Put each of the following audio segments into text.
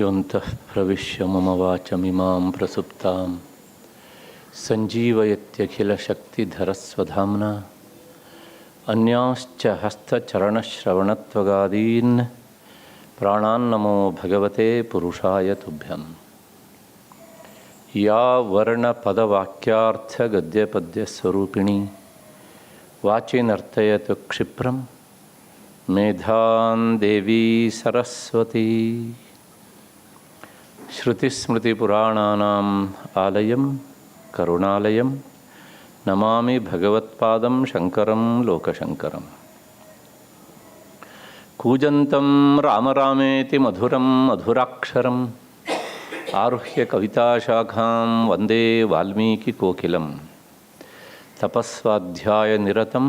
ಯೋಂತಃ ಪ್ರವಿಶ್ಯ ಮಮ ವಾಚಮಿಮಾಂ ಪ್ರಸುಪ್ತಾಂ ಸಂಜೀವಯತ್ಯಖಿಲಶಕ್ತಿಧರಸ್ವಧಾಮ್ನಾ ಅನ್ಯಾಶ್ಚ ಹಸ್ತಚರಣಶ್ರವಣತ್ವಗಾದೀನ್ ಪ್ರಾಣಾನ್ನಮೋ ಭಗವತೆ ಪುರುಷಾಯ ತುಭ್ಯಂ. ಯಾ ವರ್ಣಪದವಾಕ್ಯಾರ್ಥಗದ್ಯಪದ್ಯಸ್ವರೂಪಿಣಿ ವಾಚಿನರ್ತಯತು ಕ್ಷಿಪ್ರಂ ಮೇಧಾನ್ ದೇವಿ ಸರಸ್ವತಿ. ಶ್ರುತಿಸ್ಮೃತಿಪುರಾಣಾನಾಂ ಆಲಯಂ ಕರುಣಾಲಯಂ ನಮಾಮಿ ಭಗವತ್ಪಾದಂ ಶಂಕರಂ ಲೋಕಶಂಕರಂ. ಕೂಜಂತಂ ರಾಮ ರಾಮೇತಿ ಮಧುರಂ ಮಧುರಾಕ್ಷರಂ ಆರುಹ್ಯ ಕವಿತಾಶಾಖಾಂ ವಂದೇ ವಾಲ್ಮೀಕಿಕೋಕಿಲಂ. ತಪಸ್ವಾಧ್ಯಾಯ ನಿರತಂ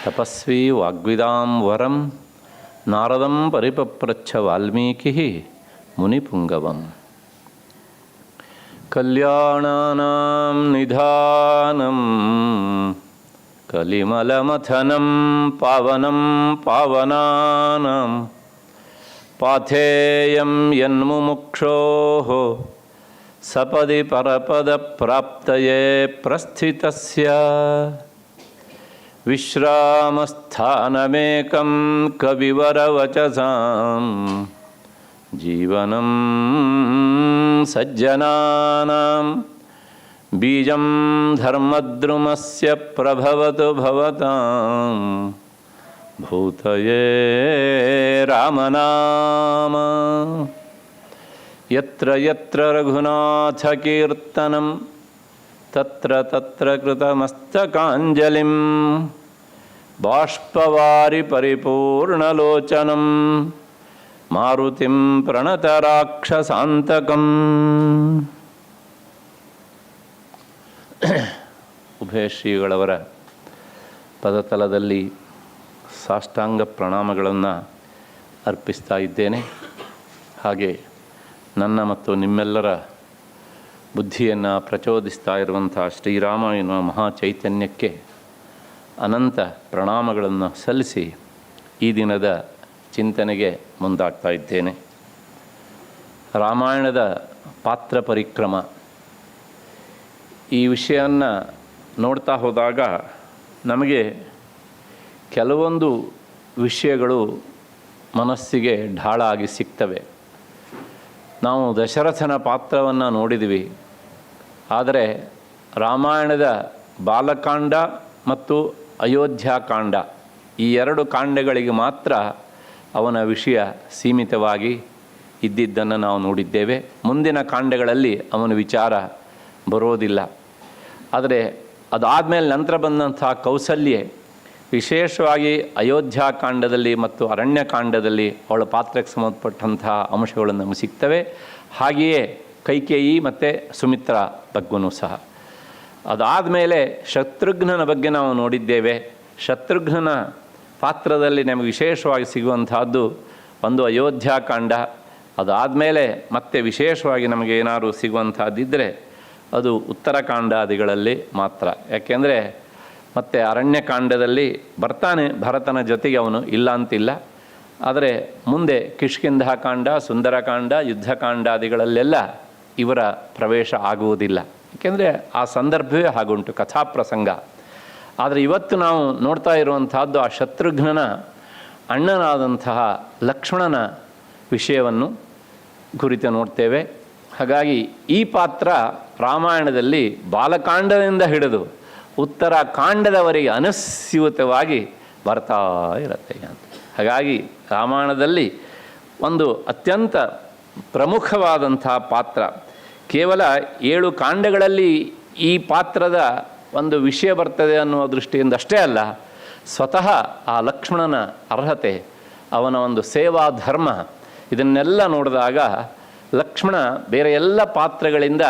ತಪಸ್ವಿ ವಾಗ್ವಿದಾಂ ವರಂ ನಾರದಂ ಪರಿಪಪ್ರಚ್ಛ ವಾಲ್ಮೀಕಿ ಮುನಿಪುಂಗವಂ. ಕಲ್ಯಾಣಾನಾಂ ನಿಧಾನಂ ಕಲಿಮಲಮಥನಂ ಪಾವನಂ ಪಾವನಾನಾಂ ಪಾಥೇಯಂ ಯನ್ಮುಮುಕ್ಷೋಃ ಸಪದಿ ಪರಪದಪ್ರಾಪ್ತಯೇ ಪ್ರಸ್ಥಿತಸ್ಯ ವಿಶ್ರಾಮಸ್ಥಾನಮೇಕಂ ಕವಿವರವಚಸಾಂ ಜೀವನಂ ಸಜ್ಜನಾನಾಂ ಬೀಜಂ ಧರ್ಮದ್ರುಮಸ್ಯ ಪ್ರಭವತು ಭವತಾಂ ಭೂತಯೇ ರಾಮನಾಮ. ಯತ್ರ ಯತ್ರ ರಘುನಾಥಕೀರ್ತನಂ ತತ್ರ ತತ್ರ ಕೃತಮಸ್ತಕಾಂಜಲಿಂ ಬಾಷ್ಪವಾರಿ ಪರಿಪೂರ್ಣಲೋಚನಂ ಮಾರುತಿಂ ಪ್ರಣತರಾಕ್ಷಸಾಂತಕಂ. ಉಭಯ ಶ್ರೀಗಳವರ ಪದತಲದಲ್ಲಿ ಸಾಷ್ಟಾಂಗ ಪ್ರಣಾಮಗಳನ್ನು ಅರ್ಪಿಸ್ತಾ ಇದ್ದೇನೆ. ಹಾಗೆ ನನ್ನ ಮತ್ತು ನಿಮ್ಮೆಲ್ಲರ ಬುದ್ಧಿಯನ್ನು ಪ್ರಚೋದಿಸ್ತಾ ಇರುವಂಥ ಶ್ರೀರಾಮ ಎನ್ನುವ ಮಹಾಚೈತನ್ಯಕ್ಕೆ ಅನಂತ ಪ್ರಣಾಮಗಳನ್ನು ಸಲ್ಲಿಸಿ ಈ ದಿನದ ಚಿಂತನೆಗೆ ಮುಂದಾಗ್ತಾ ಇದ್ದೇನೆ. ರಾಮಾಯಣದ ಪಾತ್ರ ಪರಿಕ್ರಮ ಈ ವಿಷಯವನ್ನು ನೋಡ್ತಾ ಹೋದಾಗ ನಮಗೆ ಕೆಲವೊಂದು ವಿಷಯಗಳು ಮನಸ್ಸಿಗೆ ಢಾಳ ಆಗಿ ಸಿಗ್ತವೆ. ನಾವು ದಶರಥನ ಪಾತ್ರವನ್ನು ನೋಡಿದ್ವಿ, ಆದರೆ ರಾಮಾಯಣದ ಬಾಲಕಾಂಡ ಮತ್ತು ಅಯೋಧ್ಯಾಕಾಂಡ ಈ ಎರಡು ಕಾಂಡಗಳಿಗೆ ಮಾತ್ರ ಅವನ ವಿಷಯ ಸೀಮಿತವಾಗಿ ಇದ್ದಿದ್ದನ್ನು ನಾವು ನೋಡಿದ್ದೇವೆ. ಮುಂದಿನ ಕಾಂಡಗಳಲ್ಲಿ ಅವನ ವಿಚಾರ ಬರೋದಿಲ್ಲ. ಆದರೆ ಅದಾದಮೇಲೆ ನಂತರ ಬಂದಂಥ ಕೌಸಲ್ಯೆ ವಿಶೇಷವಾಗಿ ಅಯೋಧ್ಯಾಕಾಂಡದಲ್ಲಿ ಮತ್ತು ಅರಣ್ಯಕಾಂಡದಲ್ಲಿ ಅವಳ ಪಾತ್ರಕ್ಕೆ ಸಂಬಂಧಪಟ್ಟಂತಹ ಅಂಶಗಳು ನಮಗೆ ಸಿಗ್ತವೆ. ಹಾಗೆಯೇ ಕೈಕೇಯಿ ಮತ್ತು ಸುಮಿತ್ರ ಬಗ್ಗೂ ಸಹ. ಅದಾದಮೇಲೆ ಶತ್ರುಘ್ನನ ಬಗ್ಗೆ ನಾವು ನೋಡಿದ್ದೇವೆ. ಶತ್ರುಘ್ನನ ಪಾತ್ರದಲ್ಲಿ ನಮಗೆ ವಿಶೇಷವಾಗಿ ಸಿಗುವಂತಹದ್ದು ಒಂದು ಅಯೋಧ್ಯಾಕಾಂಡ. ಅದಾದಮೇಲೆ ಮತ್ತೆ ವಿಶೇಷವಾಗಿ ನಮಗೆ ಏನಾದರೂ ಸಿಗುವಂಥದ್ದಿದ್ದರೆ ಅದು ಉತ್ತರಕಾಂಡಾದಿಗಳಲ್ಲಿ ಮಾತ್ರ. ಯಾಕೆಂದರೆ ಮತ್ತು ಅರಣ್ಯಕಾಂಡದಲ್ಲಿ ಬರ್ತಾನೆ ಭರತನ ಜೊತೆಗೆ, ಅವನು ಇಲ್ಲ ಅಂತಿಲ್ಲ. ಆದರೆ ಮುಂದೆ ಕಿಷ್ಕಿಂಧಾಕಾಂಡ, ಸುಂದರಕಾಂಡ, ಯುದ್ಧಕಾಂಡಾದಿಗಳಲ್ಲೆಲ್ಲ ಇವರ ಪ್ರವೇಶ ಆಗುವುದಿಲ್ಲ. ಏಕೆಂದರೆ ಆ ಸಂದರ್ಭವೇ ಹಾಗುಂಟು, ಕಥಾಪ್ರಸಂಗ. ಆದರೆ ಇವತ್ತು ನಾವು ನೋಡ್ತಾ ಇರುವಂತಹದ್ದು ಆ ಶತ್ರುಘ್ನನ ಅಣ್ಣನಾದಂತಹ ಲಕ್ಷ್ಮಣನ ವಿಷಯವನ್ನು ಕುರಿತು ನೋಡ್ತೇವೆ. ಹಾಗಾಗಿ ಈ ಪಾತ್ರ ರಾಮಾಯಣದಲ್ಲಿ ಬಾಲಕಾಂಡದಿಂದ ಹಿಡಿದು ಉತ್ತರ ಕಾಂಡದವರೆಗೆ ಅನಸ್ಯೂತವಾಗಿ ಬರ್ತಾ ಇರುತ್ತೆ ಅಂತ. ಹಾಗಾಗಿ ರಾಮಾಯಣದಲ್ಲಿ ಒಂದು ಅತ್ಯಂತ ಪ್ರಮುಖವಾದಂಥ ಪಾತ್ರ. ಕೇವಲ 7 ಕಾಂಡಗಳಲ್ಲಿ ಈ ಪಾತ್ರದ ಒಂದು ವಿಷಯ ಬರ್ತದೆ ಅನ್ನುವ ದೃಷ್ಟಿಯಿಂದ ಅಷ್ಟೇ ಅಲ್ಲ, ಸ್ವತಃ ಆ ಲಕ್ಷ್ಮಣನ ಅರ್ಹತೆ, ಅವನ ಒಂದು ಸೇವಾ ಧರ್ಮ, ಇದನ್ನೆಲ್ಲ ನೋಡಿದಾಗ ಲಕ್ಷ್ಮಣ ಬೇರೆ ಎಲ್ಲ ಪಾತ್ರಗಳಿಂದ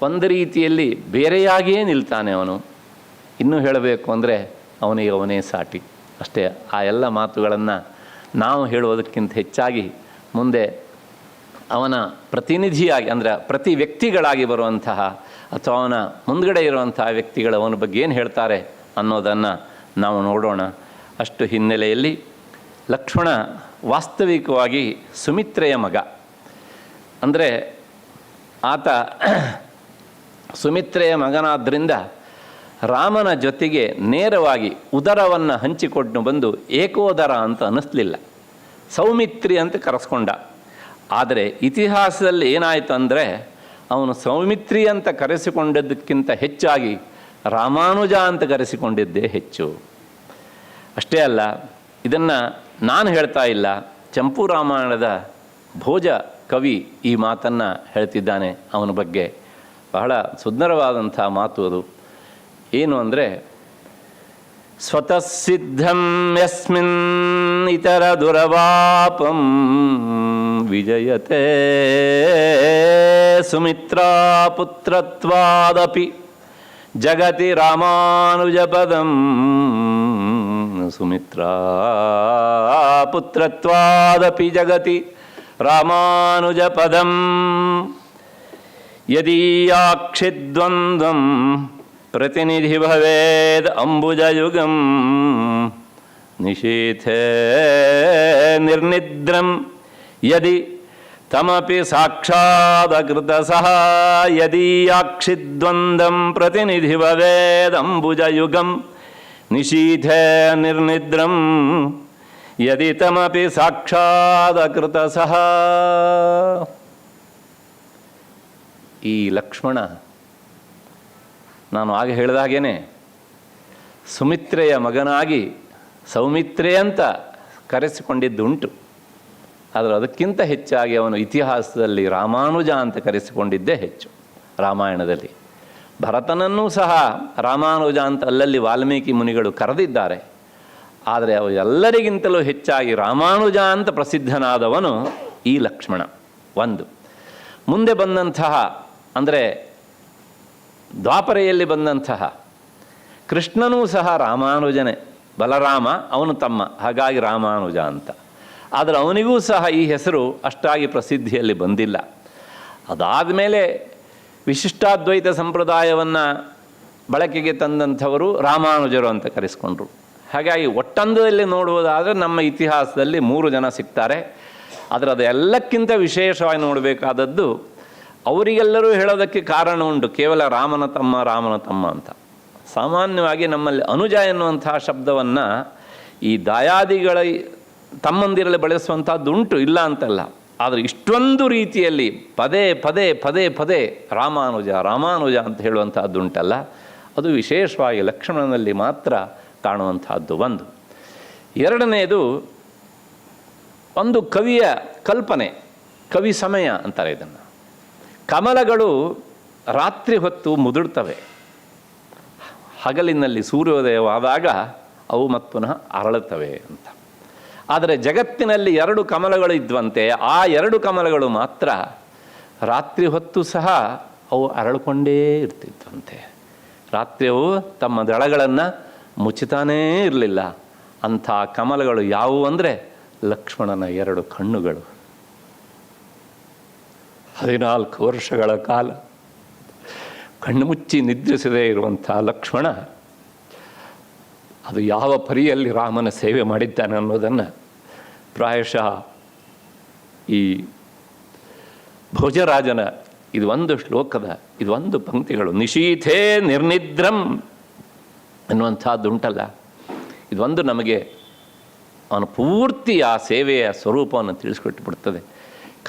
ಒಂದು ರೀತಿಯಲ್ಲಿ ಬೇರೆಯಾಗಿಯೇ ನಿಲ್ತಾನೆ. ಅವನು ಇನ್ನೂ ಹೇಳಬೇಕು ಅಂದರೆ ಅವನಿಗೆ ಅವನೇ ಸಾಟಿ ಅಷ್ಟೇ. ಆ ಎಲ್ಲ ಮಾತುಗಳನ್ನು ನಾವು ಹೇಳುವುದಕ್ಕಿಂತ ಹೆಚ್ಚಾಗಿ ಮುಂದೆ ಅವನ ಪ್ರತಿನಿಧಿಯಾಗಿ, ಅಂದರೆ ಪ್ರತಿ ವ್ಯಕ್ತಿಗಳಾಗಿ ಬರುವಂತಹ ಅಥವಾ ಅವನ ಮುಂದ್ಗಡೆ ಇರುವಂತಹ ವ್ಯಕ್ತಿಗಳು ಅವನ ಬಗ್ಗೆ ಏನು ಹೇಳ್ತಾರೆ ಅನ್ನೋದನ್ನು ನಾವು ನೋಡೋಣ. ಅಷ್ಟು ಹಿನ್ನೆಲೆಯಲ್ಲಿ ಲಕ್ಷ್ಮಣ ವಾಸ್ತವಿಕವಾಗಿ ಸುಮಿತ್ರೆಯ ಮಗ. ಅಂದರೆ ಆತ ಸುಮಿತ್ರೆಯ ಮಗನಾದ್ದರಿಂದ ರಾಮನ ಜೊತೆಗೆ ನೇರವಾಗಿ ಉದರವನ್ನು ಹಂಚಿಕೊಂಡು ಬಂದು ಏಕೋದರ ಅಂತ ಅನ್ನಿಸ್ಲಿಲ್ಲ, ಸೌಮಿತ್ರಿ ಅಂತ ಕರೆಸ್ಕೊಂಡ. ಆದರೆ ಇತಿಹಾಸದಲ್ಲಿ ಏನಾಯಿತು ಅಂದರೆ ಅವನು ಸೌಮಿತ್ರಿ ಅಂತ ಕರೆಸಿಕೊಂಡದ್ದಕ್ಕಿಂತ ಹೆಚ್ಚಾಗಿ ರಾಮಾನುಜ ಅಂತ ಕರೆಸಿಕೊಂಡಿದ್ದೇ ಹೆಚ್ಚು. ಅಷ್ಟೇ ಅಲ್ಲ, ಇದನ್ನು ನಾನು ಹೇಳ್ತಾ ಇಲ್ಲ, ಚಂಪೂ ರಾಮಾಯಣದ ಭೋಜ ಕವಿ ಈ ಮಾತನ್ನು ಹೇಳ್ತಿದ್ದಾನೆ. ಅವನ ಬಗ್ಗೆ ಬಹಳ ಸುಂದರವಾದಂಥ ಮಾತು ಅದು. ಏನು ಅಂದರೆ, ಸ್ವತಃ ಸಿದ್ಧಂ ಯಸ್ಮಿನ್ ಇತರ ದುರವಾಪಂ ವಿಜಯತೆ ಸುಮಿತ್ರಾ ಪುತ್ರತ್ವಾದಪಿ ಜಗತಿ ರಾಮಾನುಜಪದಂ ಸುಮಿತ್ರಾ ಪುತ್ರತ್ವಾದಪಿ ಜಗತಿ ರಾಮಾನುಜಪದಂ ಯದೀಯಾಕ್ಷಿದ್ವಂದ್ವಂ ಪ್ರತಿನಿಧಿ ಭವೇದ್ ಅಂಬುಜಯುಗಂ ನಿಶೀಥೇ ನಿರ್ನಿದ್ರಂ ಯದಿ ತಮಪಿ ಸಾಕ್ಷಾದಕೃತಸಃ ಯದೀಯಾಕ್ಷಿದ್ವಂದ್ವಂ ಪ್ರತಿನಿಧಿ ಭವೇದ್ ಅಂಬುಜಯುಗಂ ನಿಶೀಥೇ ನಿರ್ನಿದ್ರಂ ಯದಿ ತಮಪಿ ಸಾಕ್ಷಾದಕೃತಸಃ. ಈ ಲಕ್ಷ್ಮಣ ನಾನು ಆಗ ಹೇಳಿದಾಗೇನೆ ಸುಮಿತ್ರೆಯ ಮಗನಾಗಿ ಸೌಮಿತ್ರೆ ಅಂತ ಕರೆಸಿಕೊಂಡಿದ್ದುಂಟು. ಆದರೆ ಅದಕ್ಕಿಂತ ಹೆಚ್ಚಾಗಿ ಅವನು ಇತಿಹಾಸದಲ್ಲಿ ರಾಮಾನುಜ ಅಂತ ಕರೆಸಿಕೊಂಡಿದ್ದೇ ಹೆಚ್ಚು. ರಾಮಾಯಣದಲ್ಲಿ ಭರತನನ್ನೂ ಸಹ ರಾಮಾನುಜ ಅಂತ ಅಲ್ಲಲ್ಲಿ ವಾಲ್ಮೀಕಿ ಮುನಿಗಳು ಕರೆದಿದ್ದಾರೆ. ಆದರೆ ಅವು ಎಲ್ಲರಿಗಿಂತಲೂ ಹೆಚ್ಚಾಗಿ ರಾಮಾನುಜ ಅಂತ ಪ್ರಸಿದ್ಧನಾದವನು ಈ ಲಕ್ಷ್ಮಣ. ಒಂದು ಮುಂದೆ ಬಂದಂತಹ ಅಂದರೆ ದ್ವಾಪರೆಯಲ್ಲಿ ಬಂದಂತಹ ಕೃಷ್ಣನೂ ಸಹ ರಾಮಾನುಜನೇ. ಬಲರಾಮ ಅವನು ತಮ್ಮ, ಹಾಗಾಗಿ ರಾಮಾನುಜ ಅಂತ. ಆದರೆ ಅವನಿಗೂ ಸಹ ಈ ಹೆಸರು ಅಷ್ಟಾಗಿ ಪ್ರಸಿದ್ಧಿಯಲ್ಲಿ ಬಂದಿಲ್ಲ. ಅದಾದ ಮೇಲೆ ವಿಶಿಷ್ಟಾದ್ವೈತ ಸಂಪ್ರದಾಯವನ್ನು ಬಳಕೆಗೆ ತಂದಂಥವರು ರಾಮಾನುಜರು ಅಂತ ಕರೆಸ್ಕೊಂಡ್ರು. ಹಾಗಾಗಿ ಒಟ್ಟಂದದಲ್ಲಿ ನೋಡುವುದಾದರೆ ನಮ್ಮ ಇತಿಹಾಸದಲ್ಲಿ 3 ಜನ ಸಿಗ್ತಾರೆ. ಆದರೆ ಅದೆಲ್ಲಕ್ಕಿಂತ ವಿಶೇಷವಾಗಿ ನೋಡಬೇಕಾದದ್ದು, ಅವರಿಗೆಲ್ಲರೂ ಹೇಳೋದಕ್ಕೆ ಕಾರಣ ಉಂಟು, ಕೇವಲ ರಾಮನ ತಮ್ಮ ಅಂತ. ಸಾಮಾನ್ಯವಾಗಿ ನಮ್ಮಲ್ಲಿ ಅನುಜ ಎನ್ನುವಂತಹ ಶಬ್ದವನ್ನು ಈ ದಾಯಾದಿಗಳ ತಮ್ಮಂದಿರಲ್ಲಿ ಬಳಸುವಂಥದ್ದು ಉಂಟು, ಇಲ್ಲ ಅಂತಲ್ಲ. ಆದರೆ ಇಷ್ಟೊಂದು ರೀತಿಯಲ್ಲಿ ಪದೇ ಪದೇ ಪದೇ ಪದೇ ರಾಮಾನುಜ ರಾಮಾನುಜ ಅಂತ ಹೇಳುವಂಥದ್ದು ಉಂಟಲ್ಲ, ಅದು ವಿಶೇಷವಾಗಿ ಲಕ್ಷ್ಮಣನಲ್ಲಿ ಮಾತ್ರ ಕಾಣುವಂಥದ್ದು ಒಂದು. ಎರಡನೆಯದು, ಒಂದು ಕವಿಯ ಕಲ್ಪನೆ, ಕವಿ ಸಮಯ ಅಂತಾರೆ ಇದನ್ನು. ಕಮಲಗಳು ರಾತ್ರಿ ಹೊತ್ತು ಮುದುಡ್ತವೆ, ಹಗಲಿನಲ್ಲಿ ಸೂರ್ಯೋದಯವಾದಾಗ ಅವು ಮತ್ತು ಪುನಃ ಅರಳುತ್ತವೆ ಅಂತ. ಆದರೆ ಜಗತ್ತಿನಲ್ಲಿ 2 ಕಮಲಗಳು ಇದ್ವಂತೆ, ಆ 2 ಕಮಲಗಳು ಮಾತ್ರ ರಾತ್ರಿ ಹೊತ್ತು ಸಹ ಅವು ಅರಳಿಕೊಂಡೇ ಇರ್ತಿದ್ವಂತೆ. ರಾತ್ರಿಯವು ತಮ್ಮ ದಳಗಳನ್ನು ಮುಚ್ಚುತ್ತಾನೇ ಇರಲಿಲ್ಲ. ಅಂಥ ಕಮಲಗಳು ಯಾವುವು ಅಂದರೆ ಲಕ್ಷ್ಮಣನ 2 ಕಣ್ಣುಗಳು. 14 ವರ್ಷಗಳ ಕಾಲ ಕಣ್ಣು ಮುಚ್ಚಿ ನಿದ್ರಿಸದೇ ಇರುವಂಥ ಲಕ್ಷ್ಮಣ ಅದು ಯಾವ ಪರಿಯಲ್ಲಿ ರಾಮನ ಸೇವೆ ಮಾಡಿದ್ದಾನೆ ಅನ್ನೋದನ್ನು ಪ್ರಾಯಶಃ ಈ ಭೋಜರಾಜನ ಇದು ಒಂದು ಶ್ಲೋಕದ ಇದು ಒಂದು ಪಂಕ್ತಿಗಳು, ನಿಶೀಥೇ ನಿರ್ನಿದ್ರಂ ಎನ್ನುವಂಥದ್ದುಂಟಲ್ಲ, ಇದೊಂದು ನಮಗೆ ಅವನು ಪೂರ್ತಿ ಆ ಸೇವೆಯ ಸ್ವರೂಪವನ್ನು ತಿಳಿಸ್ಕೊಟ್ಟು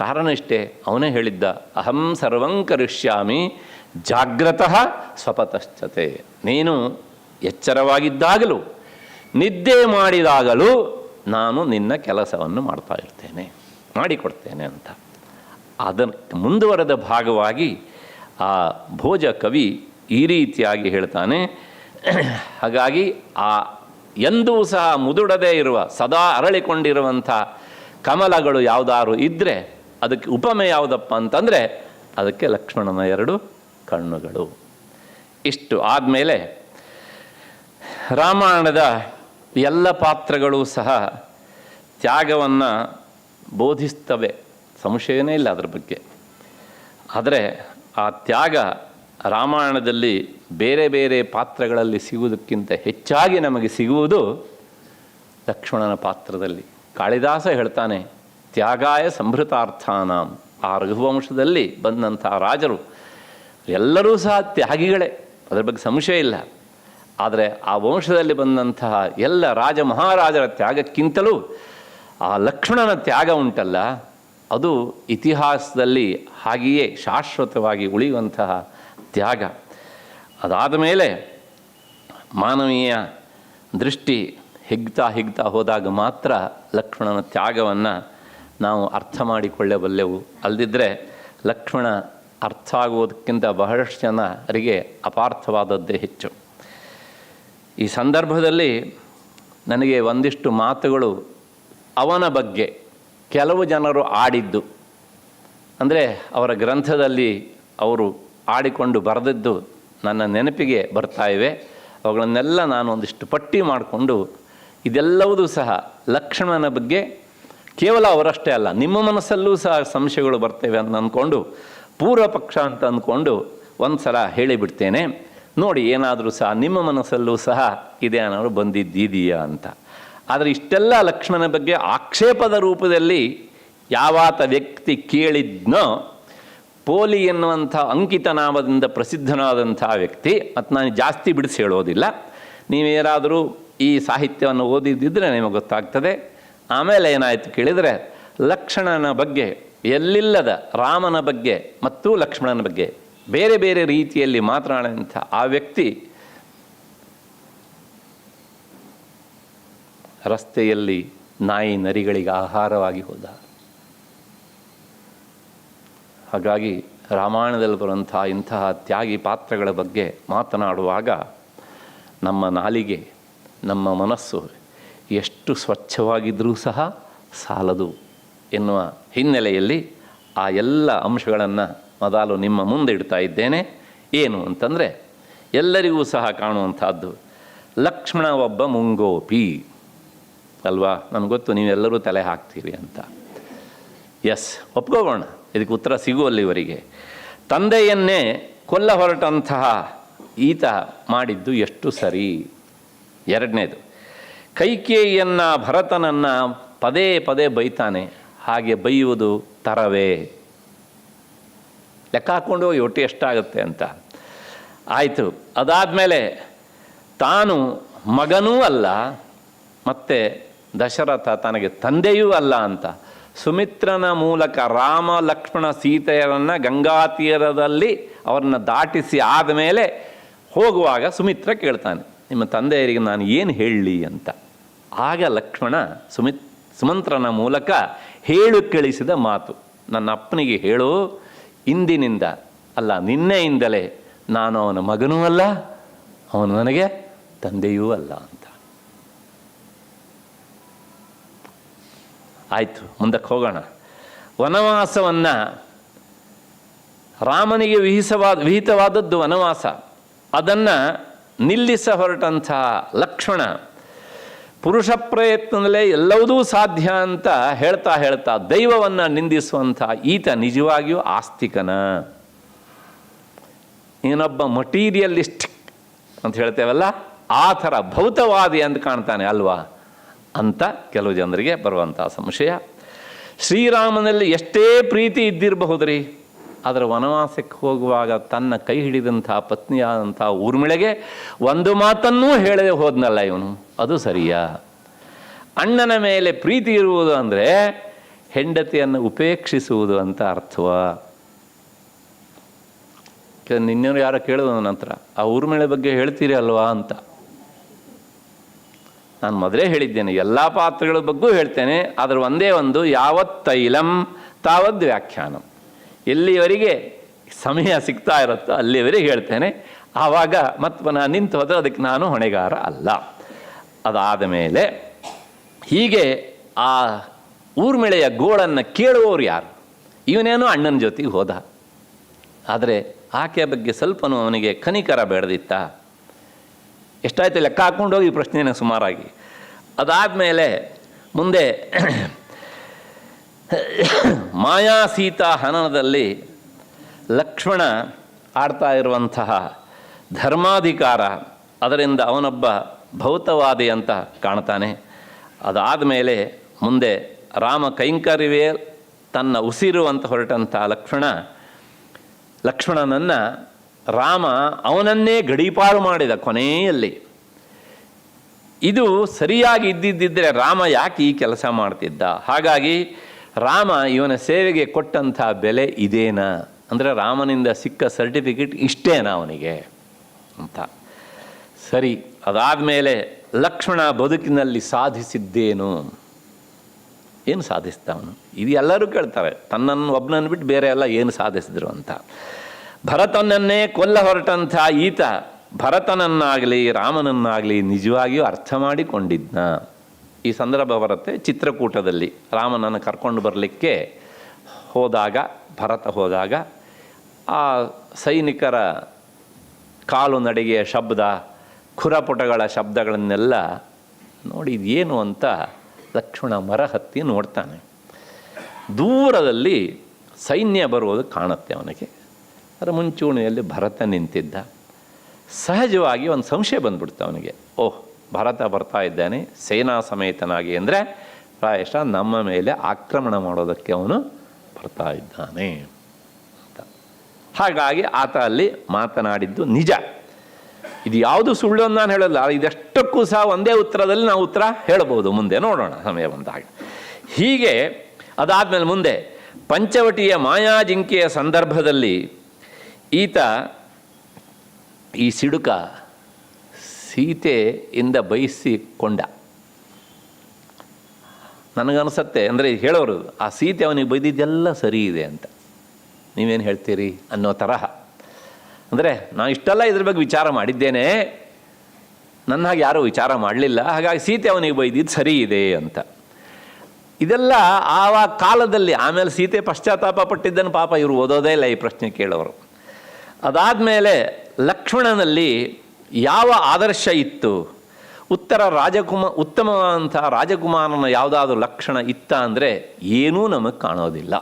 ಕಾರಣ ಇಷ್ಟೇ, ಅವನೇ ಹೇಳಿದ್ದ, ಅಹಂ ಸರ್ವಂ ಕರಿಷ್ಯಾಮಿ ಜಾಗ್ರತಃ ಸ್ವಪತಶ್ಚತೆ. ನೀನು ಎಚ್ಚರವಾಗಿದ್ದಾಗಲೂ ನಿದ್ದೆ ಮಾಡಿದಾಗಲೂ ನಾನು ನಿನ್ನ ಕೆಲಸವನ್ನು ಮಾಡ್ತಾ ಇರ್ತೇನೆ, ಮಾಡಿಕೊಡ್ತೇನೆ ಅಂತ. ಅದಕ್ಕೆ ಮುಂದುವರೆದ ಭಾಗವಾಗಿ ಆ ಭೋಜ ಕವಿ ಈ ರೀತಿಯಾಗಿ ಹೇಳ್ತಾನೆ. ಹಾಗಾಗಿ ಆ ಎಂದೂ ಸಹ ಮುದುಡದೇ ಇರುವ ಸದಾ ಅರಳಿಕೊಂಡಿರುವಂಥ ಕಮಲಗಳು ಯಾವುದಾದ್ರು ಇದ್ದರೆ ಅದಕ್ಕೆ ಉಪಮೆ ಯಾವುದಪ್ಪ ಅಂತಂದರೆ ಅದಕ್ಕೆ ಲಕ್ಷ್ಮಣನ 2 ಕಣ್ಣುಗಳು. ಇಷ್ಟು ಆದಮೇಲೆ ರಾಮಾಯಣದ ಎಲ್ಲ ಪಾತ್ರಗಳು ಸಹ ತ್ಯಾಗವನ್ನು ಬೋಧಿಸ್ತವೆ, ಸಂಶಯವೇ ಇಲ್ಲ ಅದರ ಬಗ್ಗೆ. ಆದರೆ ಆ ತ್ಯಾಗ ರಾಮಾಯಣದಲ್ಲಿ ಬೇರೆ ಬೇರೆ ಪಾತ್ರಗಳಲ್ಲಿ ಸಿಗುವುದಕ್ಕಿಂತ ಹೆಚ್ಚಾಗಿ ನಮಗೆ ಸಿಗುವುದು ಲಕ್ಷ್ಮಣನ ಪಾತ್ರದಲ್ಲಿ. ಕಾಳಿದಾಸ ಹೇಳ್ತಾನೆ, ತ್ಯಾಗಾಯ ಸಂಭೃತಾರ್ಥಾನಾಂ ಆ ರಘುವಂಶದಲ್ಲಿ ಬಂದಂಥ ರಾಜರು ಎಲ್ಲರೂ ಸಹ ತ್ಯಾಗಿಗಳೇ, ಅದರ ಬಗ್ಗೆ ಸಂಶಯ ಇಲ್ಲ. ಆದರೆ ಆ ವಂಶದಲ್ಲಿ ಬಂದಂತಹ ಎಲ್ಲ ರಾಜ ಮಹಾರಾಜರ ತ್ಯಾಗಕ್ಕಿಂತಲೂ ಆ ಲಕ್ಷ್ಮಣನ ತ್ಯಾಗ ಉಂಟಲ್ಲ, ಅದು ಇತಿಹಾಸದಲ್ಲಿ ಹಾಗೆಯೇ ಶಾಶ್ವತವಾಗಿ ಉಳಿಯುವಂತಹ ತ್ಯಾಗ. ಅದಾದ ಮೇಲೆ ಮಾನವೀಯ ದೃಷ್ಟಿ ಹಿಗ್ತಾ ಹೋದಾಗ ಮಾತ್ರ ಲಕ್ಷ್ಮಣನ ತ್ಯಾಗವನ್ನು ನಾವು ಅರ್ಥ ಮಾಡಿಕೊಳ್ಳಬಲ್ಲೆವು. ಅಲ್ಲದಿದ್ದರೆ ಲಕ್ಷ್ಮಣ ಅರ್ಥ ಆಗುವುದಕ್ಕಿಂತ ಬಹಳಷ್ಟು ಜನರಿಗೆ ಅಪಾರ್ಥವಾದದ್ದೇ ಹೆಚ್ಚು. ಈ ಸಂದರ್ಭದಲ್ಲಿ ನನಗೆ ಒಂದಿಷ್ಟು ಮಾತುಗಳು ಅವನ ಬಗ್ಗೆ ಕೆಲವು ಜನರು ಆಡಿದ್ದು, ಅಂದರೆ ಅವರ ಗ್ರಂಥದಲ್ಲಿ ಅವರು ಆಡಿಕೊಂಡು ಬರೆದದ್ದು ನನ್ನ ನೆನಪಿಗೆ ಬರ್ತಾ ಇವೆ. ಅವುಗಳನ್ನೆಲ್ಲ ನಾನು ಒಂದಿಷ್ಟು ಪಟ್ಟಿ ಮಾಡಿಕೊಂಡು, ಇದೆಲ್ಲವೂ ಸಹ ಲಕ್ಷ್ಮಣನ ಬಗ್ಗೆ ಕೇವಲ ಅವರಷ್ಟೇ ಅಲ್ಲ, ನಿಮ್ಮ ಮನಸ್ಸಲ್ಲೂ ಸಹ ಸಂಶಯಗಳು ಬರ್ತೇವೆ ಅಂತ ಅಂದ್ಕೊಂಡು, ಪೂರ್ವ ಪಕ್ಷ ಅಂತ ಅಂದ್ಕೊಂಡು ಒಂದು ಸಲ ಹೇಳಿಬಿಡ್ತೇನೆ. ನೋಡಿ, ಏನಾದರೂ ಸಹ ನಿಮ್ಮ ಮನಸ್ಸಲ್ಲೂ ಸಹ ಇದೆ ಅನ್ನೋರು ಬಂದಿದ್ದೀಯಾ ಅಂತ. ಆದರೆ ಇಷ್ಟೆಲ್ಲ ಲಕ್ಷ್ಮಣನ ಬಗ್ಗೆ ಆಕ್ಷೇಪದ ರೂಪದಲ್ಲಿ ಯಾವಾತ ವ್ಯಕ್ತಿ ಕೇಳಿದ್ನೋ, ಪೋಲಿ ಎನ್ನುವಂಥ ಅಂಕಿತ ನಾಮದಿಂದ ಪ್ರಸಿದ್ಧನಾದಂಥ ವ್ಯಕ್ತಿ, ಮತ್ತು ನಾನು ಜಾಸ್ತಿ ಬಿಡಿಸಿ ಹೇಳೋದಿಲ್ಲ, ನೀವೇನಾದರೂ ಈ ಸಾಹಿತ್ಯವನ್ನು ಓದಿದ್ದಿದ್ರೆ ನಿಮಗೆ ಗೊತ್ತಾಗ್ತದೆ. ಆಮೇಲೆ ಏನಾಯಿತು ಕೇಳಿದರೆ, ಲಕ್ಷ್ಮಣನ ಬಗ್ಗೆ ಎಲ್ಲಿಲ್ಲದ ರಾಮನ ಬಗ್ಗೆ ಮತ್ತು ಲಕ್ಷ್ಮಣನ ಬಗ್ಗೆ ಬೇರೆ ಬೇರೆ ರೀತಿಯಲ್ಲಿ ಮಾತನಾಡಿದಂಥ ಆ ವ್ಯಕ್ತಿ ರಸ್ತೆಯಲ್ಲಿ ನಾಯಿ ನರಿಗಳಿಗೆ ಆಹಾರವಾಗಿ ಹೋದ. ಹಾಗಾಗಿ ರಾಮಾಯಣದಲ್ಲಿ ಬರುವಂಥ ಇಂತಹ ತ್ಯಾಗಿ ಪಾತ್ರಗಳ ಬಗ್ಗೆ ಮಾತನಾಡುವಾಗ ನಮ್ಮ ನಾಲಿಗೆ, ನಮ್ಮ ಮನಸ್ಸು ಎಷ್ಟು ಸ್ವಚ್ಛವಾಗಿದ್ದರೂ ಸಹ ಸಾಲದು ಎನ್ನುವ ಹಿನ್ನೆಲೆಯಲ್ಲಿ ಆ ಎಲ್ಲ ಅಂಶಗಳನ್ನು ಮೊದಲು ನಿಮ್ಮ ಮುಂದೆ ಇಡ್ತಾ ಇದ್ದೇನೆ. ಏನು ಅಂತಂದರೆ, ಎಲ್ಲರಿಗೂ ಸಹ ಕಾಣುವಂಥದ್ದು ಲಕ್ಷ್ಮಣ ಒಬ್ಬ ಮುಂಗೋಪಿ ಅಲ್ವಾ. ನನಗೆ ಗೊತ್ತು ನೀವೆಲ್ಲರೂ ತಲೆ ಹಾಕ್ತೀರಿ ಅಂತ. ಎಸ್, ಒಪ್ಕೋಬೋಣ, ಇದಕ್ಕೆ ಉತ್ತರ ಸಿಗುವಲ್ಲಿವರೆಗೆ. ತಂದೆಯನ್ನೇ ಕೊಲ್ಲ ಹೊರಟಂತಹ ಈತ ಮಾಡಿದ್ದು ಎಷ್ಟು ಸರಿ. ಎರಡನೇದು, ಕೈಕೇಯಿಯನ್ನು ಭರತನನ್ನು ಪದೇ ಪದೇ ಬೈತಾನೆ. ಹಾಗೆ ಬೈಯುವುದು ತರವೇ? ಲೆಕ್ಕ ಹಾಕ್ಕೊಂಡು ಹೋಗಿ ಒಟ್ಟು ಎಷ್ಟಾಗುತ್ತೆ ಅಂತ ಆಯಿತು. ಅದಾದಮೇಲೆ ತಾನು ಮಗನೂ ಅಲ್ಲ ಮತ್ತು ದಶರಥ ತನಗೆ ತಂದೆಯೂ ಅಲ್ಲ ಅಂತ ಸುಮಿತ್ರನ ಮೂಲಕ ರಾಮ ಲಕ್ಷ್ಮಣ ಸೀತೆಯರನ್ನು ಗಂಗಾ ತೀರದಲ್ಲಿ ಅವರನ್ನು ದಾಟಿಸಿ ಆದಮೇಲೆ ಹೋಗುವಾಗ ಸುಮಿತ್ರ ಕೇಳ್ತಾನೆ, ನಿಮ್ಮ ತಂದೆಯರಿಗೆ ನಾನು ಏನು ಹೇಳಲಿ ಅಂತ. ಆಗ ಲಕ್ಷ್ಮಣ ಸುಮಂತ್ರನ ಮೂಲಕ ಹೇಳು ಕಳಿಸಿದ ಮಾತು, ನನ್ನ ಅಪ್ಪನಿಗೆ ಹೇಳು, ಇಂದಿನಿಂದ ಅಲ್ಲ ನಿನ್ನೆಯಿಂದಲೇ ನಾನು ಅವನ ಮಗನೂ ಅಲ್ಲ, ಅವನು ನನಗೆ ತಂದೆಯೂ ಅಲ್ಲ ಅಂತ. ಆಯಿತು, ಮುಂದಕ್ಕೆ ಹೋಗೋಣ. ವನವಾಸವನ್ನು ರಾಮನಿಗೆ ವಿಹಿತವಾದದ್ದು ವನವಾಸ, ಅದನ್ನು ನಿಲ್ಲಿಸ ಹೊರಟಂಥ ಲಕ್ಷ್ಮಣ ಪುರುಷ ಪ್ರಯತ್ನದಲ್ಲೇ ಎಲ್ಲವೂ ಸಾಧ್ಯ ಅಂತ ಹೇಳ್ತಾ ದೈವವನ್ನು ನಿಂದಿಸುವಂಥ ಈತ ನಿಜವಾಗಿಯೂ ಆಸ್ತಿಕನ, ಏನೊಬ್ಬ ಮಟೀರಿಯಲಿಸ್ಟಿಕ್ ಅಂತ ಹೇಳ್ತೇವಲ್ಲ, ಆ ಥರ ಭೌತವಾದಿ ಅಂತ ಕಾಣ್ತಾನೆ ಅಲ್ವಾ ಅಂತ ಕೆಲವು ಜನರಿಗೆ ಬರುವಂಥ ಸಂಶಯ. ಶ್ರೀರಾಮನಲ್ಲಿ ಎಷ್ಟೇ ಪ್ರೀತಿ ಇದ್ದಿರಬಹುದ್ರಿ, ಅದರ ವನವಾಸಕ್ಕೆ ಹೋಗುವಾಗ ತನ್ನ ಕೈ ಹಿಡಿದಂಥ ಪತ್ನಿಯಾದಂಥ ಊರ್ಮಿಳೆಗೆ ಒಂದು ಮಾತನ್ನೂ ಹೇಳದೆ ಹೋದ್ನಲ್ಲ ಇವನು, ಅದು ಸರಿಯಾ? ಅಣ್ಣನ ಮೇಲೆ ಪ್ರೀತಿ ಇರುವುದು ಅಂದರೆ ಹೆಂಡತಿಯನ್ನು ಉಪೇಕ್ಷಿಸುವುದು ಅಂತ ಅರ್ಥವಾ? ನಿನ್ನೆಯವರು ಯಾರೋ ಕೇಳಿದ್ರು ನನ್ನ ಹತ್ರ, ಆ ಊರ್ಮಿಳೆ ಬಗ್ಗೆ ಹೇಳ್ತೀರಿ ಅಲ್ವಾ ಅಂತ. ನಾನು ಮೊದಲೇ ಹೇಳಿದ್ದೇನೆ, ಎಲ್ಲ ಪಾತ್ರಗಳ ಬಗ್ಗೂ ಹೇಳ್ತೇನೆ, ಅದರ ಒಂದೇ ಒಂದು, ಯಾವತ್ ತೈಲಂ ತಾವದ್ ವ್ಯಾಖ್ಯಾನಂ. ಎಲ್ಲಿವರೆಗೆ ಸಮಯ ಸಿಗ್ತಾ ಇರುತ್ತೋ ಅಲ್ಲಿವರೆಗೆ ಹೇಳ್ತೇನೆ. ಆವಾಗ ಮತ್ತೆ ಪುನಃ ನಿಂತು ಹೋದರೆ ಅದಕ್ಕೆ ನಾನು ಹೊಣೆಗಾರ ಅಲ್ಲ. ಅದಾದ ಮೇಲೆ ಹೀಗೆ ಆ ಊರ್ಮಿಳೆಯ ಗೋಳನ್ನು ಕೇಳುವವರು ಯಾರು? ಇವನೇನೋ ಅಣ್ಣನ ಜೊತೆಗೆ ಹೋದ, ಆದರೆ ಆಕೆಯ ಬಗ್ಗೆ ಸ್ವಲ್ಪನೂ ಅವನಿಗೆ ಕನಿಕರ ಬೇಡದಿತ್ತ. ಎಷ್ಟಾಯ್ತು ಲೆಕ್ಕ ಹಾಕ್ಕೊಂಡು ಹೋಗಿ ಪ್ರಶ್ನೆನ ಸುಮಾರಾಗಿ. ಅದಾದಮೇಲೆ ಮುಂದೆ ಮಾಯಾ ಸೀತಾ ಹನನದಲ್ಲಿ ಲಕ್ಷ್ಮಣ ಆಡ್ತಾ ಇರುವಂತಹ ಧರ್ಮಾಧಿಕಾರ, ಅದರಿಂದ ಅವನೊಬ್ಬ ಭೌತವಾದಿ ಅಂತ ಕಾಣ್ತಾನೆ. ಅದಾದ ಮೇಲೆ ಮುಂದೆ ರಾಮ ಕೈಂಕರ್ಯವೇ ತನ್ನ ಉಸಿರು ಅಂತ ಹೊರಟಂಥ ಲಕ್ಷ್ಮಣನನ್ನು ರಾಮ ಅವನನ್ನೇ ಗಡೀಪಾರು ಮಾಡಿದ ಕೊನೆಯಲ್ಲಿ. ಇದು ಸರಿಯಾಗಿ ಇದ್ದಿದ್ದರೆ ರಾಮ ಯಾಕೆ ಈ ಕೆಲಸ ಮಾಡ್ತಿದ್ದ? ಹಾಗಾಗಿ ರಾಮ ಇವನ ಸೇವೆಗೆ ಕೊಟ್ಟಂಥ ಬೆಲೆ ಇದೇನಾ ಅಂದರೆ ರಾಮನಿಂದ ಸಿಕ್ಕ ಸರ್ಟಿಫಿಕೇಟ್ ಇಷ್ಟೇನಾ ಅವನಿಗೆ ಅಂತ. ಸರಿ, ಅದಾದಮೇಲೆ ಲಕ್ಷ್ಮಣ ಬದುಕಿನಲ್ಲಿ ಸಾಧಿಸಿದ್ದೇನು? ಏನು ಸಾಧಿಸ್ದ ಅವನು? ಇದು ಎಲ್ಲರೂ ಕೇಳ್ತಾರೆ, ತನ್ನನ್ನು ಒಬ್ಬನನ್ನು ಬಿಟ್ಟು ಬೇರೆ ಎಲ್ಲ ಏನು ಸಾಧಿಸಿದ್ರು ಅಂತ. ಭರತನನ್ನೇ ಕೊಲ್ಲ ಹೊರಟಂಥ ಈತ ಭರತನನ್ನಾಗಲಿ ರಾಮನನ್ನಾಗಲಿ ನಿಜವಾಗಿಯೂ ಅರ್ಥ ಮಾಡಿಕೊಂಡಿದ್ನ. ಈ ಸಂದರ್ಭ ಬರುತ್ತೆ ಚಿತ್ರಕೂಟದಲ್ಲಿ. ರಾಮನನ್ನು ಕರ್ಕೊಂಡು ಬರಲಿಕ್ಕೆ ಭರತ ಹೋದಾಗ ಆ ಸೈನಿಕರ ಕಾಲು ನಡಿಗೆಯ ಶಬ್ದ, ಖುರಪುಟಗಳ ಶಬ್ದಗಳನ್ನೆಲ್ಲ ನೋಡಿ ಇದೇನು ಅಂತ ಲಕ್ಷ್ಮಣ ಮರ ಹತ್ತಿ ನೋಡ್ತಾನೆ. ದೂರದಲ್ಲಿ ಸೈನ್ಯ ಬರುವುದು ಕಾಣುತ್ತೆ ಅವನಿಗೆ. ಅದರ ಮುಂಚೂಣಿಯಲ್ಲಿ ಭರತ ನಿಂತಿದ್ದ. ಸಹಜವಾಗಿ ಒಂದು ಸಂಶಯ ಬಂದ್ಬಿಡ್ತು ಅವನಿಗೆ, ಓಹ್ ಭರತ ಬರ್ತಾ ಇದ್ದಾನೆ ಸೇನಾ ಸಮೇತನಾಗಿ, ಅಂದರೆ ಪ್ರಾಯಶಃ ನಮ್ಮ ಮೇಲೆ ಆಕ್ರಮಣ ಮಾಡೋದಕ್ಕೆ ಅವನು ಬರ್ತಾ ಇದ್ದಾನೆ ಅಂತ. ಹಾಗಾಗಿ ಆತ ಅಲ್ಲಿ ಮಾತನಾಡಿದ್ದು ನಿಜ. ಇದು ಯಾವುದು ಸುಳ್ಳು ಅಂತ ನಾನು ಹೇಳಲ್ಲ. ಇದೆಷ್ಟಕ್ಕೂ ಸಹ ಒಂದೇ ಉತ್ತರದಲ್ಲಿ ನಾವು ಉತ್ತರ ಹೇಳ್ಬೋದು, ಮುಂದೆ ನೋಡೋಣ ಸಮಯ ಬಂದಾಗ. ಹೀಗೆ ಅದಾದಮೇಲೆ ಮುಂದೆ ಪಂಚವಟಿಯ ಮಾಯಾಜಿಂಕೆಯ ಸಂದರ್ಭದಲ್ಲಿ ಈತ ಈ ಸಿಡುಕ ಸೀತೆಯಿಂದ ಬಯಸಿಕೊಂಡ. ನನಗನ್ಸುತ್ತೆ ಅಂದರೆ ಹೇಳೋರು ಆ ಸೀತೆ ಅವನಿಗೆ ಬೈದಿದ್ದೆಲ್ಲ ಸರಿ ಇದೆ ಅಂತ. ನೀವೇನು ಹೇಳ್ತೀರಿ ಅನ್ನೋ ತರಹ. ಅಂದರೆ ನಾನು ಇಷ್ಟೆಲ್ಲ ಇದ್ರ ಬಗ್ಗೆ ವಿಚಾರ ಮಾಡಿದ್ದೇನೆ, ನನ್ನ ಹಾಗೆ ಯಾರೂ ವಿಚಾರ ಮಾಡಲಿಲ್ಲ, ಹಾಗಾಗಿ ಸೀತೆ ಅವನಿಗೆ ಬೈದಿದ್ದು ಸರಿ ಇದೆ ಅಂತ. ಇದೆಲ್ಲ ಆವಾಗ ಕಾಲದಲ್ಲಿ. ಆಮೇಲೆ ಸೀತೆ ಪಶ್ಚಾತ್ತಾಪ ಪಟ್ಟಿದ್ದನ್ನು ಪಾಪ ಇವರು ಓದೋದೇ ಇಲ್ಲ ಈ ಪ್ರಶ್ನೆ ಕೇಳೋರು. ಅದಾದಮೇಲೆ ಲಕ್ಷ್ಮಣನಲ್ಲಿ ಯಾವ ಆದರ್ಶ ಇತ್ತು? ಉತ್ತಮವಾದಂಥ ರಾಜಕುಮಾರನ ಯಾವುದಾದ್ರೂ ಲಕ್ಷಣ ಇತ್ತ ಅಂದರೆ ಏನೂ ನಮಗೆ ಕಾಣೋದಿಲ್ಲ.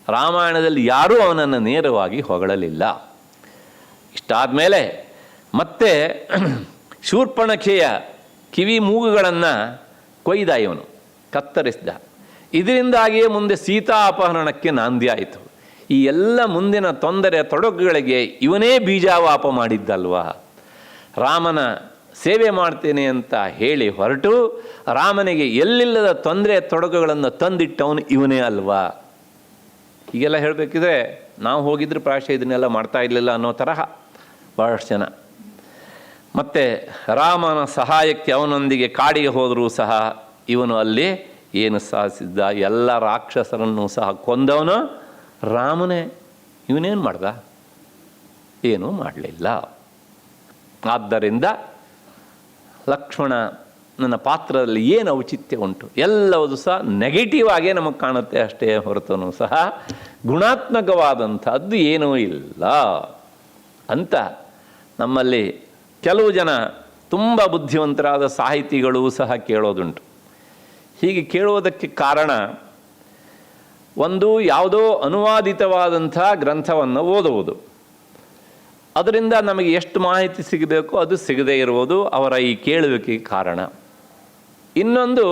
ರಾಮಾಯಣದಲ್ಲಿ ಯಾರೂ ಅವನನ್ನು ನೇರವಾಗಿ ಹೊಗಳಲಿಲ್ಲ. ಇಷ್ಟಾದ ಮೇಲೆ ಮತ್ತೆ ಶೂರ್ಪಣಖೆಯ ಕಿವಿ ಮೂಗುಗಳನ್ನು ಕೊಯ್ದ, ಇವನು ಕತ್ತರಿಸಿದ. ಇದರಿಂದಾಗಿಯೇ ಮುಂದೆ ಸೀತಾ ಅಪಹರಣಕ್ಕೆ ನಾಂದಿ ಆಯಿತು. ಈ ಎಲ್ಲ ಮುಂದಿನ ತೊಂದರೆ ತೊಡಕುಗಳಿಗೆ ಇವನೇ ಬೀಜಾವಾಪ ಮಾಡಿದ್ದಲ್ವ. ರಾಮನ ಸೇವೆ ಮಾಡ್ತೇನೆ ಅಂತ ಹೇಳಿ ಹೊರಟು ರಾಮನಿಗೆ ಎಲ್ಲಿಲ್ಲದ ತೊಂದರೆ ತೊಡಕುಗಳನ್ನು ತಂದಿಟ್ಟವನು ಇವನೇ ಅಲ್ವಾ. ಹೀಗೆಲ್ಲ ಹೇಳಬೇಕಿದ್ರೆ ನಾವು ಹೋಗಿದ್ರೆ ಪ್ರಾಯಶಃ ಇದನ್ನೆಲ್ಲ ಮಾಡ್ತಾ ಇರಲಿಲ್ಲ ಅನ್ನೋ ತರಹ ಬಹಳಷ್ಟು ಜನ. ಮತ್ತು ರಾಮನ ಸಹಾಯಕ್ಕೆ ಅವನೊಂದಿಗೆ ಕಾಡಿಗೆ ಹೋದರೂ ಸಹ ಇವನು ಅಲ್ಲಿ ಏನು ಸಾಧಿಸಿದ್ದ? ಎಲ್ಲ ರಾಕ್ಷಸರನ್ನು ಸಹ ಕೊಂದವನು ರಾಮನೇ. ಇವನೇನು ಮಾಡ್ದ? ಏನೂ ಮಾಡಲಿಲ್ಲ. ಆದ್ದರಿಂದ ಲಕ್ಷ್ಮಣನ ಪಾತ್ರದಲ್ಲಿ ಏನು ಔಚಿತ್ಯ ಉಂಟು? ಎಲ್ಲವೂ ಸಹ ನೆಗೆಟಿವ್ ಆಗೇ ನಮಗೆ ಕಾಣುತ್ತೆ ಅಷ್ಟೇ ಹೊರತೂ ಸಹ ಗುಣಾತ್ಮಕವಾದಂಥದ್ದು ಏನೂ ಇಲ್ಲ ಅಂತ ನಮ್ಮಲ್ಲಿ ಕೆಲವು ಜನ ತುಂಬ ಬುದ್ಧಿವಂತರಾದ ಸಾಹಿತಿಗಳೂ ಸಹ ಕೇಳೋದುಂಟು. ಹೀಗೆ ಕೇಳುವುದಕ್ಕೆ ಕಾರಣ, ಒಂದು ಯಾವುದೋ ಅನುವಾದಿತವಾದಂಥ ಗ್ರಂಥವನ್ನು ಓದುವುದು, ಅದರಿಂದ ನಮಗೆ ಎಷ್ಟು ಮಾಹಿತಿ ಸಿಗಬೇಕು ಅದು ಸಿಗದೇ ಇರುವುದು ಅವರ ಈ ಕೇಳುವಿಕೆಗೆ ಕಾರಣ. ಇನ್ನೊಂದು,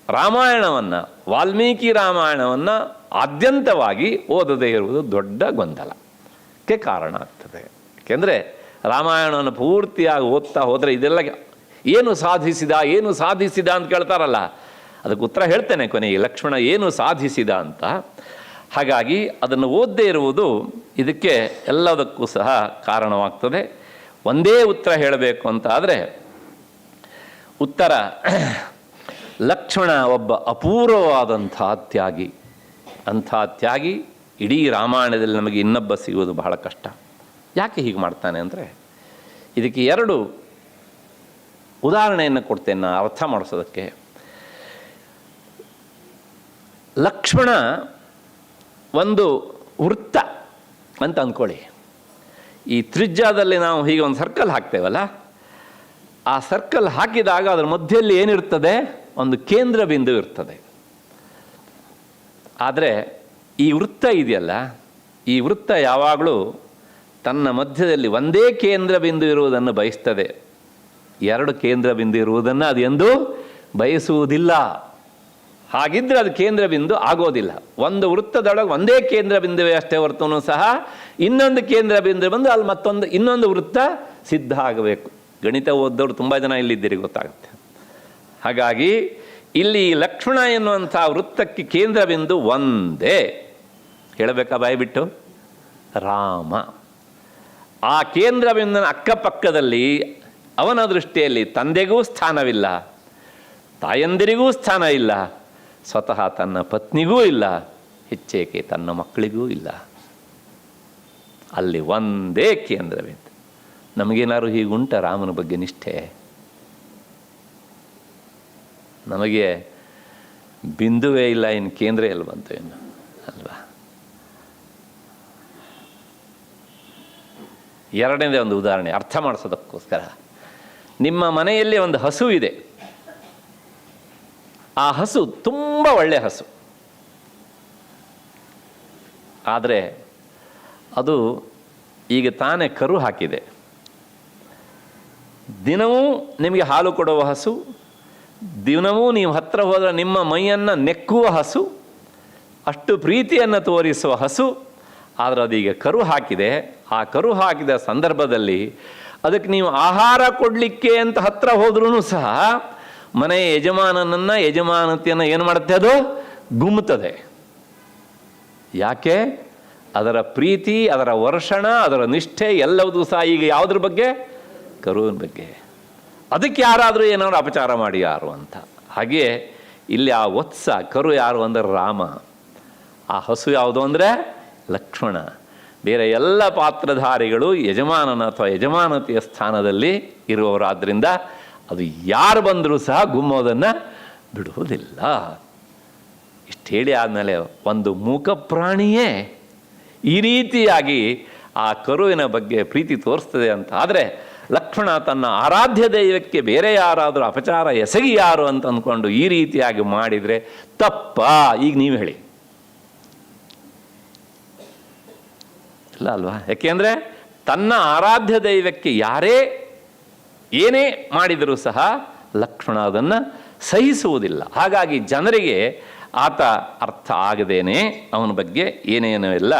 ರಾಮಾಯಣವನ್ನು, ವಾಲ್ಮೀಕಿ ರಾಮಾಯಣವನ್ನು ಆದ್ಯಂತವಾಗಿ ಓದದೇ ಇರುವುದು ದೊಡ್ಡ ಗೊಂದಲಕ್ಕೆ ಕಾರಣ ಆಗ್ತದೆ. ಏಕೆಂದರೆ ರಾಮಾಯಣವನ್ನು ಪೂರ್ತಿಯಾಗಿ ಓದ್ತಾ ಹೋದರೆ ಇದೆಲ್ಲ ಏನು ಸಾಧಿಸಿದ ಅಂತ ಕೇಳ್ತಾರಲ್ಲ, ಅದಕ್ಕೆ ಉತ್ತರ ಹೇಳ್ತೇನೆ ಕೊನೆಗೆ, ಲಕ್ಷ್ಮಣ ಏನು ಸಾಧಿಸಿದ ಅಂತ. ಹಾಗಾಗಿ ಅದನ್ನು ಓದದೇ ಇರುವುದು ಇದಕ್ಕೆ ಎಲ್ಲದಕ್ಕೂ ಸಹ ಕಾರಣವಾಗ್ತದೆ. ಒಂದೇ ಉತ್ತರ ಹೇಳಬೇಕು ಅಂತ ಆದರೆ ಉತ್ತರ, ಲಕ್ಷ್ಮಣ ಒಬ್ಬ ಅಪೂರ್ವವಾದಂಥ ತ್ಯಾಗಿ. ಅಂಥ ತ್ಯಾಗಿ ಇಡೀ ರಾಮಾಯಣದಲ್ಲಿ ನಮಗೆ ಇನ್ನೊಬ್ಬ ಸಿಗುವುದು ಬಹಳ ಕಷ್ಟ. ಯಾಕೆ ಹೀಗೆ ಮಾಡ್ತಾನೆ ಅಂದರೆ ಇದಕ್ಕೆ ಎರಡು ಉದಾಹರಣೆಯನ್ನು ಕೊಡ್ತೇನೆ ನಾನು ಅರ್ಥ ಮಾಡಿಸೋದಕ್ಕೆ. ಲಕ್ಷ್ಮಣ ಒಂದು ವೃತ್ತ ಅಂತ ಅಂದ್ಕೊಳ್ಳಿ. ಈ ತ್ರಿಜ್ಯದಲ್ಲಿ ನಾವು ಹೀಗೆ ಒಂದು ಸರ್ಕಲ್ ಹಾಕ್ತೇವಲ್ಲ, ಆ ಸರ್ಕಲ್ ಹಾಕಿದಾಗ ಅದರ ಮಧ್ಯದಲ್ಲಿ ಏನಿರ್ತದೆ? ಒಂದು ಕೇಂದ್ರ ಬಿಂದು ಇರ್ತದೆ. ಆದರೆ ಈ ವೃತ್ತ ಇದೆಯಲ್ಲ, ಈ ವೃತ್ತ ಯಾವಾಗಲೂ ತನ್ನ ಮಧ್ಯದಲ್ಲಿ ಒಂದೇ ಕೇಂದ್ರ ಬಿಂದು ಇರುವುದನ್ನು ಬಯಸ್ತದೆ. ಎರಡು ಕೇಂದ್ರ ಬಿಂದು ಇರುವುದನ್ನು ಅದು ಎಂದೂ ಬಯಸುವುದಿಲ್ಲ. ಹಾಗಿದ್ರೆ ಅದು ಕೇಂದ್ರ ಬಿಂದು ಆಗೋದಿಲ್ಲ. ಒಂದು ವೃತ್ತದೊಳಗೆ ಒಂದೇ ಕೇಂದ್ರ ಬಿಂದುವೇ ಅಷ್ಟೇ ಹೊರತೂ ಸಹ ಇನ್ನೊಂದು ಕೇಂದ್ರ ಬಿಂದು ಬಂದು ಅಲ್ಲಿ ಇನ್ನೊಂದು ವೃತ್ತ ಸಿದ್ಧ ಆಗಬೇಕು. ಗಣಿತ ಓದೋರು ತುಂಬ ಜನ ಇಲ್ಲಿದ್ದೀರಿ, ಗೊತ್ತಾಗುತ್ತೆ. ಹಾಗಾಗಿ ಇಲ್ಲಿ ಲಕ್ಷ್ಮಣ ಎನ್ನುವಂಥ ವೃತ್ತಕ್ಕೆ ಕೇಂದ್ರ ಬಿಂದು ಒಂದೇ. ಹೇಳಬೇಕಾ ಬಾಯ್ಬಿಟ್ಟು? ರಾಮ. ಆ ಕೇಂದ್ರ ಬಿಂದುವಿನ ಅಕ್ಕಪಕ್ಕದಲ್ಲಿ ಅವನ ದೃಷ್ಟಿಯಲ್ಲಿ ತಂದೆಗೂ ಸ್ಥಾನವಿಲ್ಲ, ತಾಯಂದಿರಿಗೂ ಸ್ಥಾನ ಇಲ್ಲ, ಸ್ವತಃ ತನ್ನ ಪತ್ನಿಗೂ ಇಲ್ಲ, ಹೆಚ್ಚೇಕೆ ತನ್ನ ಮಕ್ಕಳಿಗೂ ಇಲ್ಲ. ಅಲ್ಲಿ ಒಂದೇ ಕೇಂದ್ರ ಬಿಂದು. ನಮಗೇನಾದ್ರು ಹೀಗುಂಟ ರಾಮನ ಬಗ್ಗೆ ನಿಷ್ಠೆ? ನಮಗೆ ಬಿಂದುವೇ ಇಲ್ಲ, ಇನ್ನು ಕೇಂದ್ರ ಎಲ್ಲಿ ಬಂತು ಇನ್ನು, ಅಲ್ವಾ? ಎರಡನೇದೇ ಒಂದು ಉದಾಹರಣೆ ಅರ್ಥ ಮಾಡಿಸೋದಕ್ಕೋಸ್ಕರ. ನಿಮ್ಮ ಮನೆಯಲ್ಲಿ ಒಂದು ಹಸು ಇದೆ. ಆ ಹಸು ತುಂಬ ಒಳ್ಳೆಯ ಹಸು, ಆದರೆ ಅದು ಈಗ ತಾನೇ ಕರು ಹಾಕಿದೆ. ದಿನವೂ ನಿಮಗೆ ಹಾಲು ಕೊಡುವ ಹಸು, ದಿನವೂ ನೀವು ಹತ್ತಿರ ಹೋದರೆ ನಿಮ್ಮ ಮೈಯನ್ನು ನೆಕ್ಕುವ ಹಸು, ಅಷ್ಟು ಪ್ರೀತಿಯನ್ನು ತೋರಿಸುವ ಹಸು. ಆದರೆ ಅದೀಗ ಕರು ಹಾಕಿದೆ. ಆ ಕರು ಹಾಕಿದ ಸಂದರ್ಭದಲ್ಲಿ ಅದಕ್ಕೆ ನೀವು ಆಹಾರ ಕೊಡಲಿಕ್ಕೆ ಅಂತ ಹತ್ತಿರ ಹೋದ್ರೂ ಸಹ ಮನೆಯ ಯಜಮಾನನನ್ನು, ಯಜಮಾನತಿಯನ್ನು ಏನು ಮಾಡುತ್ತೆ? ಅದು ಗುಮ್ಮುತ್ತದೆ. ಯಾಕೆ? ಅದರ ಪ್ರೀತಿ, ಅದರ ವರ್ಷಣ, ಅದರ ನಿಷ್ಠೆ ಎಲ್ಲವೂ ಸಹ ಈಗ ಯಾವುದ್ರ ಬಗ್ಗೆ? ಕರುವಿನ ಬಗ್ಗೆ. ಅದಕ್ಕೆ ಯಾರಾದರೂ ಏನಾದ್ರು ಅಪಚಾರ ಮಾಡಿ ಯಾರು ಅಂತ. ಹಾಗೆಯೇ ಇಲ್ಲಿ ಆ ವತ್ಸ ಕರು ಯಾರು ಅಂದರೆ ರಾಮ, ಆ ಹಸು ಯಾವುದು ಅಂದರೆ ಲಕ್ಷ್ಮಣ. ಬೇರೆ ಎಲ್ಲ ಪಾತ್ರಧಾರಿಗಳು ಯಜಮಾನನ ಅಥವಾ ಯಜಮಾನತೆಯ ಸ್ಥಾನದಲ್ಲಿ ಇರುವವರಾದ್ದರಿಂದ ಅದು ಯಾರು ಬಂದರೂ ಸಹ ಗುಮ್ಮೋದನ್ನು ಬಿಡುವುದಿಲ್ಲ. ಇಷ್ಟು ಹೇಳಿ ಆದಮೇಲೆ ಒಂದು ಮೂಕ ಪ್ರಾಣಿಯೇ ಈ ರೀತಿಯಾಗಿ ಆ ಕರುವಿನ ಬಗ್ಗೆ ಪ್ರೀತಿ ತೋರಿಸ್ತದೆ ಅಂತ ಆದರೆ ಲಕ್ಷ್ಮಣ ತನ್ನ ಆರಾಧ್ಯ ದೈವಕ್ಕೆ ಬೇರೆ ಯಾರಾದರೂ ಅಪಚಾರ ಎಸಗಿ ಯಾರು ಅಂತ ಅಂದ್ಕೊಂಡು ಈ ರೀತಿಯಾಗಿ ಮಾಡಿದರೆ ತಪ್ಪ? ಈಗ ನೀವು ಹೇಳಿ. ಇಲ್ಲ ಅಲ್ವಾ? ಯಾಕೆಂದರೆ ತನ್ನ ಆರಾಧ್ಯ ದೈವಕ್ಕೆ ಯಾರೇ ಏನೇ ಮಾಡಿದರೂ ಸಹ ಲಕ್ಷ್ಮಣ ಅದನ್ನು ಸಹಿಸುವುದಿಲ್ಲ. ಹಾಗಾಗಿ ಜನರಿಗೆ ಆತ ಅರ್ಥ ಆಗದೇನೆ ಅವನ ಬಗ್ಗೆ ಏನೇನೋ ಎಲ್ಲ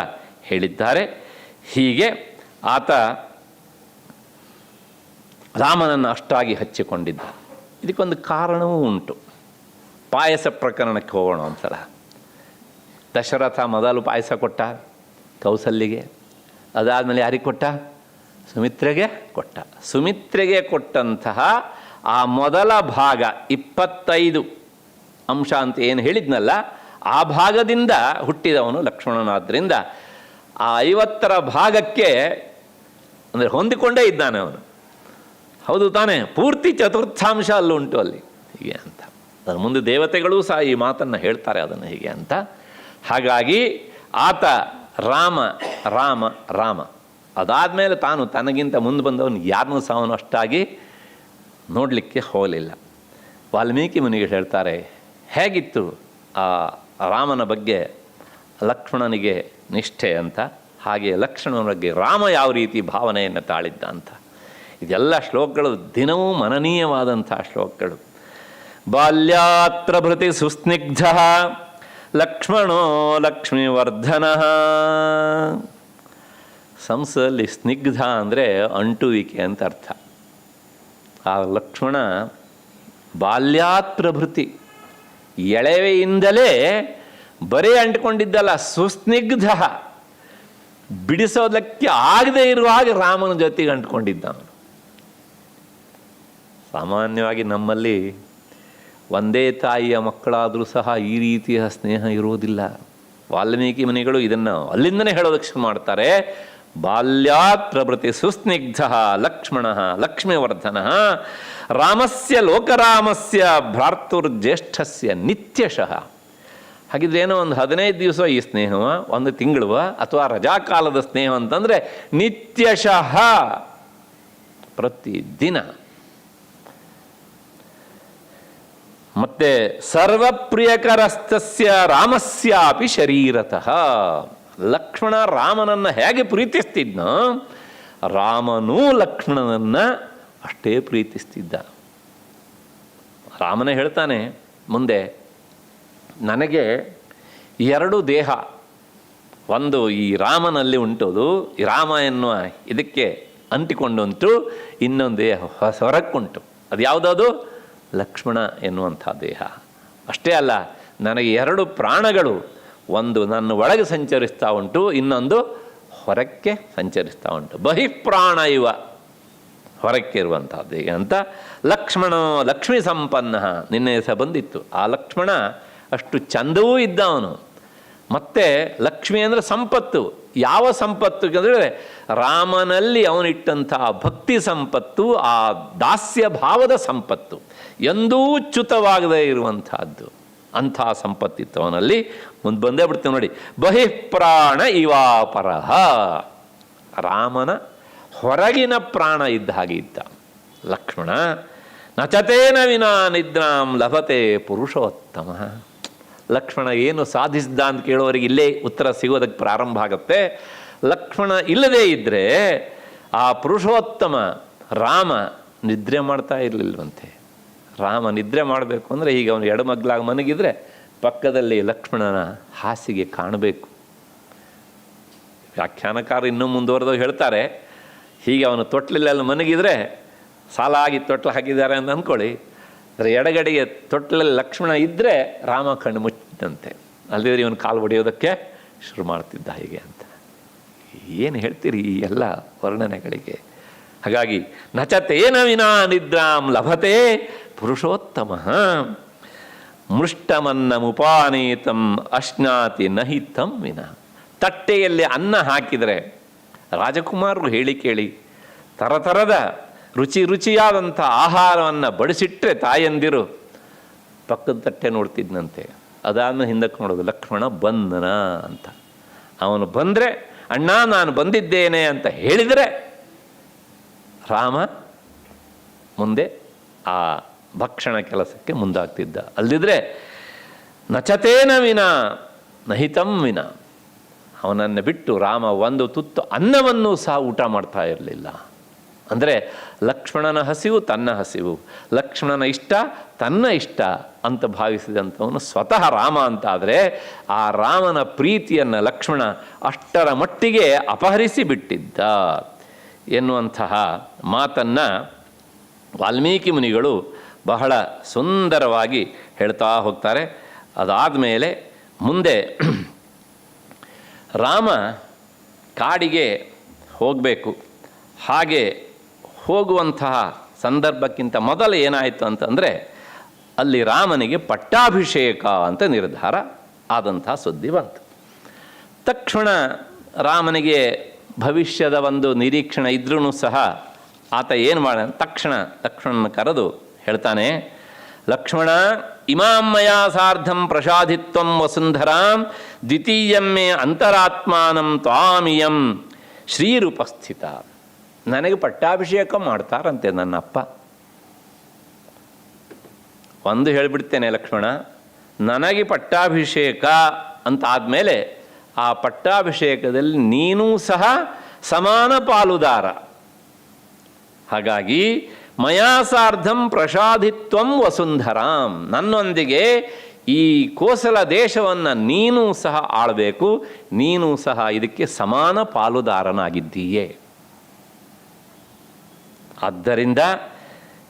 ಹೇಳಿದ್ದಾರೆ. ಹೀಗೆ ಆತ ರಾಮನನ್ನು ಅಷ್ಟಾಗಿ ಹಚ್ಚಿಕೊಂಡಿದ್ದ. ಇದಕ್ಕೊಂದು ಕಾರಣವೂ ಉಂಟು. ಪಾಯಸ ಪ್ರಕರಣಕ್ಕೆ ಹೋಗೋಣ ಒಂದ್ಸಲ. ದಶರಥ ಮೊದಲು ಪಾಯಸ ಕೊಟ್ಟ ಕೌಸಲ್ಯಗೆ, ಅದಾದಮೇಲೆ ಯಾರಿಗೆ ಕೊಟ್ಟ? ಸುಮಿತ್ರೆಗೆ ಕೊಟ್ಟ. ಸುಮಿತ್ರೆಗೆ ಕೊಟ್ಟಂತಹ ಆ ಮೊದಲ ಭಾಗ 25 ಅಂಶ ಅಂತ ಏನು ಹೇಳಿದ್ನಲ್ಲ, ಆ ಭಾಗದಿಂದ ಹುಟ್ಟಿದವನು ಲಕ್ಷ್ಮಣನಾದ್ದರಿಂದ ಆ 50ರ ಭಾಗಕ್ಕೆ ಅಂದರೆ ಹೊಂದಿಕೊಂಡೇ ಇದ್ದಾನೆ ಅವನು. ಹೌದು ತಾನೇ? ಪೂರ್ತಿ ಚತುರ್ಥಾಂಶ ಅಲ್ಲುಂಟು ಅಲ್ಲಿ ಹೀಗೆ ಅಂತ. ಅದರ ಮುಂದೆ ದೇವತೆಗಳೂ ಸಹ ಈ ಮಾತನ್ನು ಹೇಳ್ತಾರೆ ಅದನ್ನು ಹೀಗೆ ಅಂತ. ಹಾಗಾಗಿ ಆತ ರಾಮ ರಾಮ ರಾಮ. ಅದಾದಮೇಲೆ ತಾನು ತನಗಿಂತ ಮುಂದೆ ಬಂದವನು ಯಾರನ್ನೂ ಸಹ ಅವನು ಅಷ್ಟಾಗಿ ನೋಡಲಿಕ್ಕೆ ಹೋಗಲಿಲ್ಲ. ವಾಲ್ಮೀಕಿ ಮುನಿಗಳು ಹೇಳ್ತಾರೆ, ಹೇಗಿತ್ತು ಆ ರಾಮನ ಬಗ್ಗೆ ಲಕ್ಷ್ಮಣನಿಗೆ ನಿಷ್ಠೆ ಅಂತ, ಹಾಗೆ ಲಕ್ಷ್ಮಣನ ಬಗ್ಗೆ ರಾಮ ಯಾವ ರೀತಿ ಭಾವನೆಯನ್ನು ತಾಳಿದ್ದ ಅಂತ. ಇದೆಲ್ಲ ಶ್ಲೋಕಗಳು ದಿನವೂ ಮನನೀಯವಾದಂಥ ಶ್ಲೋಕಗಳು. ಬಾಲ್ಯಾತ್ರ ಭೃತಿ ಸುಸ್ನಿಗ್ಧ ಲಕ್ಷ್ಮಣೋ ಲಕ್ಷ್ಮೀವರ್ಧನ. ಸಂಸ್ಕೃತದಲ್ಲಿ ಸ್ನಿಗ್ಧ ಅಂದರೆ ಅಂಟುವಿಕೆ ಅಂತ ಅರ್ಥ. ಆ ಲಕ್ಷ್ಮಣ ಬಾಲ್ಯಾತ್ ಪ್ರಭೃತಿ, ಎಳೆವೆಯಿಂದಲೇ ಬರೇ ಅಂಟ್ಕೊಂಡಿದ್ದಲ್ಲ, ಸುಸ್ನಿಗ್ಧ, ಬಿಡಿಸೋದಕ್ಕೆ ಆಗದೆ ಇರುವಾಗ ರಾಮನ ಜೊತೆಗೆ ಅಂಟ್ಕೊಂಡಿದ್ದ ಅವನು. ಸಾಮಾನ್ಯವಾಗಿ ನಮ್ಮಲ್ಲಿ ಒಂದೇ ತಾಯಿಯ ಮಕ್ಕಳಾದರೂ ಸಹ ಈ ರೀತಿಯ ಸ್ನೇಹ ಇರುವುದಿಲ್ಲ. ವಾಲ್ಮೀಕಿ ಮುನಿಗಳು ಇದನ್ನು ಅಲ್ಲಿಂದನೇ ಹೇಳೋದಕ್ಕೆ ಶುರು ಮಾಡ್ತಾರೆ. ಬಾಲ್ಯಾತ್ ಪ್ರಭೃತಿ ಸುಸ್ನಿಗ್ಧ ಲಕ್ಷ್ಮಣ ಲಕ್ಷ್ಮೀವರ್ಧನ ರಾಮಸ್ಯ ಲೋಕರಾಮಸ್ಯ ಭ್ರಾತೃಜ್ಯೇಷ್ಠಸ್ಯ ನಿತ್ಯಶಃ. ಹಾಗಿದ್ರೆ ಏನೋ ಒಂದು 15 ದಿವಸ ಈ ಸ್ನೇಹವ, ಒಂದು ತಿಂಗಳುವ, ಅಥವಾ ರಜಾಕಾಲದ ಸ್ನೇಹ ಅಂತಂದರೆ ನಿತ್ಯಶಃ, ಪ್ರತಿದಿನ. ಮತ್ತೆ ಸರ್ವಪ್ರಿಯಕರಸ್ತಸ್ಯ ರಾಮಸ್ಯಾಪಿ ಶರೀರತಃ. ಲಕ್ಷ್ಮಣ ರಾಮನನ್ನು ಹೇಗೆ ಪ್ರೀತಿಸ್ತಿದ್ನೋ ರಾಮನೂ ಲಕ್ಷ್ಮಣನನ್ನು ಅಷ್ಟೇ ಪ್ರೀತಿಸ್ತಿದ್ದ. ರಾಮನೇ ಹೇಳ್ತಾನೆ ಮುಂದೆ, ನನಗೆ ಎರಡು ದೇಹ, ಒಂದು ಈ ರಾಮನಲ್ಲಿ ಉಂಟುದು, ಈ ರಾಮ ಎನ್ನುವ ಇದಕ್ಕೆ ಅಂಟಿಕೊಂಡುಂಟು, ಇನ್ನೊಂದು ದೇಹ ಹೊರಕ್ಕುಂಟು. ಅದು ಯಾವುದದು? ಲಕ್ಷ್ಮಣ ಎನ್ನುವಂಥ ದೇಹ. ಅಷ್ಟೇ ಅಲ್ಲ, ನನಗೆ ಎರಡು ಪ್ರಾಣಗಳು, ಒಂದು ನನ್ನ ಒಳಗೆ ಸಂಚರಿಸ್ತಾ ಉಂಟು, ಇನ್ನೊಂದು ಹೊರಕ್ಕೆ ಸಂಚರಿಸ್ತಾ ಉಂಟು. ಬಹಿಃಪ್ರಾಣ ಇವ, ಹೊರಕ್ಕೆ ಇರುವಂಥದ್ದು. ಹೀಗೆ ಅಂತ ಲಕ್ಷ್ಮಣ ಲಕ್ಷ್ಮೀ ಸಂಪನ್ನ, ನಿನ್ನೆ ಸಹ ಬಂದಿತ್ತು. ಆ ಲಕ್ಷ್ಮಣ ಅಷ್ಟು ಚಂದವೂ ಇದ್ದ ಅವನು. ಮತ್ತು ಲಕ್ಷ್ಮಿ ಅಂದರೆ ಸಂಪತ್ತು. ಯಾವ ಸಂಪತ್ತು ಅಂದರೆ ರಾಮನಲ್ಲಿ ಅವನಿಟ್ಟಂಥ ಭಕ್ತಿ ಸಂಪತ್ತು, ಆ ದಾಸ್ಯ ಭಾವದ ಸಂಪತ್ತು, ಎಂದೂ ಚ್ಯುತವಾಗದೇ ಇರುವಂತಹದ್ದು. ಅಂಥ ಸಂಪತ್ತಿತ್ತು ಅವನಲ್ಲಿ. ಮುಂದೆ ಬಂದೇ ಬಿಡ್ತೀವಿ ನೋಡಿ. ಬಹಿಃಪ್ರಾಣ ಇವಾಪರಹ, ರಾಮನ ಹೊರಗಿನ ಪ್ರಾಣ ಇದ್ದ ಹಾಗೆ ಇದ್ದ ಲಕ್ಷ್ಮಣ. ನಚತೇನ ವಿನಾ ನಿದ್ರಾಂ ಲಭತೆ ಪುರುಷೋತ್ತಮ. ಲಕ್ಷ್ಮಣ ಏನು ಸಾಧಿಸಿದ ಅಂತ ಕೇಳೋರಿಗೆ ಇಲ್ಲೇ ಉತ್ತರ ಸಿಗೋದಕ್ಕೆ ಪ್ರಾರಂಭ ಆಗುತ್ತೆ. ಲಕ್ಷ್ಮಣ ಇಲ್ಲದೇ ಇದ್ದರೆ ಆ ಪುರುಷೋತ್ತಮ ರಾಮ ನಿದ್ರೆ ಮಾಡ್ತಾ ಇರಲಿಲ್ವಂತೆ. ರಾಮ ನಿದ್ರೆ ಮಾಡಬೇಕು ಅಂದರೆ ಈಗ ಅವನು ಎಡಮಗ್ಲಾಗಿ ಮನಗಿದ್ರೆ ಪಕ್ಕದಲ್ಲಿ ಲಕ್ಷ್ಮಣನ ಹಾಸಿಗೆ ಕಾಣಬೇಕು. ವ್ಯಾಖ್ಯಾನಕಾರ ಇನ್ನೂ ಮುಂದುವರೆದು ಹೇಳ್ತಾರೆ, ಹೀಗೆ ಅವನು ತೊಟ್ಲಲ್ಲಿ ಮನಗಿದ್ರೆ ಸಾಲಾಗಿ ತೊಟ್ಲು ಹಾಕಿದ್ದಾರೆ ಅಂತ ಅಂದ್ಕೊಳ್ಳಿ, ಅದರ ಎಡಗಡೆಗೆ ತೊಟ್ಲಲ್ಲಿ ಲಕ್ಷ್ಮಣ ಇದ್ದರೆ ರಾಮ ಕಣ್ಣು ಮುಚ್ಚಿದಂತೆ, ಅಲ್ಲದೇ ಇವನು ಕಾಲು ಹೊಡೆಯೋದಕ್ಕೆ ಶುರು ಮಾಡ್ತಿದ್ದ ಹೀಗೆ ಅಂತ. ಏನು ಹೇಳ್ತೀರಿ ಈ ಎಲ್ಲ ವರ್ಣನೆಗಳಿಗೆ? ಹಾಗಾಗಿ ನಚತೇನ ವಿನಾ ನಿದ್ರಾಂ ಲಭತೆ ಪುರುಷೋತ್ತಮ. ಮೃಷ್ಟಮನ್ನಮುಪಾನೀತಂ ಅಶ್ನಾತಿ ನಹಿತಂ ವಿನ. ತಟ್ಟೆಯಲ್ಲಿ ಅನ್ನ ಹಾಕಿದರೆ ರಾಜಕುಮಾರರು ಹೇಳಿ ಕೇಳಿ ಥರದ ರುಚಿಯಾದಂಥ ಆಹಾರವನ್ನು ಬಡಿಸಿಟ್ರೆ ತಾಯಂದಿರು ಪಕ್ಕದ ತಟ್ಟೆ ನೋಡ್ತಿದ್ನಂತೆ. ಅದಾದ್ಮೇಲೆ ಹಿಂದಕ್ಕೆ ನೋಡೋದು, ಲಕ್ಷ್ಮಣ ಬಂದನ ಅಂತ. ಅವನು ಬಂದರೆ ಅಣ್ಣ ನಾನು ಬಂದಿದ್ದೇನೆ ಅಂತ ಹೇಳಿದರೆ ರಾಮ ಮುಂದೆ ಆ ಭಕ್ಷಣ ಕೆಲಸಕ್ಕೆ ಮುಂದಾಗ್ತಿದ್ದ. ಅಲ್ಲದಿದ್ದರೆ ನಚತೇನ ವಿನ ನಹಿತಂ ವಿನ, ಅವನನ್ನು ಬಿಟ್ಟು ರಾಮ ಒಂದು ತುತ್ತು ಅನ್ನವನ್ನು ಸಹ ಊಟ ಮಾಡ್ತಾ ಇರಲಿಲ್ಲ. ಅಂದರೆ ಲಕ್ಷ್ಮಣನ ಹಸಿವು ತನ್ನ ಹಸಿವು, ಲಕ್ಷ್ಮಣನ ಇಷ್ಟ ತನ್ನ ಇಷ್ಟ ಅಂತ ಭಾವಿಸಿದಂಥವನು ಸ್ವತಃ ರಾಮ ಅಂತಾದರೆ ಆ ರಾಮನ ಪ್ರೀತಿಯನ್ನು ಲಕ್ಷ್ಮಣ ಅಷ್ಟರ ಮಟ್ಟಿಗೆ ಅಪಹರಿಸಿ ಬಿಟ್ಟಿದ್ದ ಎನ್ನುವಂತಹ ಮಾತನ್ನು ವಾಲ್ಮೀಕಿ ಮುನಿಗಳು ಬಹಳ ಸುಂದರವಾಗಿ ಹೇಳ್ತಾ ಹೋಗ್ತಾರೆ. ಅದಾದ ಮೇಲೆ ಮುಂದೆ ರಾಮ ಕಾಡಿಗೆ ಹೋಗಬೇಕು. ಹಾಗೆ ಹೋಗುವಂತಹ ಸಂದರ್ಭಕ್ಕಿಂತ ಮೊದಲು ಏನಾಯಿತು ಅಂತಂದರೆ ಅಲ್ಲಿ ರಾಮನಿಗೆ ಪಟ್ಟಾಭಿಷೇಕ ಅಂತ ನಿರ್ಧಾರ ಆದಂಥ ಸುದ್ದಿ ಬಂತು. ತಕ್ಷಣ ರಾಮನಿಗೆ ಭವಿಷ್ಯದ ಒಂದು ನಿರೀಕ್ಷಣೆ ಇದ್ರೂ ಸಹ ಆತ ಏನು ಮಾಡ ತಕ್ಷಣ ಲಕ್ಷ್ಮಣನ ಕರೆದು ಹೇಳ್ತಾನೆ, ಲಕ್ಷ್ಮಣ ಇಮಾಂ ಮಯಾ ಸಾರ್ಧಂ ಪ್ರಸಾದಿತ್ವಂ ವಸುಂಧರಾಂ ದ್ವಿತೀಯಂ ಮೇ ಅಂತರಾತ್ಮಾನಂ ತ್ವಾಮಿಯಂ ಶ್ರೀರುಪಸ್ಥಿತ. ನನಗೆ ಪಟ್ಟಾಭಿಷೇಕ ಮಾಡ್ತಾರಂತೆ ನನ್ನ ಅಪ್ಪ. ಒಂದು ಹೇಳಿಬಿಡ್ತೇನೆ ಲಕ್ಷ್ಮಣ, ನನಗೆ ಪಟ್ಟಾಭಿಷೇಕ ಅಂತ ಆದಮೇಲೆ ಆ ಪಟ್ಟಾಭಿಷೇಕದಲ್ಲಿ ನೀನೂ ಸಹ ಸಮಾನ ಪಾಲುದಾರ. ಹಾಗಾಗಿ ಮಯಾ ಸಾರ್ಧಂ ಪ್ರಸಾದಿತ್ವಂ ವಸುಂಧರಾಂ, ನನ್ನೊಂದಿಗೆ ಈ ಕೋಸಲ ದೇಶವನ್ನು ನೀನೂ ಸಹ ಆಳಬೇಕು, ನೀನೂ ಸಹ ಇದಕ್ಕೆ ಸಮಾನ ಪಾಲುದಾರನಾಗಿದ್ದೀಯೇ. ಆದ್ದರಿಂದ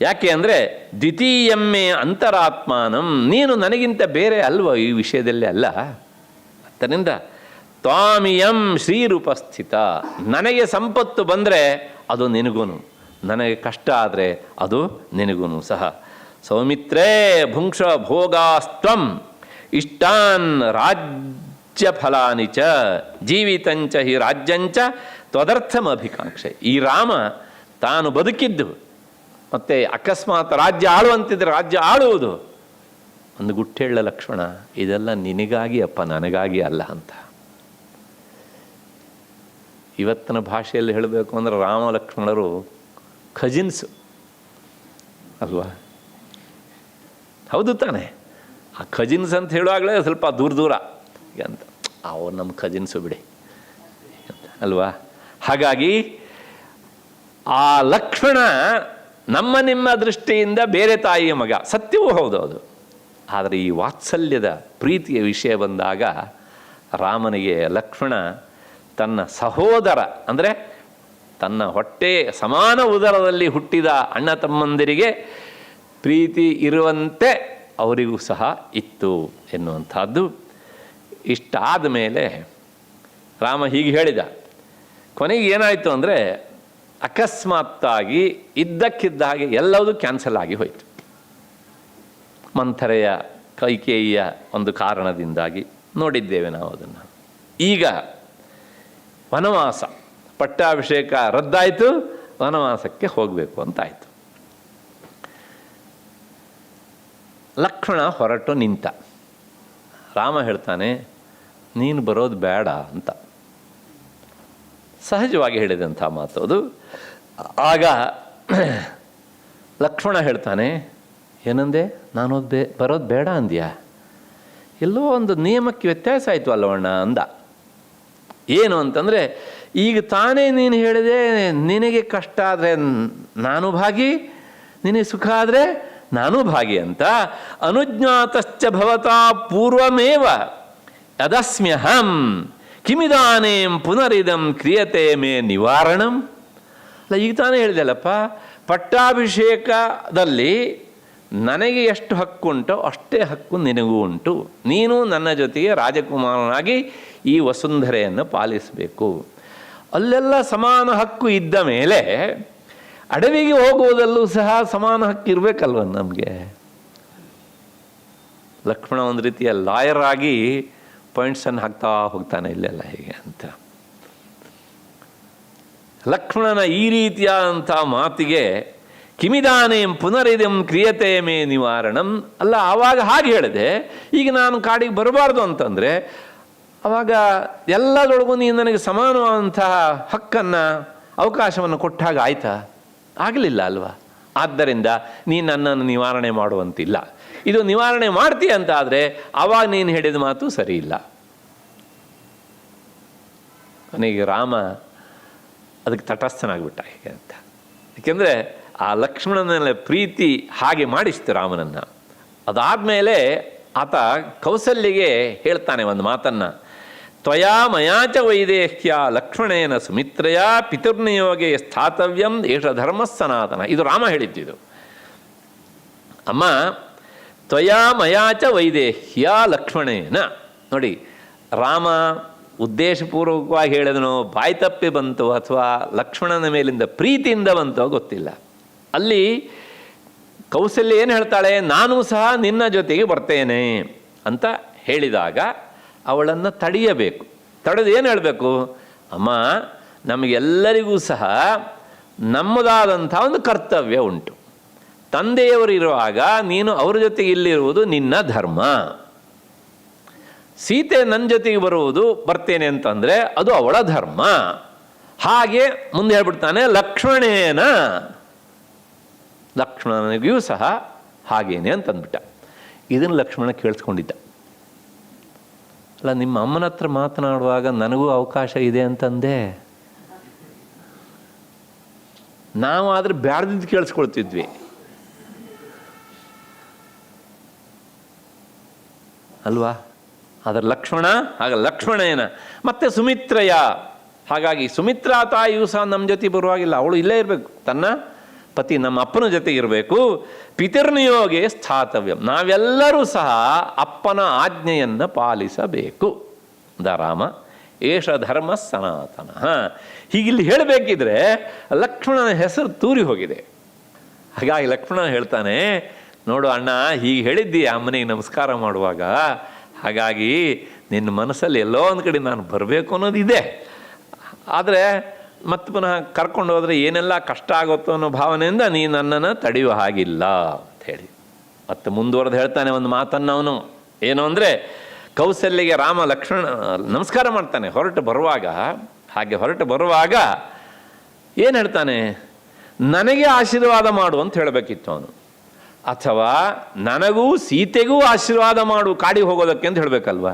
ಯಾಕೆ ಅಂದರೆ ದ್ವಿತೀಯಮ್ಮೆ ಅಂತರಾತ್ಮಾನಂ, ನೀನು ನನಗಿಂತ ಬೇರೆ ಅಲ್ವ ಈ ವಿಷಯದಲ್ಲಿ ಅಲ್ಲ. ಆದ್ದರಿಂದ ತ್ವಾಮಿಯಂ ಶ್ರೀರುಪಸ್ಥಿತ, ನನಗೆ ಸಂಪತ್ತು ಬಂದರೆ ಅದು ನಿನಗೂನು, ನನಗೆ ಕಷ್ಟ ಆದರೆ ಅದು ನಿನಗೂ ಸಹ. ಸೌಮಿತ್ರೇ ಭುಂಕ್ಷ ಭೋಗಾಸ್ತ್ವಂ ಇಷ್ಟಾನ್ ರಾಜ್ಯಫಲಾನಿ ಚ ಜೀವಿತಂಚ ಹಿ ರಾಜ್ಯಂಚ ತ್ವದರ್ಥಮಭಿಕಾಂಕ್ಷೆ. ಈ ರಾಮ ತಾನು ಬದುಕಿದ್ದು ಮತ್ತು ಅಕಸ್ಮಾತ್ ರಾಜ್ಯ ಆಳುವಂತಿದ್ರೆ ರಾಜ್ಯ ಆಳುವುದು. ಒಂದು ಗುಟ್ಟೇಳ ಲಕ್ಷ್ಮಣ, ಇದೆಲ್ಲ ನಿನಗಾಗಿ ಅಪ್ಪ, ನನಗಾಗಿ ಅಲ್ಲ ಅಂತ. ಇವತ್ತಿನ ಭಾಷೆಯಲ್ಲಿ ಹೇಳಬೇಕು ಅಂದರೆ ರಾಮ ಲಕ್ಷ್ಮಣರು ಖಜಿನ್ಸು ಅಲ್ವಾ? ಹೌದು ತಾನೆ? ಆ ಖಜಿನ್ಸ್ ಅಂತ ಹೇಳುವಾಗಲೇ ಸ್ವಲ್ಪ ದೂರ ಅಂತ, ಅವ್ರು ನಮ್ಮ ಖಜಿನ್ಸು ಬಿಡಿ ಅಲ್ವಾ? ಹಾಗಾಗಿ ಆ ಲಕ್ಷ್ಮಣ ನಮ್ಮ ನಿಮ್ಮ ದೃಷ್ಟಿಯಿಂದ ಬೇರೆ ತಾಯಿಯ ಮಗ, ಸತ್ಯವೂ ಹೌದು ಅದು. ಆದರೆ ಈ ವಾತ್ಸಲ್ಯದ ಪ್ರೀತಿಯ ವಿಷಯ ಬಂದಾಗ ರಾಮನಿಗೆ ಲಕ್ಷ್ಮಣ ತನ್ನ ಸಹೋದರ ಅಂದರೆ ತನ್ನ ಹೊಟ್ಟೆ ಸಮಾನ ಉದರದಲ್ಲಿ ಹುಟ್ಟಿದ ಅಣ್ಣ ತಮ್ಮಂದಿರಿಗೆ ಪ್ರೀತಿ ಇರುವಂತೆ ಅವರಿಗೂ ಸಹ ಇತ್ತು ಎನ್ನುವಂಥದ್ದು. ಇಷ್ಟಾದ ಮೇಲೆ ರಾಮ ಹೀಗೆ ಹೇಳಿದ. ಕೊನೆಗೆ ಏನಾಯಿತು ಅಂದರೆ ಅಕಸ್ಮಾತ್ತಾಗಿ ಇದ್ದಕ್ಕಿದ್ದ ಹಾಗೆ ಎಲ್ಲವೂ ಕ್ಯಾನ್ಸಲ್ ಆಗಿ ಹೋಯಿತು. ಮಂಥರೆಯ ಕೈಕೇಯಿಯ ಒಂದು ಕಾರಣದಿಂದಾಗಿ ನೋಡಿದ್ದೇವೆ ನಾವು ಅದನ್ನು. ಈಗ ವನವಾಸ, ಪಟ್ಟಾಭಿಷೇಕ ರದ್ದಾಯಿತು, ವನವಾಸಕ್ಕೆ ಹೋಗಬೇಕು ಅಂತಾಯಿತು. ಲಕ್ಷ್ಮಣ ಹೊರಟು ನಿಂತ. ರಾಮ ಹೇಳ್ತಾನೆ, ನೀನು ಬರೋದು ಬೇಡ ಅಂತ. ಸಹಜವಾಗಿ ಹೇಳಿದಂಥ ಮಾತು ಅದು. ಆಗ ಲಕ್ಷ್ಮಣ ಹೇಳ್ತಾನೆ, ಏನಂದೆ, ನಾನು ಬರೋದು ಬೇಡ ಅಂದ್ಯಾ? ಎಲ್ಲೋ ಒಂದು ನಿಯಮಕ್ಕೆ ವ್ಯತ್ಯಾಸ ಆಯಿತು ಅಲ್ಲವಣ್ಣ ಅಂದ. ಏನು ಅಂತಂದರೆ, ಈಗ ತಾನೇ ನೀನು ಹೇಳಿದೆ ನಿನಗೆ ಕಷ್ಟ ಆದರೆ ನಾನು ಭಾಗಿ, ನಿನಗೆ ಸುಖ ಆದರೆ ನಾನು ಭಾಗಿ ಅಂತ. ಅನುಜ್ಞಾತಶ್ಚ ಭವತಾ ಪೂರ್ವಮೇವ ಯದಸ್ಮ್ಯಹಂ ಕಿಮಿದಾನೇಂ ಪುನರಿದಂ ಕ್ರಿಯತೆ ಮೇ ನಿವಾರಣಂ. ಅಲ್ಲ, ಈಗ ತಾನೇ ಹೇಳಿದೆಲ್ಲಪ್ಪ, ಪಟ್ಟಾಭಿಷೇಕದಲ್ಲಿ ನನಗೆ ಎಷ್ಟು ಹಕ್ಕುಂಟೋ ಅಷ್ಟೇ ಹಕ್ಕು ನಿನಗೂ ಉಂಟು. ನೀನು ನನ್ನ ಜೊತೆಗೆ ರಾಜಕುಮಾರನಾಗಿ ಈ ವಸುಂಧರೆಯನ್ನು ಪಾಲಿಸಬೇಕು. ಅಲ್ಲೆಲ್ಲ ಸಮಾನ ಹಕ್ಕು ಇದ್ದ ಮೇಲೆ ಅಡವಿಗೆ ಹೋಗುವುದಲ್ಲೂ ಸಹ ಸಮಾನ ಹಕ್ಕು ಇರಬೇಕಲ್ವ ನಮಗೆ. ಲಕ್ಷ್ಮಣ ಒಂದು ರೀತಿಯ ಲಾಯರ್ ಆಗಿ ಪಾಯಿಂಟ್ಸನ್ನು ಹಾಕ್ತಾ ಹೋಗ್ತಾನೆ ಇಲ್ಲೆಲ್ಲ ಹೀಗೆ ಅಂತ. ಲಕ್ಷ್ಮಣನ ಈ ರೀತಿಯಾದಂಥ ಮಾತಿಗೆ ಕಿಮಿದಾನೇಂ ಪುನರಿದಂ ಕ್ರಿಯತೆ ಮೇ ನಿವಾರಣಂ. ಅಲ್ಲ, ಆವಾಗ ಹಾಗೆ ಹೇಳಿದೆ, ಈಗ ನಾನು ಕಾಡಿಗೆ ಬರಬಾರ್ದು ಅಂತಂದರೆ ಆವಾಗ ಎಲ್ಲದರೊಳಗೂ ನೀನು ನನಗೆ ಸಮಾನವಾದಂತಹ ಹಕ್ಕನ್ನು ಅವಕಾಶವನ್ನು ಕೊಟ್ಟಾಗ ಆಯ್ತಾ? ಆಗಲಿಲ್ಲ ಅಲ್ವಾ? ಆದ್ದರಿಂದ ನೀನು ನನ್ನನ್ನು ನಿವಾರಣೆ ಮಾಡುವಂತಿಲ್ಲ. ಇದು ನಿವಾರಣೆ ಮಾಡ್ತೀಯ ಅಂತ ಆದರೆ ಆವಾಗ ನೀನು ಹೇಳಿದ ಮಾತು ಸರಿ ಇಲ್ಲ. ಕೊನೆಗೆ ರಾಮ ಅದಕ್ಕೆ ತಟಸ್ಥನಾಗ್ಬಿಟ್ಟ ಹೀಗೆ ಅಂತ. ಏಕೆಂದರೆ ಆ ಲಕ್ಷ್ಮಣನ ಪ್ರೀತಿ ಹಾಗೆ ಮಾಡಿಸ್ತು ರಾಮನನ್ನು. ಅದಾದಮೇಲೆ ಆತ ಕೌಸಲ್ಯಗೆ ಹೇಳ್ತಾನೆ ಒಂದು ಮಾತನ್ನು, ತ್ವಯಾ ಮಯಾಚ ವೈದೇಹ್ಯ ಲಕ್ಷ್ಮಣೇನ ಸುಮಿತ್ರಯ ಪಿತೃನಿಯೋಗೆ ಸ್ಥಾತವ್ಯಂ ಏಷ ಧರ್ಮ ಸನಾತನ. ಇದು ರಾಮ ಹೇಳಿದ್ದಿದು. ಅಮ್ಮ, ತ್ವಯಾ ಮಯಾಚ ವೈದೇಹ್ಯ ಲಕ್ಷ್ಮಣೇನ. ನೋಡಿ, ರಾಮ ಉದ್ದೇಶಪೂರ್ವಕವಾಗಿ ಹೇಳಿದನೋ, ಬಾಯಿ ತಪ್ಪಿ ಬಂತು, ಅಥವಾ ಲಕ್ಷ್ಮಣನ ಮೇಲಿಂದ ಪ್ರೀತಿಯಿಂದ ಬಂತೋ ಗೊತ್ತಿಲ್ಲ. ಅಲ್ಲಿ ಕೌಸಲ್ಯ ಏನು ಹೇಳ್ತಾಳೆ, ನಾನು ಸಹ ನಿನ್ನ ಜೊತೆಗೆ ಬರ್ತೇನೆ ಅಂತ ಹೇಳಿದಾಗ ಅವಳನ್ನು ತಡೆಯಬೇಕು. ತಡೆದು ಏನು ಹೇಳಬೇಕು, ಅಮ್ಮ ನಮಗೆಲ್ಲರಿಗೂ ಸಹ ನಮ್ಮದಾದಂಥ ಒಂದು ಕರ್ತವ್ಯ ಉಂಟು. ತಂದೆಯವರು ಇರುವಾಗ ನೀನು ಅವ್ರ ಜೊತೆಗೆ ಇಲ್ಲಿರುವುದು ನಿನ್ನ ಧರ್ಮ. ಸೀತೆ ನನ್ನ ಜೊತೆಗೆ ಬರ್ತೇನೆ ಅಂತಂದರೆ ಅದು ಅವಳ ಧರ್ಮ. ಹಾಗೆ ಮುಂದೆ ಹೇಳ್ಬಿಡ್ತಾನೆ, ಲಕ್ಷ್ಮಣನಿಗೂ ಸಹ ಹಾಗೇನೆ ಅಂತಂದ್ಬಿಟ್ಟ. ಇದನ್ನು ಲಕ್ಷ್ಮಣ ಕೇಳಿಸ್ಕೊಂಡಿದ್ದ. ಅಲ್ಲ, ನಿಮ್ಮ ಅಮ್ಮನ ಹತ್ರ ಮಾತನಾಡುವಾಗ ನನಗೂ ಅವಕಾಶ ಇದೆ ಅಂತಂದೆ. ನಾವು ಆದರೆ ಬ್ಯಾಡ್ದಿದ್ದು ಕೇಳಿಸ್ಕೊಳ್ತಿದ್ವಿ ಅಲ್ವಾ? ಆದರೆ ಲಕ್ಷ್ಮಣ ಆಗ ಲಕ್ಷ್ಮಣೇನ ಮತ್ತೆ ಸುಮಿತ್ರಯ. ಹಾಗಾಗಿ ಸುಮಿತ್ರಾ ತಾಯಿಯೂ ಸಹ ನಮ್ಮ ಜೊತೆ ಬರುವಾಗಿಲ್ಲ, ಅವಳು ಇಲ್ಲೇ ಇರಬೇಕು, ತನ್ನ ಪತಿ ನಮ್ಮ ಅಪ್ಪನ ಜೊತೆ ಇರಬೇಕು. ಪಿತೃನಿಯೋಗೆ ಸ್ಥಾತವ್ಯಂ, ನಾವೆಲ್ಲರೂ ಸಹ ಅಪ್ಪನ ಆಜ್ಞೆಯನ್ನು ಪಾಲಿಸಬೇಕು. ರಾಮ ಏಷ ಧರ್ಮ ಸನಾತನ. ಹೀಗಿಲ್ಲಿ ಹೇಳಬೇಕಿದ್ರೆ ಲಕ್ಷ್ಮಣನ ಹೆಸರು ತೂರಿ ಹೋಗಿದೆ. ಹಾಗಾಗಿ ಲಕ್ಷ್ಮಣ ಹೇಳ್ತಾನೆ, ನೋಡು ಅಣ್ಣ, ಹೀಗೆ ಹೇಳಿದ್ದೀಯ ಅಮ್ಮನಿಗೆ ನಮಸ್ಕಾರ ಮಾಡುವಾಗ, ಹಾಗಾಗಿ ನಿನ್ನ ಮನಸ್ಸಲ್ಲಿ ಎಲ್ಲೋ ಒಂದು ಕಡೆ ನಾನು ಬರಬೇಕು ಅನ್ನೋದಿದೆ. ಆದರೆ ಮತ್ತೆ ಪುನಃ ಕರ್ಕೊಂಡು ಹೋದರೆ ಏನೆಲ್ಲ ಕಷ್ಟ ಆಗುತ್ತೋ ಅನ್ನೋ ಭಾವನೆಯಿಂದ ನೀನು ನನ್ನನ್ನು ತಡೆಯುವ ಹಾಗಿಲ್ಲ ಅಂಥೇಳಿ ಮತ್ತೆ ಮುಂದುವರೆದು ಹೇಳ್ತಾನೆ ಒಂದು ಮಾತನ್ನು ಅವನು. ಏನು ಅಂದರೆ, ಕೌಸಲ್ಯಗೆ ರಾಮ ಲಕ್ಷ್ಮಣ ನಮಸ್ಕಾರ ಮಾಡ್ತಾನೆ ಹೊರಟು ಬರುವಾಗ. ಹಾಗೆ ಹೊರಟು ಬರುವಾಗ ಏನು ಹೇಳ್ತಾನೆ, ನನಗೆ ಆಶೀರ್ವಾದ ಮಾಡು ಅಂತ ಹೇಳಬೇಕಿತ್ತು ಅವನು, ಅಥವಾ ನನಗೂ ಸೀತೆಗೂ ಆಶೀರ್ವಾದ ಮಾಡು ಕಾಡಿಗೆ ಹೋಗೋದಕ್ಕೆ ಅಂತ ಹೇಳಬೇಕಲ್ವ.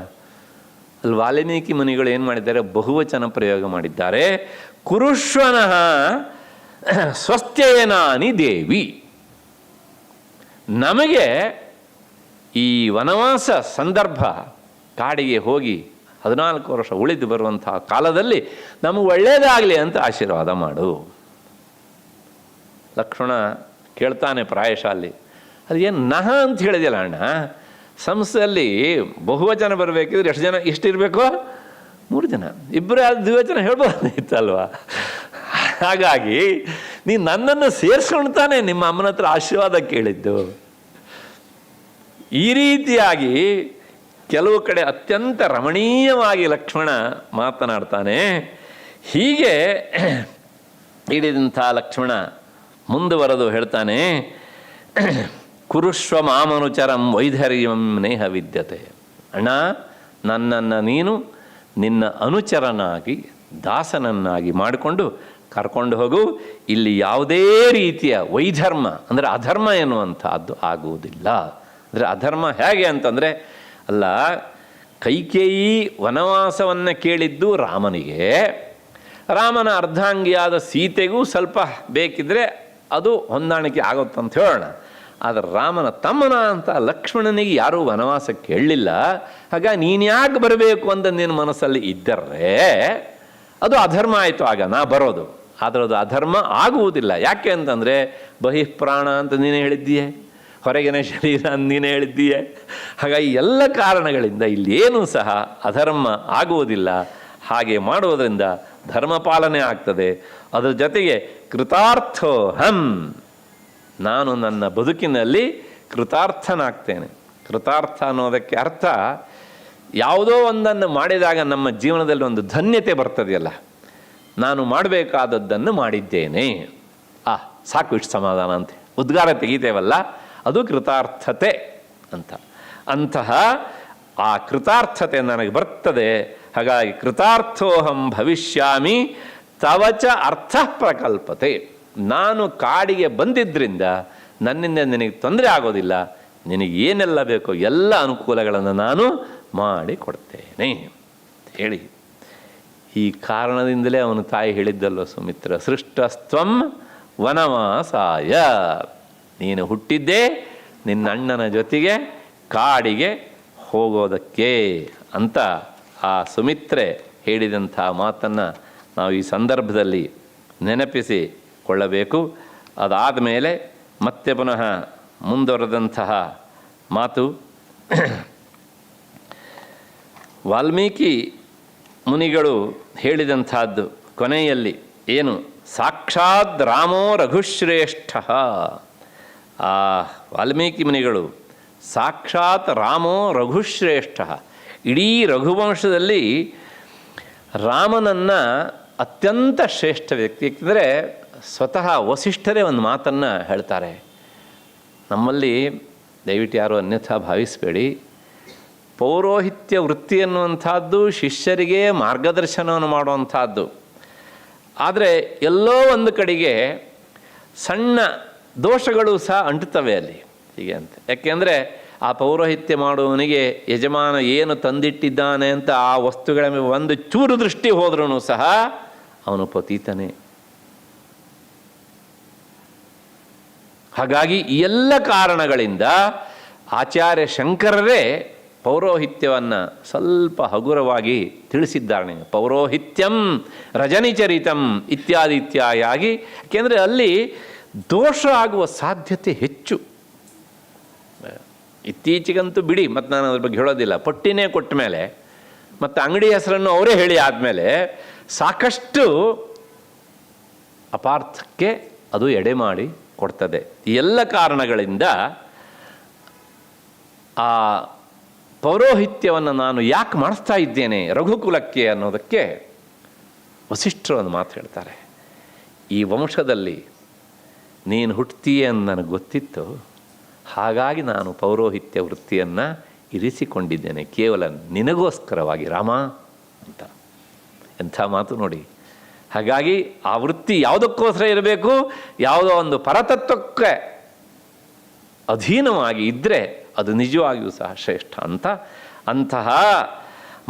ಅಲ್ಲಿ ವಾಲ್ಮೀಕಿ ಮುನಿಗಳು ಏನು ಮಾಡಿದ್ದಾರೆ, ಬಹುವಚನ ಪ್ರಯೋಗ ಮಾಡಿದ್ದಾರೆ. ಕುರುಶ್ವನಃ ಸ್ವಸ್ಥ್ಯೇನಾನಿ ದೇವಿ. ನಮಗೆ ಈ ವನವಾಸ ಸಂದರ್ಭ, ಕಾಡಿಗೆ ಹೋಗಿ 14 ವರ್ಷ ಉಳಿದು ಬರುವಂತಹ ಕಾಲದಲ್ಲಿ ನಮಗೆ ಒಳ್ಳೆಯದಾಗಲಿ ಅಂತ ಆಶೀರ್ವಾದ ಮಾಡು. ಲಕ್ಷ್ಮಣ ಕೇಳ್ತಾನೆ ಪ್ರಾಯಶಃ ಅಲ್ಲಿ, ಅದು ಏನು ನಹ ಅಂತ ಹೇಳಿದೆಯಲ್ಲ ಅಣ್ಣ, ಸಂಸ್ಥೆಯಲ್ಲಿ ಬಹುವಚನ ಬರಬೇಕಿದ್ರೆ ಎಷ್ಟು ಜನ ಇಷ್ಟಿರಬೇಕು? 3 ಜನ, ಇಬ್ಬರು ದ್ವಿವಚನ ಹೇಳ್ಬೋದಿತ್ತಲ್ವ. ಹಾಗಾಗಿ ನೀನು ನನ್ನನ್ನು ಸೇರಿಸ್ಕೊಂಡು ತಾನೆ ನಿಮ್ಮ ಅಮ್ಮನ ಹತ್ರ ಆಶೀರ್ವಾದ ಕೇಳಿದ್ದು. ಈ ರೀತಿಯಾಗಿ ಕೆಲವು ಕಡೆ ಅತ್ಯಂತ ರಮಣೀಯವಾಗಿ ಲಕ್ಷ್ಮಣ ಮಾತನಾಡ್ತಾನೆ. ಹೀಗೆ ಹಿಡಿದಂಥ ಲಕ್ಷ್ಮಣ ಮುಂದುವರೆದು ಹೇಳ್ತಾನೆ, ಕುರುಷ್ವ ಮಾಮನುಚರಂ ವೈಧರ್ಯಂ ನೇಹ ವಿದ್ಯತೆ. ಅಣ್ಣ, ನನ್ನನ್ನು ನೀನು ನಿನ್ನ ಅನುಚರನಾಗಿ ದಾಸನನ್ನಾಗಿ ಮಾಡಿಕೊಂಡು ಕರ್ಕೊಂಡು ಹೋಗು. ಇಲ್ಲಿ ಯಾವುದೇ ರೀತಿಯ ವೈಧರ್ಮ ಅಂದರೆ ಅಧರ್ಮ ಎನ್ನುವಂಥದ್ದು ಆಗುವುದಿಲ್ಲ. ಅಂದರೆ ಅಧರ್ಮ ಹೇಗೆ ಅಂತಂದರೆ, ಅಲ್ಲ, ಕೈಕೇಯಿ ವನವಾಸವನ್ನು ಕೇಳಿದ್ದು ರಾಮನಿಗೆ, ರಾಮನ ಅರ್ಧಾಂಗಿಯಾದ ಸೀತೆಗೂ ಸ್ವಲ್ಪ ಬೇಕಿದ್ದರೆ ಅದು ಹೊಂದಾಣಿಕೆ ಆಗುತ್ತಂತ ಹೇಳೋಣ. ಆದರೆ ರಾಮನ ತಮ್ಮನ ಅಂತ ಲಕ್ಷ್ಮಣನಿಗೆ ಯಾರೂ ವನವಾಸ ಕೇಳಲಿಲ್ಲ. ಹಾಗಾಗಿ ನೀನು ಯಾಕೆ ಬರಬೇಕು ಅಂತ ನಿನ್ನ ಮನಸ್ಸಲ್ಲಿ ಇದ್ದರೆ ಅದು ಅಧರ್ಮ ಆಯಿತು. ಆಗ ನಾ ಬರೋದು, ಆದರೆ ಅದು ಅಧರ್ಮ ಆಗುವುದಿಲ್ಲ. ಯಾಕೆ ಅಂತಂದರೆ ಬಹಿಃಪ್ರಾಣ ಅಂತ ನೀನೇ ಹೇಳಿದ್ದೀಯೆ, ಹೊರಗಿನ ಶರೀರ ಅಂತ ನೀನೇ ಹೇಳಿದ್ದೀಯೆ. ಹಾಗಾಗಿ ಎಲ್ಲ ಕಾರಣಗಳಿಂದ ಇಲ್ಲೇನೂ ಸಹ ಅಧರ್ಮ ಆಗುವುದಿಲ್ಲ. ಹಾಗೆ ಮಾಡುವುದರಿಂದ ಧರ್ಮ ಪಾಲನೆ ಆಗ್ತದೆ. ಅದರ ಜೊತೆಗೆ ಕೃತಾರ್ಥೋಹಂ, ನಾನು ನನ್ನ ಬದುಕಿನಲ್ಲಿ ಕೃತಾರ್ಥನಾಗ್ತೇನೆ. ಕೃತಾರ್ಥ ಅನ್ನೋದಕ್ಕೆ ಅರ್ಥ, ಯಾವುದೋ ಒಂದನ್ನು ಮಾಡಿದಾಗ ನಮ್ಮ ಜೀವನದಲ್ಲಿ ಒಂದು ಧನ್ಯತೆ ಬರ್ತದೆಯಲ್ಲ, ನಾನು ಮಾಡಬೇಕಾದದ್ದನ್ನು ಮಾಡಿದ್ದೇನೆ, ಸಾಕು, ಇಷ್ಟು ಸಮಾಧಾನ ಅಂತ ಉದ್ಗಾರ ತೆಗಿತೇವಲ್ಲ, ಅದು ಕೃತಾರ್ಥತೆ ಅಂತ. ಅಂತಹ ಆ ಕೃತಾರ್ಥತೆ ನನಗೆ ಬರ್ತದೆ. ಹಾಗಾಗಿ ಕೃತಾರ್ಥೋಹಂ ಭವಿಷ್ಯಾಮಿ ತವಚ ಅರ್ಥ ಪ್ರಕಲ್ಪತೆ. ನಾನು ಕಾಡಿಗೆ ಬಂದಿದ್ದರಿಂದ ನನ್ನಿಂದ ನಿನಗೆ ತೊಂದರೆ ಆಗೋದಿಲ್ಲ. ನಿನಗೆ ಏನೆಲ್ಲ ಬೇಕೋ ಎಲ್ಲ ಅನುಕೂಲಗಳನ್ನು ನಾನು ಮಾಡಿಕೊಡ್ತೇನೆ ಹೇಳಿ. ಈ ಕಾರಣದಿಂದಲೇ ಅವನ ತಾಯಿ ಹೇಳಿದ್ದಲ್ಲೋ ಸುಮಿತ್ರ, ಸೃಷ್ಟಸ್ತ್ವಂ ವನವಾಸಾಯ, ನೀನು ಹುಟ್ಟಿದ್ದೇ ನಿನ್ನ ಅಣ್ಣನ ಜೊತೆಗೆ ಕಾಡಿಗೆ ಹೋಗೋದಕ್ಕೆ ಅಂತ ಆ ಸುಮಿತ್ರೆ ಹೇಳಿದಂಥ ಮಾತನ್ನು ನಾವು ಈ ಸಂದರ್ಭದಲ್ಲಿ ನೆನಪಿಸಿಕೊಳ್ಳಬೇಕು. ಅದಾದ ಮೇಲೆ ಮತ್ತೆ ಪುನಃ ಮುಂದುವರೆದಂತಹ ಮಾತು, ವಾಲ್ಮೀಕಿ ಮುನಿಗಳು ಹೇಳಿದಂಥದ್ದು ಕೊನೆಯಲ್ಲಿ ಏನು, ಸಾಕ್ಷಾತ್ ರಾಮೋ ರಘುಶ್ರೇಷ್ಠ. ಆ ವಾಲ್ಮೀಕಿ ಮುನಿಗಳು ಸಾಕ್ಷಾತ್ ರಾಮೋ ರಘುಶ್ರೇಷ್ಠ, ಇಡೀ ರಘುವಂಶದಲ್ಲಿ ರಾಮನನ್ನು ಅತ್ಯಂತ ಶ್ರೇಷ್ಠ ವ್ಯಕ್ತಿ. ಏಕೆಂದರೆ ಸ್ವತಃ ವಸಿಷ್ಠರೇ ಒಂದು ಮಾತನ್ನು ಹೇಳ್ತಾರೆ, ನಮ್ಮಲ್ಲಿ ದಯವಿಟ್ಟು ಯಾರು ಅನ್ಯಥಾ ಭಾವಿಸಬೇಡಿ, ಪೌರೋಹಿತ್ಯ ವೃತ್ತಿ ಎನ್ನುವಂಥದ್ದು ಶಿಷ್ಯರಿಗೆ ಮಾರ್ಗದರ್ಶನವನ್ನು ಮಾಡುವಂಥದ್ದು. ಆದರೆ ಎಲ್ಲೋ ಒಂದು ಕಡೆಗೆ ಸಣ್ಣ ದೋಷಗಳು ಸಹ ಅಂಟುತ್ತವೆ ಅಲ್ಲಿ, ಹೀಗೆ ಅಂತ. ಯಾಕೆಂದರೆ ಆ ಪೌರೋಹಿತ್ಯ ಮಾಡುವವನಿಗೆ ಯಜಮಾನ ಏನು ತಂದಿಟ್ಟಿದ್ದಾನೆ ಅಂತ ಆ ವಸ್ತುಗಳ ಮೇಲೆ ಒಂದು ಚೂರು ದೃಷ್ಟಿ ಹೋದ್ರೂ ಸಹ ಅವನು ಪತೀತನೇ. ಹಾಗಾಗಿ ಈ ಎಲ್ಲ ಕಾರಣಗಳಿಂದ ಆಚಾರ್ಯ ಶಂಕರರೇ ಪೌರೋಹಿತ್ಯವನ್ನು ಸ್ವಲ್ಪ ಹಗುರವಾಗಿ ತಿಳಿಸಿದ್ದಾರೆ. ಪೌರೋಹಿತ್ಯಂ ರಜನಿಚರಿತಂ ಇತ್ಯಾದಿ ಇತ್ಯಾದಿ. ಯಾಕೆಂದರೆ ಅಲ್ಲಿ ದೋಷ ಆಗುವ ಸಾಧ್ಯತೆ ಹೆಚ್ಚು. ಇತ್ತೀಚೆಗಂತೂ ಬಿಡಿ, ಮತ್ತು ನಾನು ಅದ್ರ ಬಗ್ಗೆ ಹೇಳೋದಿಲ್ಲ, ಪಟ್ಟಿನೇ ಕೊಟ್ಟ ಮೇಲೆ ಮತ್ತು ಅಂಗಡಿ ಹೆಸರನ್ನು ಅವರೇ ಹೇಳಿ ಆದಮೇಲೆ ಸಾಕಷ್ಟು ಅಪಾರ್ಥಕ್ಕೆ ಅದು ಎಡೆ ಮಾಡಿ ಕೊಡ್ತದೆ. ಈ ಎಲ್ಲ ಕಾರಣಗಳಿಂದ ಆ ಪೌರೋಹಿತ್ಯವನ್ನು ನಾನು ಯಾಕೆ ಮಾಡಿಸ್ತಾ ಇದ್ದೇನೆ ರಘುಕುಲಕ್ಕೆ ಅನ್ನೋದಕ್ಕೆ ವಸಿಷ್ಠರು ಒಂದು ಮಾತು ಹೇಳ್ತಾರೆ. ಈ ವಂಶದಲ್ಲಿ ನೀನು ಹುಟ್ಟುತ್ತೀಯ ಅಂತ ನನಗೆ ಗೊತ್ತಿತ್ತು, ಹಾಗಾಗಿ ನಾನು ಪೌರೋಹಿತ್ಯ ವೃತ್ತಿಯನ್ನು ಇರಿಸಿಕೊಂಡಿದ್ದೇನೆ ಕೇವಲ ನಿನಗೋಸ್ಕರವಾಗಿ ರಾಮ ಅಂತ. ಎಂಥ ಮಾತು ನೋಡಿ. ಹಾಗಾಗಿ ಆ ವೃತ್ತಿ ಯಾವುದಕ್ಕೋಸ್ಕರ ಇರಬೇಕು, ಯಾವುದೋ ಒಂದು ಪರತತ್ವಕ್ಕೆ ಅಧೀನವಾಗಿ ಇದ್ದರೆ ಅದು ನಿಜವಾಗಿಯೂ ಸಹ ಶ್ರೇಷ್ಠ ಅಂತ. ಅಂತಹ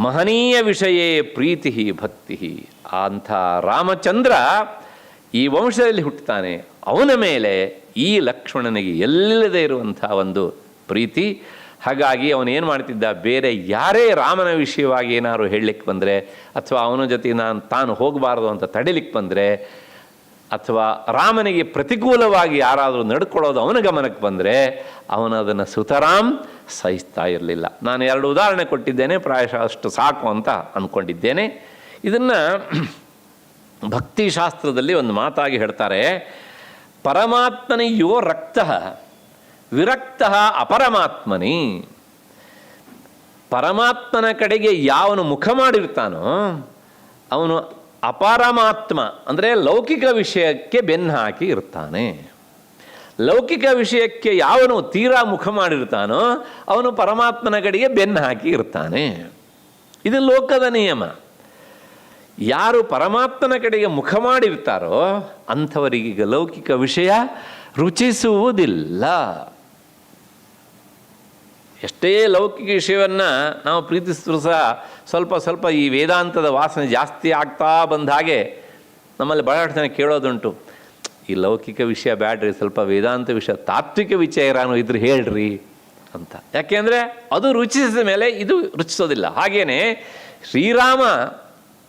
ಮಹನೀಯ ವಿಷಯೇ ಪ್ರೀತಿ ಭಕ್ತಿ. ಅಂಥ ರಾಮಚಂದ್ರ ಈ ವಂಶದಲ್ಲಿ ಹುಟ್ಟುತ್ತಾನೆ. ಅವನ ಮೇಲೆ ಈ ಲಕ್ಷ್ಮಣನಿಗೆ ಎಲ್ಲದೇ ಇರುವಂಥ ಒಂದು ಪ್ರೀತಿ. ಹಾಗಾಗಿ ಅವನೇನು ಮಾಡ್ತಿದ್ದ, ಬೇರೆ ಯಾರೇ ರಾಮನ ವಿಷಯವಾಗಿ ಏನಾದ್ರು ಹೇಳಲಿಕ್ಕೆ ಬಂದರೆ, ಅಥವಾ ಅವನ ಜೊತೆ ತಾನು ಹೋಗಬಾರ್ದು ಅಂತ ತಡಿಲಿಕ್ಕೆ ಬಂದರೆ, ಅಥವಾ ರಾಮನಿಗೆ ಪ್ರತಿಕೂಲವಾಗಿ ಯಾರಾದರೂ ನಡ್ಕೊಳ್ಳೋದು ಅವನ ಗಮನಕ್ಕೆ ಬಂದರೆ ಅವನು ಅದನ್ನು ಸುತರಾಮ್ ಸಹಿಸ್ತಾ ಇರಲಿಲ್ಲ. ನಾನು 2 ಉದಾಹರಣೆ ಕೊಟ್ಟಿದ್ದೇನೆ, ಪ್ರಾಯಶಃ ಅಷ್ಟು ಸಾಕು ಅಂತ ಅಂದ್ಕೊಂಡಿದ್ದೇನೆ. ಇದನ್ನು ಭಕ್ತಿಶಾಸ್ತ್ರದಲ್ಲಿ ಒಂದು ಮಾತಾಗಿ ಹೇಳ್ತಾರೆ, ಪರಮಾತ್ಮನಿಯೋ ರಕ್ತಃ ವಿರಕ್ತಃ ಅಪರಮಾತ್ಮನಿ. ಪರಮಾತ್ಮನ ಕಡೆಗೆ ಯಾವನು ಮುಖ ಮಾಡಿರ್ತಾನೋ ಅವನು ಅಪರಮಾತ್ಮ, ಅಂದರೆ ಲೌಕಿಕ ವಿಷಯಕ್ಕೆ ಬೆನ್ನು ಹಾಕಿ ಇರ್ತಾನೆ. ಲೌಕಿಕ ವಿಷಯಕ್ಕೆ ಯಾವನು ತೀರಾ ಮುಖ ಮಾಡಿರ್ತಾನೋ ಅವನು ಪರಮಾತ್ಮನ ಕಡೆಗೆ ಬೆನ್ನು ಹಾಕಿ ಇರ್ತಾನೆ. ಇದು ಲೋಕದ ನಿಯಮ. ಯಾರು ಪರಮಾತ್ಮನ ಕಡೆಗೆ ಮುಖ ಮಾಡಿರ್ತಾರೋ ಅಂಥವರಿಗೆ ಲೌಕಿಕ ವಿಷಯ ರುಚಿಸುವುದಿಲ್ಲ. ಎಷ್ಟೇ ಲೌಕಿಕ ವಿಷಯವನ್ನು ನಾವು ಪ್ರೀತಿಸಿದ್ರು ಸಹ ಸ್ವಲ್ಪ ಸ್ವಲ್ಪ ಈ ವೇದಾಂತದ ವಾಸನೆ ಜಾಸ್ತಿ ಆಗ್ತಾ ಬಂದ ಹಾಗೆ ನಮ್ಮಲ್ಲಿ ಬಹಳಷ್ಟು ಜನ ಕೇಳೋದುಂಟು, ಈ ಲೌಕಿಕ ವಿಷಯ ಬ್ಯಾಡ್ರಿ, ಸ್ವಲ್ಪ ವೇದಾಂತ ವಿಷಯ, ತಾತ್ವಿಕ ವಿಚಾರನೂ ಇದ್ರೆ ಹೇಳ್ರಿ ಅಂತ. ಯಾಕೆಂದರೆ ಅದು ರುಚಿಸಿದ ಮೇಲೆ ಇದು ರುಚಿಸೋದಿಲ್ಲ. ಹಾಗೆಯೇ ಶ್ರೀರಾಮ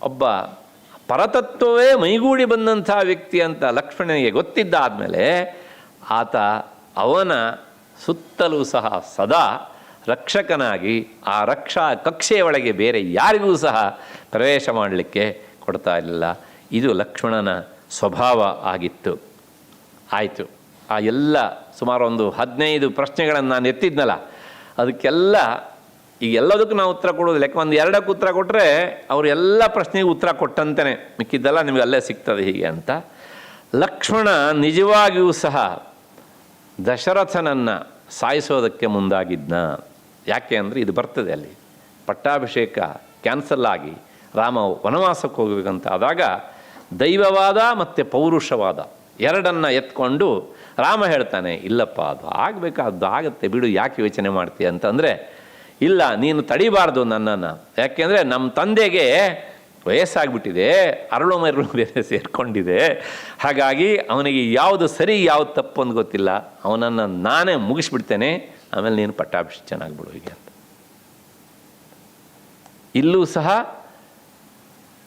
ಒಬ್ಬ ಪರತತ್ವವೇ ಮೈಗೂಡಿ ಬಂದಂಥ ವ್ಯಕ್ತಿ ಅಂತ ಲಕ್ಷ್ಮಣನಿಗೆ ಗೊತ್ತಿದ್ದಾದಮೇಲೆ ಆತ ಅವನ ಸುತ್ತಲೂ ಸಹ ಸದಾ ರಕ್ಷಕನಾಗಿ ಆ ರಕ್ಷಾ ಕಕ್ಷೆಯ ಒಳಗೆ ಬೇರೆ ಯಾರಿಗೂ ಸಹ ಪ್ರವೇಶ ಮಾಡಲಿಕ್ಕೆ ಕೊಡ್ತಾ ಇರಲಿಲ್ಲ. ಇದು ಲಕ್ಷ್ಮಣನ ಸ್ವಭಾವ ಆಗಿತ್ತು. ಆಯಿತು, ಆ ಎಲ್ಲ ಸುಮಾರು ಒಂದು 15 ಪ್ರಶ್ನೆಗಳನ್ನು ನಾನು ಎತ್ತಿದ್ನಲ್ಲ, ಅದಕ್ಕೆಲ್ಲ ಈಗ ಎಲ್ಲದಕ್ಕೂ ನಾವು ಉತ್ತರ ಕೊಡೋದು ಲೆಕ್ಕ. ಒಂದು 2ಕ್ಕೆ ಉತ್ತರ ಕೊಟ್ಟರೆ ಅವರು ಎಲ್ಲ ಪ್ರಶ್ನೆಗೆ ಉತ್ತರ ಕೊಟ್ಟಂತೆಯೇ, ಮಿಕ್ಕಿದ್ದೆಲ್ಲ ನಿಮಗೆ ಅಲ್ಲೇ ಸಿಗ್ತದೆ ಹೀಗೆ ಅಂತ. ಲಕ್ಷ್ಮಣ ನಿಜವಾಗಿಯೂ ಸಹ ದಶರಥನನ್ನು ಸಾಯಿಸೋದಕ್ಕೆ ಮುಂದಾಗಿದ್ನ. ಯಾಕೆ ಅಂದರೆ ಇದು ಬರ್ತದೆ ಅಲ್ಲಿ, ಪಟ್ಟಾಭಿಷೇಕ ಕ್ಯಾನ್ಸಲ್ ಆಗಿ ರಾಮ ವನವಾಸಕ್ಕೆ ಹೋಗಬೇಕಂತ ಆದಾಗ ದೈವವಾದ ಮತ್ತು ಪೌರುಷವಾದ ಎರಡನ್ನು ಎತ್ಕೊಂಡು ರಾಮ ಹೇಳ್ತಾನೆ, ಇಲ್ಲಪ್ಪ ಅದು ಆಗಬೇಕಾದ್ದು ಆಗುತ್ತೆ ಬಿಡು, ಯಾಕೆ ಯೋಚನೆ ಮಾಡ್ತೀಯ ಅಂತಂದರೆ, ಇಲ್ಲ ನೀನು ತಡಿಬಾರ್ದು ನನ್ನನ್ನು, ಯಾಕೆಂದರೆ ನಮ್ಮ ತಂದೆಗೆ ವಯಸ್ಸಾಗ್ಬಿಟ್ಟಿದೆ, ಅರಳು ಮರಳು ಬೇರೆ ಸೇರಿಕೊಂಡಿದೆ, ಹಾಗಾಗಿ ಅವನಿಗೆ ಯಾವುದು ಸರಿ ಯಾವುದು ತಪ್ಪು ಅಂತ ಗೊತ್ತಿಲ್ಲ, ಅವನನ್ನು ನಾನೇ ಮುಗಿಸ್ಬಿಡ್ತೇನೆ, ಆಮೇಲೆ ನೀನು ಪಟ್ಟಾಭಿಷೇಕ ಚೆನ್ನಾಗ್ಬಿಡು ಹೀಗೆ ಅಂತ. ಇಲ್ಲೂ ಸಹ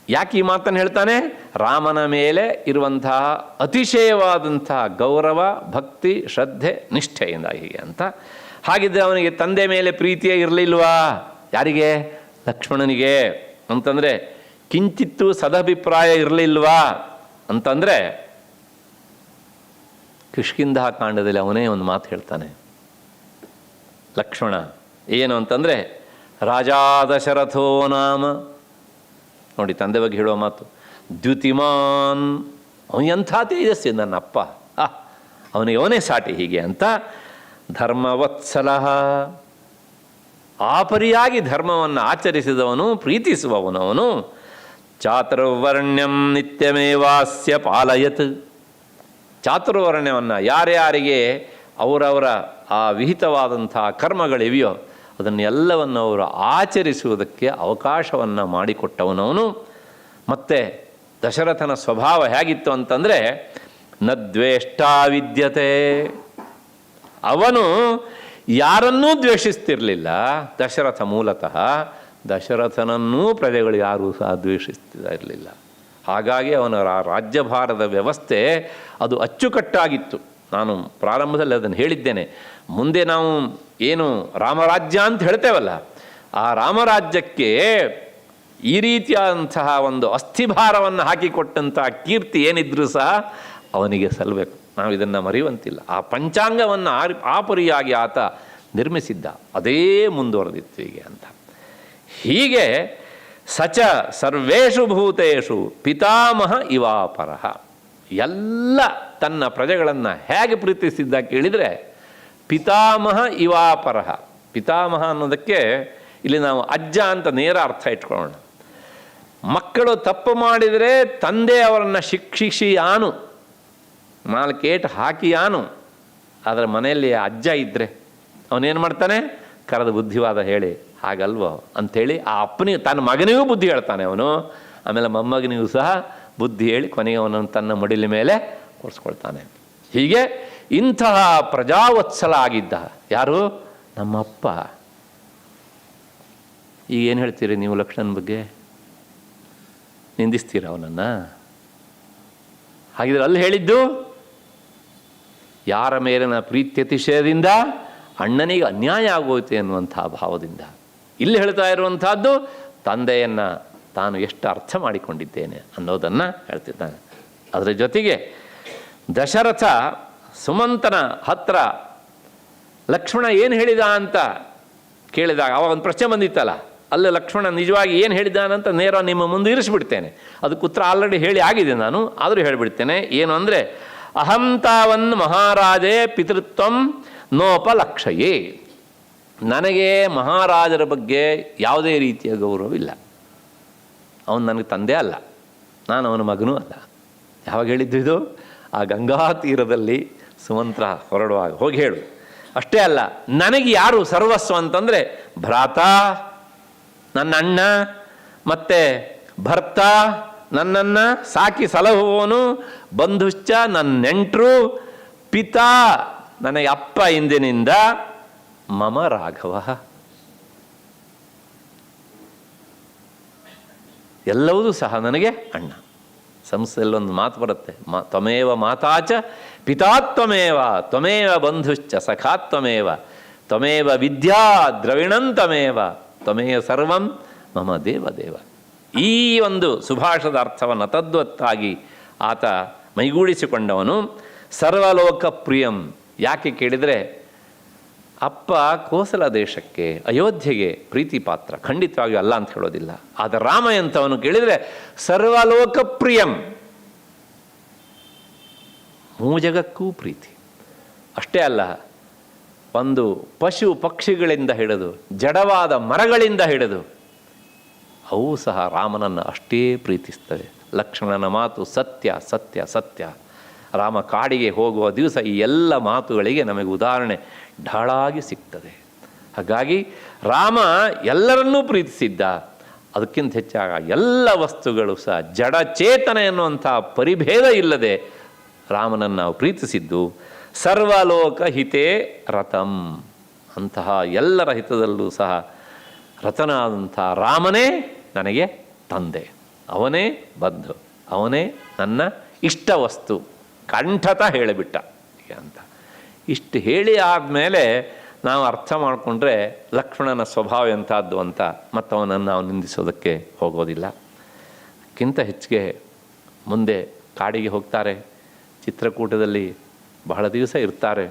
ಯಾಕೆ ಈ ಮಾತನ್ನು ಹೇಳ್ತಾನೆ, ರಾಮನ ಮೇಲೆ ಇರುವಂತಹ ಅತಿಶಯವಾದಂತಹ ಗೌರವ, ಭಕ್ತಿ, ಶ್ರದ್ಧೆ, ನಿಷ್ಠೆಯಿಂದ ಹೀಗೆ ಅಂತ. ಹಾಗಿದ್ದರೆ ಅವನಿಗೆ ತಂದೆ ಮೇಲೆ ಪ್ರೀತಿಯೇ ಇರಲಿಲ್ವಾ? ಯಾರಿಗೆ? ಲಕ್ಷ್ಮಣನಿಗೆ. ಅಂತಂದರೆ ಕಿಂಚಿತ್ತೂ ಸದಭಿಪ್ರಾಯ ಇರಲಿಲ್ವಾ ಅಂತಂದರೆ, ಕಿಷ್ಕಿಂಧ ಕಾಂಡದಲ್ಲಿ ಅವನೇ ಒಂದು ಮಾತು ಹೇಳ್ತಾನೆ ಲಕ್ಷ್ಮಣ, ಏನು ಅಂತಂದರೆ, ರಾಜಾ ದಶರಥೋ ನಾಮ, ನೋಡಿ ತಂದೆ ಬಗ್ಗೆ ಹೇಳುವ ಮಾತು, ದ್ಯುತಿಮಾನ್, ಅವನು ಎಂಥ ತೇಜಸ್ವಿ ನನ್ನ ಅಪ್ಪ, ಅವನಿಗೆ ಅವನೇ ಸಾಟಿ ಹೀಗೆ ಅಂತ. ಧರ್ಮವತ್ಸಲ, ಆಪರಿಯಾಗಿ ಧರ್ಮವನ್ನು ಆಚರಿಸಿದವನು, ಪ್ರೀತಿಸುವವನವನು. ಚಾತುರ್ವರ್ಣ್ಯಂ ನಿತ್ಯಮೇವಾಸ್ಯ ಪಾಲಯತ್, ಚಾತುರ್ವರ್ಣ್ಯವನ್ನು ಯಾರ್ಯಾರಿಗೆ ಅವರವರ ಆ ವಿಹಿತವಾದಂಥ ಕರ್ಮಗಳಿವೆಯೋ ಅದನ್ನೆಲ್ಲವನ್ನು ಅವರು ಆಚರಿಸುವುದಕ್ಕೆ ಅವಕಾಶವನ್ನು ಮಾಡಿಕೊಟ್ಟವನವನು. ಮತ್ತು ದಶರಥನ ಸ್ವಭಾವ ಹೇಗಿತ್ತು ಅಂತಂದರೆ, ನ ದ್ವೇಷ್ಟಾ ವಿದ್ಯತೆ, ಅವನು ಯಾರನ್ನೂ ದ್ವೇಷಿಸ್ತಿರಲಿಲ್ಲ. ದಶರಥ ಮೂಲತಃ ದಶರಥನನ್ನೂ ಪ್ರಜೆಗಳು ಯಾರೂ ಸಹ ದ್ವೇಷಿಸ್ತಾ ಇರಲಿಲ್ಲ. ಹಾಗಾಗಿ ಅವನ ರಾಜ್ಯಭಾರದ ವ್ಯವಸ್ಥೆ ಅದು ಅಚ್ಚುಕಟ್ಟಾಗಿತ್ತು. ನಾನು ಪ್ರಾರಂಭದಲ್ಲಿ ಅದನ್ನು ಹೇಳಿದ್ದೇನೆ. ಮುಂದೆ ನಾವು ಏನು ರಾಮರಾಜ್ಯ ಅಂತ ಹೇಳ್ತೇವಲ್ಲ, ಆ ರಾಮರಾಜ್ಯಕ್ಕೆ ಈ ರೀತಿಯಾದಂತಹ ಒಂದು ಅಸ್ಥಿಭಾರವನ್ನು ಹಾಕಿಕೊಟ್ಟಂಥ ಕೀರ್ತಿ ಏನಿದ್ರೂ ಸಹ ಅವನಿಗೆ ಸಲ್ಲಬೇಕು. ನಾವು ಇದನ್ನು ಮರೆಯುವಂತಿಲ್ಲ. ಆ ಪಂಚಾಂಗವನ್ನು ಆಪರಿಯಾಗಿ ಆತ ನಿರ್ಮಿಸಿದ್ದ, ಅದೇ ಮುಂದುವರೆದಿತ್ತು ಹೀಗೆ ಅಂತ. ಹೀಗೆ ಸಚ ಸರ್ವೇಷು ಭೂತೇಷು ಪಿತಾಮಹ ಇವಾಪರಃ, ಎಲ್ಲ ತನ್ನ ಪ್ರಜೆಗಳನ್ನು ಹೇಗೆ ಪ್ರೀತಿಸಿದ್ದ ಕೇಳಿದರೆ, ಪಿತಾಮಹ ಇವಾಪರಃ. ಪಿತಾಮಹ ಅನ್ನೋದಕ್ಕೆ ಇಲ್ಲಿ ನಾವು ಅಜ್ಜ ಅಂತ ನೇರ ಅರ್ಥ ಇಟ್ಕೊಳ್ಳೋಣ. ಮಕ್ಕಳು ತಪ್ಪು ಮಾಡಿದರೆ ತಂದೆ ಅವರನ್ನು ಶಿಕ್ಷಿಸಿಯಾನು, 4 ಏಟು ಹಾಕಿಯಾನು. ಆದರೆ ಮನೆಯಲ್ಲಿ ಅಜ್ಜ ಇದ್ದರೆ ಅವನೇನು ಮಾಡ್ತಾನೆ, ಕರೆದು ಬುದ್ಧಿವಾದ ಹೇಳಿ, ಹಾಗಲ್ವೋ ಅಂಥೇಳಿ ಆ ಅಪ್ಪನಿಗೆ, ತನ್ನ ಮಗನಿಗೂ ಬುದ್ಧಿ ಹೇಳ್ತಾನೆ ಅವನು. ಆಮೇಲೆ ಮೊಮ್ಮಗನಿಗೂ ಸಹ ಬುದ್ಧಿ ಹೇಳಿ ಕೊನೆಗೆ ಅವನನ್ನು ತನ್ನ ಮಡಿಲ ಮೇಲೆ ಕೂರಿಸ್ಕೊಳ್ತಾನೆ. ಹೀಗೆ ಇಂತಹ ಪ್ರಜಾವತ್ಸಲ ಆಗಿದ್ದ ಯಾರು? ನಮ್ಮಪ್ಪ ಈಗ ಏನು ಹೇಳ್ತೀರಿ ನೀವು ಲಕ್ಷ್ಮಣನ ಬಗ್ಗೆ? ನಿಂದಿಸ್ತೀರ ಅವನನ್ನು? ಹಾಗಿದ್ರೆ ಅಲ್ಲಿ ಹೇಳಿದ್ದು ಯಾರ ಮೇಲಿನ ಪ್ರೀತ್ಯತಿಶಯದಿಂದ ಅಣ್ಣನಿಗೆ ಅನ್ಯಾಯ ಆಗೋಯ್ತು ಎನ್ನುವಂಥ ಭಾವದಿಂದ. ಇಲ್ಲಿ ಹೇಳ್ತಾ ಇರುವಂಥದ್ದು ತಂದೆಯನ್ನು ತಾನು ಎಷ್ಟು ಅರ್ಥ ಮಾಡಿಕೊಂಡಿದ್ದೇನೆ ಅನ್ನೋದನ್ನು ಹೇಳ್ತಿದ್ದಾನೆ. ಅದರ ಜೊತೆಗೆ ದಶರಥ ಸುಮಂತನ ಹತ್ರ ಲಕ್ಷ್ಮಣ ಏನು ಹೇಳಿದ ಅಂತ ಕೇಳಿದಾಗ ಅವಾಗ ಒಂದು ಪ್ರಶ್ನೆ ಬಂದಿತ್ತಲ್ಲ, ಅಲ್ಲಿ ಲಕ್ಷ್ಮಣ ನಿಜವಾಗಿ ಏನು ಹೇಳಿದ್ದಾನಂತ ನೇರ ನಿಮ್ಮ ಮುಂದೆ ಇರಿಸ್ಬಿಡ್ತೇನೆ. ಅದಕ್ಕೆ ಉತ್ತರ ಆಲ್ರೆಡಿ ಹೇಳಿ ಆಗಿದೆ ನಾನು, ಆದರೂ ಹೇಳಿಬಿಡ್ತೇನೆ. ಏನು ಅಂದರೆ, ಅಹಂ ತಾವನ್ ಮಹಾರಾಜೇ ಪಿತೃತ್ವಂ ನೋಪಲಕ್ಷಯೇ. ನನಗೆ ಮಹಾರಾಜರ ಬಗ್ಗೆ ಯಾವುದೇ ರೀತಿಯ ಗೌರವವಿಲ್ಲ. ಅವನು ನನಗೆ ತಂದೆ ಅಲ್ಲ, ನಾನು ಅವನ ಮಗನೂ ಅಲ್ಲ. ಯಾವಾಗ ಹೇಳಿದ್ದು ಇದು? ಆ ಗಂಗಾ ತೀರದಲ್ಲಿ ಸುಮಂತ್ರ ಹೊರಡುವಾಗ ಹೋಗಿ ಹೇಳು. ಅಷ್ಟೇ ಅಲ್ಲ, ನನಗೆ ಯಾರು ಸರ್ವಸ್ವ ಅಂತಂದರೆ ಭ್ರಾತ, ನನ್ನ ಅಣ್ಣ, ಮತ್ತು ಭರ್ತ, ನನ್ನನ್ನು ಸಾಕಿ ಸಲಹುವವನು, ಬಂಧುಶ್ಚ ನನ್ನ ನೆಂಟರು, ಪಿತಾ ನನಗೆ ಅಪ್ಪ ಇಂದಿನಿಂದ, ಮಮ ರಾಘವ ಎಲ್ಲವೂ ಸಹ ನನಗೆ ಅಣ್ಣ. ಸಂಸ್ಥೆಯಲ್ಲೊಂದು ಮಾತು ಬರುತ್ತೆ, ತ್ವಮೇವ ಮಾತಾಚ ಪಿತಾತ್ವಮೇವ ತ್ವಮೇವ ಬಂಧುಶ್ಚ ಸಖಾತ್ವಮೇವ ತ್ವಮೇವ ವಿದ್ಯಾ ದ್ರವಿಣಂತಮೇವ ತ್ವಮೇವ ಸರ್ವಂ ಮಮ ದೇವದೇವ. ಈ ಒಂದು ಸುಭಾಷದ ಅರ್ಥವನ್ನು ತದ್ವತ್ತಾಗಿ ಆತ ಮೈಗೂಡಿಸಿಕೊಂಡವನು. ಸರ್ವಲೋಕ ಪ್ರಿಯಂ ಯಾಕೆ ಕೇಳಿದರೆ, ಅಪ್ಪ ಕೋಸಲ ದೇಶಕ್ಕೆ ಅಯೋಧ್ಯೆಗೆ ಪ್ರೀತಿ ಪಾತ್ರ, ಖಂಡಿತವಾಗಿಯೂ ಅಲ್ಲ ಅಂತ ಹೇಳೋದಿಲ್ಲ. ಆದರೆ ರಾಮ ಎಂಥವನು ಕೇಳಿದರೆ ಸರ್ವಲೋಕ ಪ್ರಿಯಂ, ಮೂಜಗಕ್ಕೂ ಪ್ರೀತಿ. ಅಷ್ಟೇ ಅಲ್ಲ, ಒಂದು ಪಶು ಪಕ್ಷಿಗಳಿಂದ ಹಿಡಿದು ಜಡವಾದ ಮರಗಳಿಂದ ಹಿಡಿದು ಅವು ಸಹ ರಾಮನನ್ನು ಅಷ್ಟೇ ಪ್ರೀತಿಸ್ತವೆ. ಲಕ್ಷ್ಮಣನ ಮಾತು ಸತ್ಯ ಸತ್ಯ ಸತ್ಯ. ರಾಮ ಕಾಡಿಗೆ ಹೋಗುವ ದಿವಸ ಈ ಎಲ್ಲ ಮಾತುಗಳಿಗೆ ನಮಗೆ ಉದಾಹರಣೆ ಢಾಳಾಗಿ ಸಿಗ್ತದೆ. ಹಾಗಾಗಿ ರಾಮ ಎಲ್ಲರನ್ನೂ ಪ್ರೀತಿಸಿದ್ದ. ಅದಕ್ಕಿಂತ ಹೆಚ್ಚಾಗ ಎಲ್ಲ ವಸ್ತುಗಳು ಸಹ ಜಡಚೇತನ ಎನ್ನುವಂಥ ಪರಿಭೇದ ಇಲ್ಲದೆ ರಾಮನನ್ನು ನಾವು ಪ್ರೀತಿಸಿದ್ದು. ಸರ್ವಲೋಕ ಹಿತೇ ರಥಂ, ಅಂತಹ ಎಲ್ಲರ ಹಿತದಲ್ಲೂ ಸಹ ರಥನಾದಂಥ ರಾಮನೇ ನನಗೆ ತಂದೆ, ಅವನೇ ಬಂಧು, ಅವನೇ ನನ್ನ ಇಷ್ಟ ವಸ್ತು, ಕಂಠತ ಹೇಳಿಬಿಟ್ಟ ಅಂತ. ಇಷ್ಟು ಹೇಳಿ ಆದಮೇಲೆ ನಾವು ಅರ್ಥ ಮಾಡಿಕೊಂಡ್ರೆ ಲಕ್ಷ್ಮಣನ ಸ್ವಭಾವ ಎಂಥದ್ದು ಅಂತ ಮತ್ತು ಅವನನ್ನು ನಾವು ನಿಂದಿಸೋದಕ್ಕೆ ಹೋಗೋದಿಲ್ಲ. ಕ್ಕಿಂತ ಹೆಚ್ಚಿಗೆ ಮುಂದೆ ಕಾಡಿಗೆ ಹೋಗ್ತಾರೆ, ಚಿತ್ರಕೂಟದಲ್ಲಿ ಬಹಳ ದಿವಸ ಇರ್ತಾರೆ.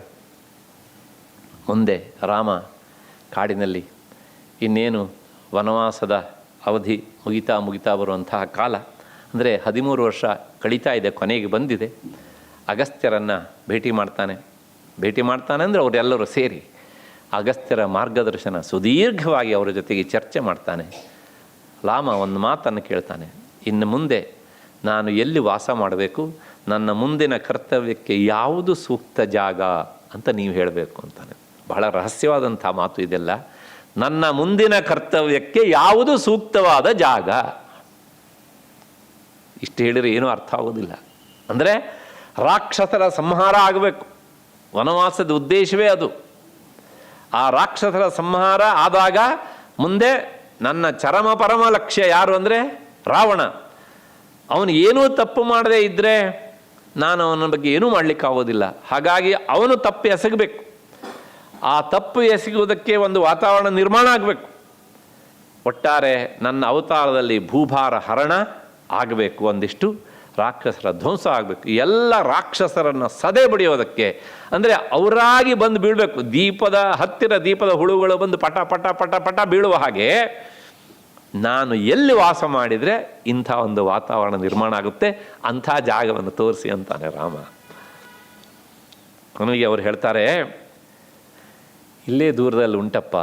ಮುಂದೆ ರಾಮ ಕಾಡಿನಲ್ಲಿ ಇನ್ನೇನು ವನವಾಸದ ಅವಧಿ ಮುಗಿತಾ ಬರುವಂತಹ ಕಾಲ, ಅಂದರೆ 13 ವರ್ಷ ಕಳೀತಾ ಇದೆ, ಕೊನೆಗೆ ಬಂದಿದೆ. ಅಗಸ್ತ್ಯರನ್ನು ಭೇಟಿ ಮಾಡ್ತಾನೆ ಅಂದರೆ ಅವರೆಲ್ಲರೂ ಸೇರಿ ಅಗಸ್ತ್ಯರ ಮಾರ್ಗದರ್ಶನ ಸುದೀರ್ಘವಾಗಿ ಅವರ ಜೊತೆಗೆ ಚರ್ಚೆ ಮಾಡ್ತಾನೆ. ರಾಮ ಒಂದು ಮಾತನ್ನು ಕೇಳ್ತಾನೆ, ಇನ್ನು ಮುಂದೆ ನಾನು ಎಲ್ಲಿ ವಾಸ ಮಾಡಬೇಕು, ನನ್ನ ಮುಂದಿನ ಕರ್ತವ್ಯಕ್ಕೆ ಯಾವುದು ಸೂಕ್ತ ಜಾಗ ಅಂತ ನೀವು ಹೇಳಬೇಕು ಅಂತಾನೆ. ಬಹಳ ರಹಸ್ಯವಾದಂಥ ಮಾತು ಇದೆಲ್ಲ. ನನ್ನ ಮುಂದಿನ ಕರ್ತವ್ಯಕ್ಕೆ ಯಾವುದು ಸೂಕ್ತವಾದ ಜಾಗ, ಇಷ್ಟು ಹೇಳಿದರೆ ಏನೂ ಅರ್ಥ ಆಗೋದಿಲ್ಲ. ಅಂದರೆ ರಾಕ್ಷಸರ ಸಂಹಾರ ಆಗಬೇಕು, ವನವಾಸದ ಉದ್ದೇಶವೇ ಅದು. ಆ ರಾಕ್ಷಸರ ಸಂಹಾರ ಆದಾಗ ಮುಂದೆ ನನ್ನ ಚರಮ ಪರಮ ಲಕ್ಷ್ಯ ಯಾರು ಅಂದರೆ ರಾವಣ. ಅವನು ಏನೂ ತಪ್ಪು ಮಾಡದೇ ಇದ್ದರೆ ನಾನು ಅವನ ಬಗ್ಗೆ ಏನೂ ಮಾಡಲಿಕ್ಕಾಗೋದಿಲ್ಲ. ಹಾಗಾಗಿ ಅವನು ತಪ್ಪು ಎಸಗಬೇಕು. ಆ ತಪ್ಪು ಎಸಗುವುದಕ್ಕೆ ಒಂದು ವಾತಾವರಣ ನಿರ್ಮಾಣ ಆಗಬೇಕು. ಒಟ್ಟಾರೆ ನನ್ನ ಅವತಾರದಲ್ಲಿ ಭೂಭಾರ ಹರಣ ಆಗಬೇಕು, ಒಂದಿಷ್ಟು ರಾಕ್ಷಸರ ಧ್ವಂಸ ಆಗಬೇಕು. ಎಲ್ಲ ರಾಕ್ಷಸರನ್ನು ಸದೆ ಬಡಿಯೋದಕ್ಕೆ, ಅಂದರೆ ಅವರಾಗಿ ಬಂದು ಬೀಳಬೇಕು. ದೀಪದ ಹುಳುಗಳು ಬಂದು ಪಟ ಪಟ ಪಟ ಪಟ ಬೀಳುವ ಹಾಗೆ ನಾನು ಎಲ್ಲಿ ವಾಸ ಮಾಡಿದರೆ ಇಂಥ ಒಂದು ವಾತಾವರಣ ನಿರ್ಮಾಣ ಆಗುತ್ತೆ, ಅಂಥ ಜಾಗವನ್ನು ತೋರಿಸಿ ಅಂತಾನೆ ರಾಮ. ಕೊನೆಗೆ ಅವರು ಹೇಳ್ತಾರೆ, ಇಲ್ಲೇ ದೂರದಲ್ಲಿ ಉಂಟಪ್ಪ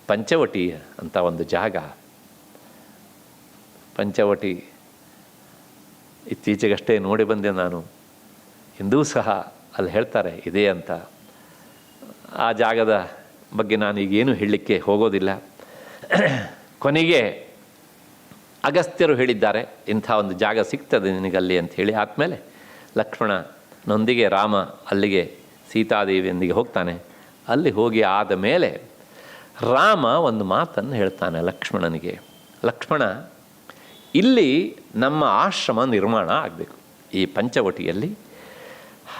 ಪಂಚವಟಿ ಅಂತ ಒಂದು ಜಾಗ. ಪಂಚವಟಿ ಇತ್ತೀಚೆಗಷ್ಟೇ ನೋಡಿ ಬಂದೆ ನಾನು, ಇಂದೂ ಸಹ ಅಲ್ಲಿ ಹೇಳ್ತಾರೆ ಇದೆ ಅಂತ. ಆ ಜಾಗದ ಬಗ್ಗೆ ನಾನು ಈಗೇನು ಹೇಳಲಿಕ್ಕೆ ಹೋಗೋದಿಲ್ಲ. ಕೊನೆಗೆ ಅಗಸ್ತ್ಯರು ಹೇಳಿದ್ದಾರೆ, ಇಂಥ ಒಂದು ಜಾಗ ಸಿಗ್ತದೆ ನಿನಗಲ್ಲಿ ಅಂತ ಹೇಳಿ ಆದಮೇಲೆ ಲಕ್ಷ್ಮಣನೊಂದಿಗೆ ರಾಮ ಅಲ್ಲಿಗೆ ಸೀತಾದೇವಿಯೊಂದಿಗೆ ಹೋಗ್ತಾನೆ. ಅಲ್ಲಿ ಹೋಗಿ ಆದ ಮೇಲೆ ರಾಮ ಒಂದು ಮಾತನ್ನು ಹೇಳ್ತಾನೆ ಲಕ್ಷ್ಮಣನಿಗೆ. ಲಕ್ಷ್ಮಣ, ಇಲ್ಲಿ ನಮ್ಮ ಆಶ್ರಮ ನಿರ್ಮಾಣ ಆಗಬೇಕು ಈ ಪಂಚವಟಿಯಲ್ಲಿ.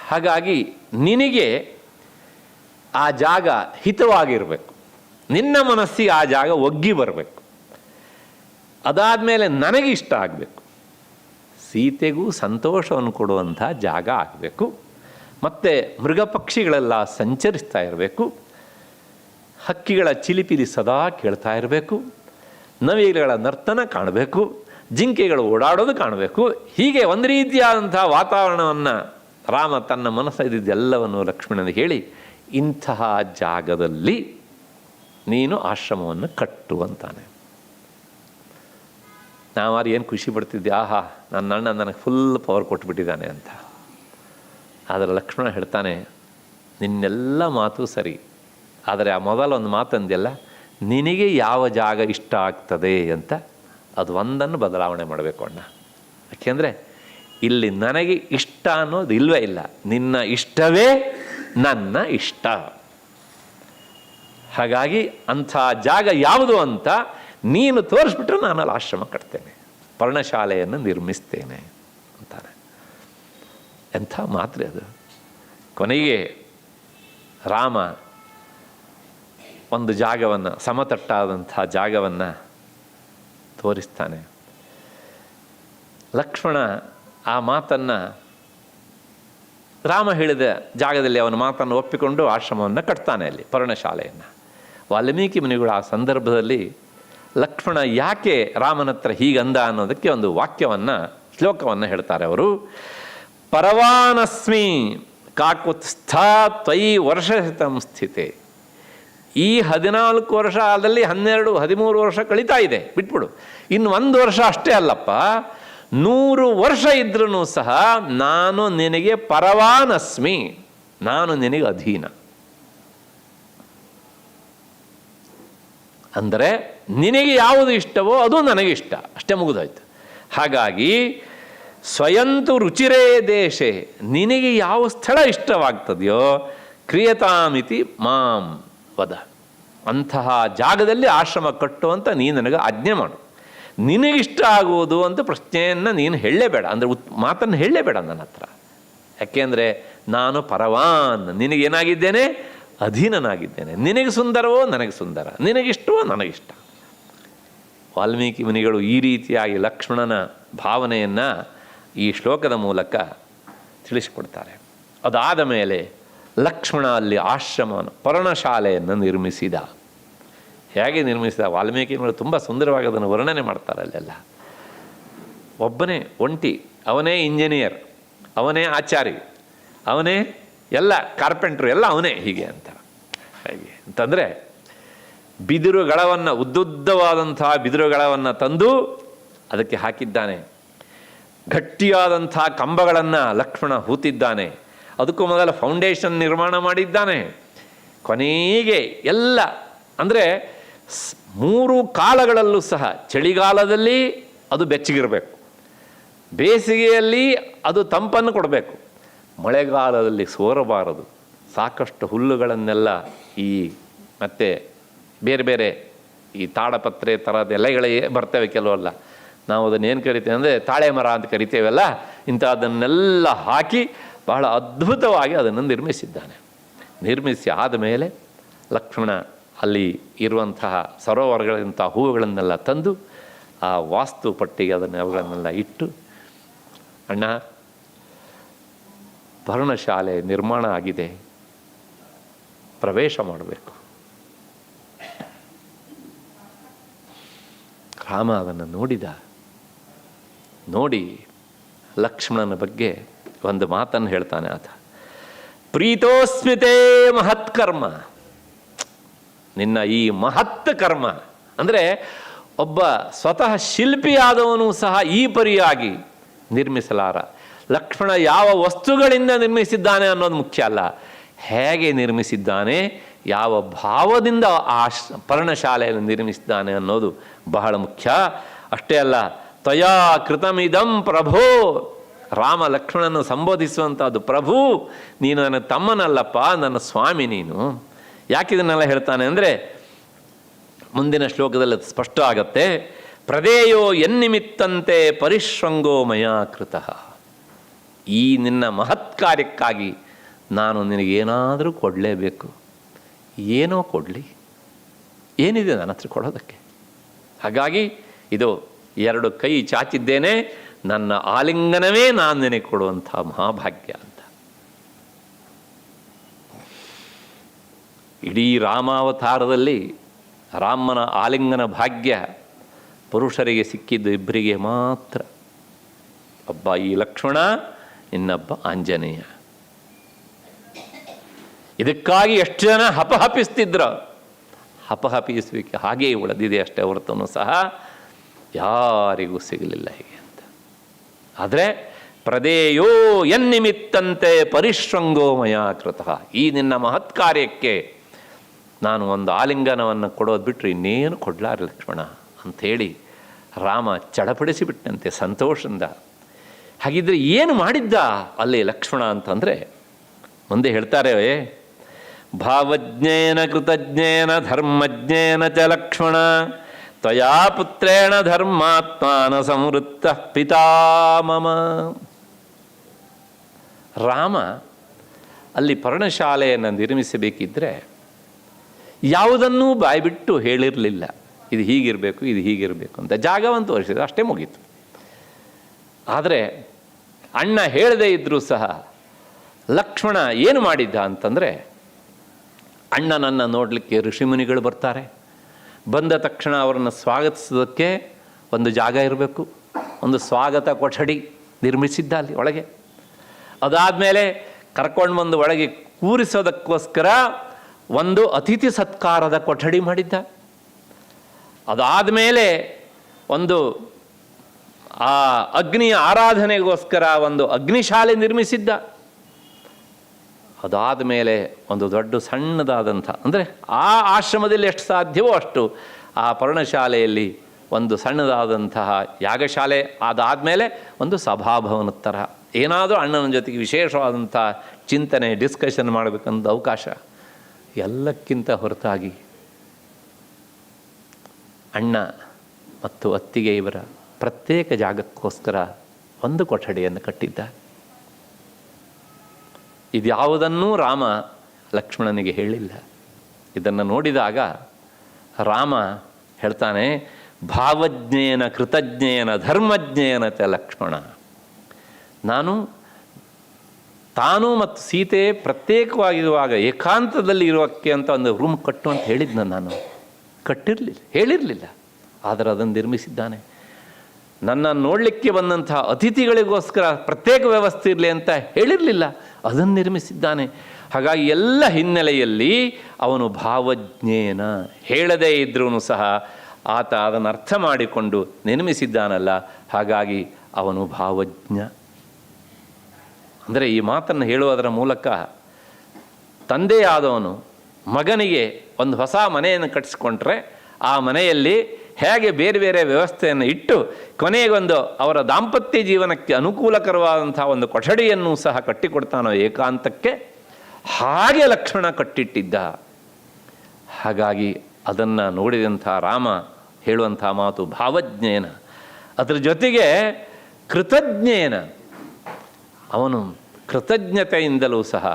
ಹಾಗಾಗಿ ನಿನಗೆ ಆ ಜಾಗ ಹಿತವಾಗಿರಬೇಕು, ನಿನ್ನ ಮನಸ್ಸಿಗೆ ಆ ಜಾಗ ಒಗ್ಗಿ ಬರಬೇಕು. ಅದಾದಮೇಲೆ ನನಗೆ ಇಷ್ಟ ಆಗಬೇಕು, ಸೀತೆಗೂ ಸಂತೋಷವನ್ನು ಕೊಡುವಂಥ ಜಾಗ ಆಗಬೇಕು. ಮತ್ತು ಮೃಗ ಪಕ್ಷಿಗಳೆಲ್ಲ ಸಂಚರಿಸ್ತಾ ಇರಬೇಕು, ಹಕ್ಕಿಗಳ ಚಿಲಿಪಿಲಿ ಸದಾ ಕೇಳ್ತಾ ಇರಬೇಕು, ನವಿಲುಗಳ ನರ್ತನ ಕಾಣಬೇಕು, ಜಿಂಕೆಗಳು ಓಡಾಡೋದು ಕಾಣಬೇಕು. ಹೀಗೆ ಒಂದು ರೀತಿಯಾದಂಥ ವಾತಾವರಣವನ್ನು ರಾಮ ತನ್ನ ಮನಸ್ಸಲ್ಲಿದ್ದೆಲ್ಲವನ್ನು ಲಕ್ಷ್ಮಣನಿಗೆ ಹೇಳಿ, ಇಂತಹ ಜಾಗದಲ್ಲಿ ನೀನು ಆಶ್ರಮವನ್ನು ಕಟ್ಟು ಅಂತಾನೆ. ನಾವಾರು ಏನು ಖುಷಿ ಪಡ್ತಿದ್ದೆ, ಆಹಾ ನನ್ನ ಅಣ್ಣ ನನಗೆ ಫುಲ್ ಪವರ್ ಕೊಟ್ಬಿಟ್ಟಿದ್ದಾನೆ ಅಂತ. ಆದರೆ ಲಕ್ಷ್ಮಣ ಹೇಳ್ತಾನೆ, ನಿನ್ನೆಲ್ಲ ಮಾತು ಸರಿ, ಆದರೆ ಆ ಮೊದಲ ಒಂದು ಮಾತಂದೆಲ್ಲ, ನಿನಗೆ ಯಾವ ಜಾಗ ಇಷ್ಟ ಆಗ್ತದೆ ಅಂತ ಅದು ಒಂದನ್ನು ಬದಲಾವಣೆ ಮಾಡಬೇಕು ಅಣ್ಣ. ಯಾಕೆಂದರೆ ಇಲ್ಲಿ ನನಗೆ ಇಷ್ಟ ಅನ್ನೋದು ಇಲ್ಲವೇ ಇಲ್ಲ, ನಿನ್ನ ಇಷ್ಟವೇ ನನ್ನ ಇಷ್ಟ. ಹಾಗಾಗಿ ಅಂಥ ಜಾಗ ಯಾವುದು ಅಂತ ನೀನು ತೋರಿಸ್ಬಿಟ್ರೆ ನಾನು ಅಲ್ಲಿ ಆಶ್ರಮ ಕಟ್ತೇನೆ, ಪರ್ಣಶಾಲೆಯನ್ನು ನಿರ್ಮಿಸ್ತೇನೆ ಅಂತಾನೆ. ಎಂಥ ಮಾತ್ರೆ ಅದು. ಕೊನೆಗೆ ರಾಮ ಒಂದು ಜಾಗವನ್ನು, ಸಮತಟ್ಟಾದಂಥ ಜಾಗವನ್ನು ತೋರಿಸ್ತಾನೆ. ಲಕ್ಷ್ಮಣ ಆ ಮಾತನ್ನು, ರಾಮ ಹೇಳಿದ ಜಾಗದಲ್ಲಿ ಅವನ ಮಾತನ್ನು ಒಪ್ಪಿಕೊಂಡು ಆಶ್ರಮವನ್ನು ಕಟ್ತಾನೆ, ಅಲ್ಲಿ ಪರ್ಣಶಾಲೆಯನ್ನು. ವಾಲ್ಮೀಕಿ ಮುನಿಗಳು ಆ ಸಂದರ್ಭದಲ್ಲಿ ಲಕ್ಷ್ಮಣ ಯಾಕೆ ರಾಮನ ಹತ್ರ ಹೀಗಂದ ಅನ್ನೋದಕ್ಕೆ ಒಂದು ವಾಕ್ಯವನ್ನು, ಶ್ಲೋಕವನ್ನು ಹೇಳ್ತಾರೆ ಅವರು. ಪರವಾನಸ್ಮಿ ಕಾಕುತ್ಸ್ಥಾ ತ್ವಯಿ ವರ್ಷಶತಂ ಸ್ಥಿತೆ. ಈ 14 ವರ್ಷ ಆದಲ್ಲಿ 12-13 ವರ್ಷ ಕಳೀತಾ ಇದೆ, ಬಿಟ್ಬಿಡು. ಇನ್ನು 1 ವರ್ಷ ಅಷ್ಟೇ ಅಲ್ಲಪ್ಪ, 100 ವರ್ಷ ಇದ್ರೂ ಸಹ ನಾನು ನಿನಗೆ ಪರವಾನಸ್ಮಿ, ನಾನು ನಿನಗೆ ಅಧೀನ. ಅಂದರೆ ನಿನಗೆ ಯಾವುದು ಇಷ್ಟವೋ ಅದು ನನಗಿಷ್ಟ, ಅಷ್ಟೇ ಮುಗಿದೋಯ್ತು. ಹಾಗಾಗಿ ಸ್ವಯಂತು ರುಚಿರೇ ದೇಶೆ, ನಿನಗೆ ಯಾವ ಸ್ಥಳ ಇಷ್ಟವಾಗ್ತದೆಯೋ ಕ್ರಿಯತಾಮಿತಿ ಮಾಂ ವದ, ಅಂತಹ ಜಾಗದಲ್ಲಿ ಆಶ್ರಮ ಕಟ್ಟುವಂತ ನೀನು ನನಗೆ ಆಜ್ಞೆ ಮಾಡು. ನಿನಗಿಷ್ಟ ಆಗುವುದು ಅಂತ ಪ್ರಶ್ನೆಯನ್ನು ನೀನು ಹೇಳಲೇಬೇಡ, ಅಂದರೆ ಮಾತನ್ನು ಹೇಳಲೇಬೇಡ ನನ್ನ ಹತ್ರ. ಯಾಕೆಂದರೆ ನಾನು ಪರವಾನ್, ನಿನಗೇನಾಗಿದ್ದೇನೆ, ಅಧೀನನಾಗಿದ್ದೇನೆ. ನಿನಗೆ ಸುಂದರವೋ ನನಗೆ ಸುಂದರ, ನಿನಗಿಷ್ಟವೋ ನನಗಿಷ್ಟ. ವಾಲ್ಮೀಕಿ ಮುನಿಗಳು ಈ ರೀತಿಯಾಗಿ ಲಕ್ಷ್ಮಣನ ಭಾವನೆಯನ್ನು ಈ ಶ್ಲೋಕದ ಮೂಲಕ ತಿಳಿಸಿಕೊಡ್ತಾರೆ. ಅದಾದ ಮೇಲೆ ಲಕ್ಷ್ಮಣ ಅಲ್ಲಿ ಆಶ್ರಮವನ್ನು, ಪರ್ಣಶಾಲೆಯನ್ನು ನಿರ್ಮಿಸಿದ. ಹೇಗೆ ನಿರ್ಮಿಸಿದ, ವಾಲ್ಮೀಕಿ ಮುನಿಗಳು ತುಂಬ ಸುಂದರವಾಗಿ ಅದನ್ನು ವರ್ಣನೆ ಮಾಡ್ತಾರೆ. ಅಲ್ಲೆಲ್ಲ ಒಬ್ಬನೇ ಒಂಟಿ, ಅವನೇ ಇಂಜಿನಿಯರ್, ಅವನೇ ಆಚಾರಿ, ಅವನೇ ಎಲ್ಲ ಕಾರ್ಪೆಂಟ್ರು, ಎಲ್ಲ ಅವನೇ ಹೀಗೆ ಅಂತ. ಹೇಗೆ ಅಂತಂದರೆ ಬಿದಿರುಗಳವನ್ನು, ಉದ್ದುದ್ದವಾದಂತಹ ಬಿದಿರುಗಳವನ್ನು ತಂದು ಅದಕ್ಕೆ ಹಾಕಿದ್ದಾನೆ. ಗಟ್ಟಿಯಾದಂಥ ಕಂಬಗಳನ್ನು ಲಕ್ಷ್ಮಣ ಹೂತಿದ್ದಾನೆ. ಅದಕ್ಕೂ ಮೊದಲ ಫೌಂಡೇಶನ್ ನಿರ್ಮಾಣ ಮಾಡಿದ್ದಾನೆ. ಕೊನೆಗೆ ಎಲ್ಲ ಅಂದರೆ 3 ಕಾಲಗಳಲ್ಲೂ ಸಹ, ಚಳಿಗಾಲದಲ್ಲಿ ಅದು ಬೆಚ್ಚಗಿರಬೇಕು, ಬೇಸಿಗೆಯಲ್ಲಿ ಅದು ತಂಪನ್ನು ಕೊಡಬೇಕು, ಮಳೆಗಾಲದಲ್ಲಿ ಸೋರಬಾರದು. ಸಾಕಷ್ಟು ಹುಲ್ಲುಗಳನ್ನೆಲ್ಲ ಈ ಮತ್ತು ಬೇರೆ ಬೇರೆ ಈ ತಾಡಪತ್ರೆ ಥರದ ಎಲೆಗಳೇ ಬರ್ತವೆ ಕೆಲವಲ್ಲ, ನಾವು ಅದನ್ನೇನು ಕರಿತೇವೆ ಅಂದರೆ ತಾಳೆ ಮರ ಅಂತ ಕರಿತೇವಲ್ಲ, ಇಂಥದ್ದನ್ನೆಲ್ಲ ಹಾಕಿ ಬಹಳ ಅದ್ಭುತವಾಗಿ ಅದನ್ನು ನಿರ್ಮಿಸಿದ್ದಾನೆ. ನಿರ್ಮಿಸಿ ಆದಮೇಲೆ ಲಕ್ಷ್ಮಣ ಅಲ್ಲಿ ಇರುವಂತಹ ಸರೋವರಗಳಂಥ ಹೂವುಗಳನ್ನೆಲ್ಲ ತಂದು ಆ ವಾಸ್ತು ಪಟ್ಟಿಗೆ ಅವುಗಳನ್ನೆಲ್ಲ ಇಟ್ಟು, ಅಣ್ಣ ಪರ್ಣಶಾಲೆ ನಿರ್ಮಾಣ ಆಗಿದೆ, ಪ್ರವೇಶ ಮಾಡಬೇಕು. ರಾಮ ಅದನ್ನು ನೋಡಿ ಲಕ್ಷ್ಮಣನ ಬಗ್ಗೆ ಒಂದು ಮಾತನ್ನು ಹೇಳ್ತಾನೆ. ಆತ ಪ್ರೀತೋಸ್ಮಿತೇ ಮಹತ್ಕರ್ಮ, ನಿನ್ನ ಈ ಮಹತ್ ಕರ್ಮ ಅಂದರೆ ಒಬ್ಬ ಸ್ವತಃ ಶಿಲ್ಪಿಯಾದವನು ಸಹ ಈ ಪರಿಯಾಗಿ ನಿರ್ಮಿಸಲಾರ. ಲಕ್ಷ್ಮಣ ಯಾವ ವಸ್ತುಗಳಿಂದ ನಿರ್ಮಿಸಿದ್ದಾನೆ ಅನ್ನೋದು ಮುಖ್ಯ ಅಲ್ಲ, ಹೇಗೆ ನಿರ್ಮಿಸಿದ್ದಾನೆ, ಯಾವ ಭಾವದಿಂದ ಆ ಪರ್ಣಶಾಲೆಯನ್ನು ನಿರ್ಮಿಸಿದ್ದಾನೆ ಅನ್ನೋದು ಬಹಳ ಮುಖ್ಯ. ಅಷ್ಟೇ ಅಲ್ಲ, ತ್ವಯಾ ಕೃತಮಿದಂ ಪ್ರಭೋ, ರಾಮ ಲಕ್ಷ್ಮಣನನ್ನು ಸಂಬೋಧಿಸುವಂಥದ್ದು ಪ್ರಭು, ನೀನು ನನ್ನ ತಮ್ಮನಲ್ಲಪ್ಪ, ನನ್ನ ಸ್ವಾಮಿ ನೀನು. ಯಾಕೆ ಇದನ್ನೆಲ್ಲ ಹೇಳ್ತಾನೆ ಅಂದರೆ ಮುಂದಿನ ಶ್ಲೋಕದಲ್ಲಿ ಅದು ಸ್ಪಷ್ಟ ಆಗತ್ತೆ. ಪ್ರದೇಯೋ ಎನ್ನಿಮಿತ್ತಂತೆ ಪರಿಶ್ರಂಗೋ ಮಯಾ ಕೃತಃ. ಈ ನಿನ್ನ ಮಹತ್ ಕಾರ್ಯಕ್ಕಾಗಿ ನಾನು ನಿನಗೇನಾದರೂ ಕೊಡಲೇಬೇಕು. ಏನೋ ಕೊಡಲಿ, ಏನಿದೆ ನನ್ನ ಹತ್ರ ಕೊಡೋದಕ್ಕೆ? ಹಾಗಾಗಿ ಇದು 2 ಕೈ ಚಾಚಿದ್ದೇನೆ, ನನ್ನ ಆಲಿಂಗನವೇ ನಾನು ನಿನಗೆ ಕೊಡುವಂಥ ಮಹಾಭಾಗ್ಯ ಅಂತ. ಇಡೀ ರಾಮಾವತಾರದಲ್ಲಿ ರಾಮನ ಆಲಿಂಗನ ಭಾಗ್ಯ ಪುರುಷರಿಗೆ ಸಿಕ್ಕಿದ್ದು ಇಬ್ಬರಿಗೆ ಮಾತ್ರ. ಒಬ್ಬ ಈ ಲಕ್ಷ್ಮಣ, ಇನ್ನೊಬ್ಬ ಆಂಜನೇಯ. ಇದಕ್ಕಾಗಿ ಎಷ್ಟು ಜನ ಹಪಹಪಿಸ್ತಿದ್ರು. ಹಪಹಪಿಸುವಿಕೆ ಹಾಗೇ ಉಳಿದಿದೆ ಅಷ್ಟೇ ಹೊರತೂ ಸಹ ಯಾರಿಗೂ ಸಿಗಲಿಲ್ಲ ಹೀಗೆ ಅಂತ. ಆದರೆ ಪ್ರದೇಯೋ ಎನ್ನಿಮಿತ್ತಂತೆ ಪರಿಶ್ರಂಗೋ ಮಯಾ ಕೃತಃ. ಈ ನಿನ್ನ ಮಹತ್ ಕಾರ್ಯಕ್ಕೆ ನಾನು ಒಂದು ಆಲಿಂಗನವನ್ನು ಕೊಡೋದು ಬಿಟ್ಟರೆ ಇನ್ನೇನು ಕೊಡಲಾರ ಲಕ್ಷ್ಮಣ ಅಂಥೇಳಿ ರಾಮ ಚಡಪಡಿಸಿಬಿಟ್ಟಂತೆ ಸಂತೋಷದಿಂದ. ಹಾಗಿದ್ರೆ ಏನು ಮಾಡಿದ್ದ ಅಲ್ಲಿ ಲಕ್ಷ್ಮಣ ಅಂತಂದರೆ ಮುಂದೆ ಹೇಳ್ತಾರೆ, ಭಾವಜ್ಞೇನ ಕೃತಜ್ಞೇನ ಧರ್ಮಜ್ಞೇನ ಚ ಲಕ್ಷ್ಮಣ ತ್ವಯಾ ಪುತ್ರೇಣ ಧರ್ಮಾತ್ಮಾನ ಸಂವೃತ್ತ ಪಿತಾ ಮಮ. ರಾಮ ಅಲ್ಲಿ ಪರ್ಣಶಾಲೆಯನ್ನು ನಿರ್ಮಿಸಬೇಕಿದ್ದರೆ ಯಾವುದನ್ನೂ ಬಾಯ್ಬಿಟ್ಟು ಹೇಳಿರಲಿಲ್ಲ, ಇದು ಹೀಗಿರಬೇಕು, ಇದು ಹೀಗಿರಬೇಕು ಅಂತ. ಜಾಗವನ್ನು ತೋರಿಸಿದ್ರು, ಅಷ್ಟೇ ಮುಗೀತು. ಆದರೆ ಅಣ್ಣ ಹೇಳದೇ ಇದ್ದರೂ ಸಹ ಲಕ್ಷ್ಮಣ ಏನು ಮಾಡಿದ್ದ ಅಂತಂದರೆ, ಅಣ್ಣನನ್ನು ನೋಡಲಿಕ್ಕೆ ಋಷಿಮುನಿಗಳು ಬರ್ತಾರೆ. ಬಂದ ತಕ್ಷಣ ಅವರನ್ನು ಸ್ವಾಗತಿಸೋದಕ್ಕೆ ಒಂದು ಜಾಗ ಇರಬೇಕು, ಒಂದು ಸ್ವಾಗತ ಕೊಠಡಿ ನಿರ್ಮಿಸಿದ್ದ ಅಲ್ಲಿ ಒಳಗೆ. ಅದಾದಮೇಲೆ ಕರ್ಕೊಂಡು ಬಂದು ಒಳಗೆ ಕೂರಿಸೋದಕ್ಕೋಸ್ಕರ ಒಂದು ಅತಿಥಿ ಸತ್ಕಾರದ ಕೊಠಡಿ ಮಾಡಿದ್ದ. ಅದಾದಮೇಲೆ ಒಂದು ಆ ಅಗ್ನಿಯ ಆರಾಧನೆಗೋಸ್ಕರ ಒಂದು ಅಗ್ನಿಶಾಲೆ ನಿರ್ಮಿಸಿದ್ದ. ಅದಾದ ಮೇಲೆ ಒಂದು ದೊಡ್ಡ ಸಣ್ಣದಾದಂಥ, ಅಂದರೆ ಆ ಆಶ್ರಮದಲ್ಲಿ ಎಷ್ಟು ಸಾಧ್ಯವೋ ಅಷ್ಟು ಆ ಪರ್ಣಶಾಲೆಯಲ್ಲಿ ಒಂದು ಸಣ್ಣದಾದಂತಹ ಯಾಗಶಾಲೆ, ಅದಾದಮೇಲೆ ಒಂದು ಸಭಾಭವನದ ತರಹ ಏನಾದರೂ ಅಣ್ಣನ ಜೊತೆಗೆ ವಿಶೇಷವಾದಂಥ ಚಿಂತನೆ ಡಿಸ್ಕಷನ್ ಮಾಡಬೇಕಂತ ಅವಕಾಶ. ಎಲ್ಲಕ್ಕಿಂತ ಹೊರತಾಗಿ ಅಣ್ಣ ಮತ್ತು ಅತ್ತಿಗೆ ಇವರ ಪ್ರತ್ಯೇಕ ಜಾಗಕ್ಕೋಸ್ಕರ ಒಂದು ಕೊಠಡಿಯನ್ನು ಕಟ್ಟಿದ್ದ. ಇದ್ಯಾವುದನ್ನೂ ರಾಮ ಲಕ್ಷ್ಮಣನಿಗೆ ಹೇಳಿಲ್ಲ. ಇದನ್ನು ನೋಡಿದಾಗ ರಾಮ ಹೇಳ್ತಾನೆ, ಭಾವಜ್ಞೇನ ಕೃತಜ್ಞೇನ ಧರ್ಮಜ್ಞೇನ ಚ ಲಕ್ಷ್ಮಣ. ತಾನು ಮತ್ತು ಸೀತೆ ಪ್ರತ್ಯೇಕವಾಗಿರುವಾಗ ಏಕಾಂತದಲ್ಲಿ ಇರೋಕ್ಕೆ ಅಂತ ಒಂದು ರೂಮ್ ಕಟ್ಟು ಅಂತ ಹೇಳಿದ್ನ ನಾನು. ಹೇಳಿರಲಿಲ್ಲ. ಆದರೆ ಅದನ್ನು ನಿರ್ಮಿಸಿದ್ದಾನೆ. ನನ್ನನ್ನು ನೋಡಲಿಕ್ಕೆ ಬಂದಂಥ ಅತಿಥಿಗಳಿಗೋಸ್ಕರ ಪ್ರತ್ಯೇಕ ವ್ಯವಸ್ಥೆ ಇರಲಿ ಅಂತ ಹೇಳಿರಲಿಲ್ಲ, ಅದನ್ನು ನಿರ್ಮಿಸಿದ್ದಾನೆ. ಹಾಗಾಗಿ ಎಲ್ಲ ಹಿನ್ನೆಲೆಯಲ್ಲಿ ಅವನು ಭಾವಜ್ಞೇನ, ಹೇಳದೇ ಇದ್ರೂ ಸಹ ಆತ ಅದನ್ನು ಅರ್ಥ ಮಾಡಿಕೊಂಡು ನಿರ್ಮಿಸಿದ್ದಾನಲ್ಲ, ಹಾಗಾಗಿ ಅವನು ಭಾವಜ್ಞ. ಅಂದರೆ ಈ ಮಾತನ್ನು ಹೇಳುವುದರ ಮೂಲಕ ತಂದೆಯಾದವನು ಮಗನಿಗೆ ಒಂದು ಹೊಸ ಮನೆಯನ್ನು ಕಟ್ಟಿಸ್ಕೊಂಡ್ರೆ ಆ ಮನೆಯಲ್ಲಿ ಹೇಗೆ ಬೇರೆ ಬೇರೆ ವ್ಯವಸ್ಥೆಯನ್ನು ಇಟ್ಟು ಕೊನೆಗೊಂದು ಅವರ ದಾಂಪತ್ಯ ಜೀವನಕ್ಕೆ ಅನುಕೂಲಕರವಾದಂಥ ಒಂದು ಕೊಠಡಿಯನ್ನು ಸಹ ಕಟ್ಟಿಕೊಡ್ತಾನೋ ಏಕಾಂತಕ್ಕೆ, ಹಾಗೆ ಲಕ್ಷ್ಮಣ ಕಟ್ಟಿಟ್ಟಿದ್ದ. ಹಾಗಾಗಿ ಅದನ್ನು ನೋಡಿದಂಥ ರಾಮ ಹೇಳುವಂಥ ಮಾತು ಭಾವಜ್ಞೇನ. ಅದರ ಜೊತೆಗೆ ಕೃತಜ್ಞೇನ, ಅವನು ಕೃತಜ್ಞತೆಯಿಂದಲೂ ಸಹ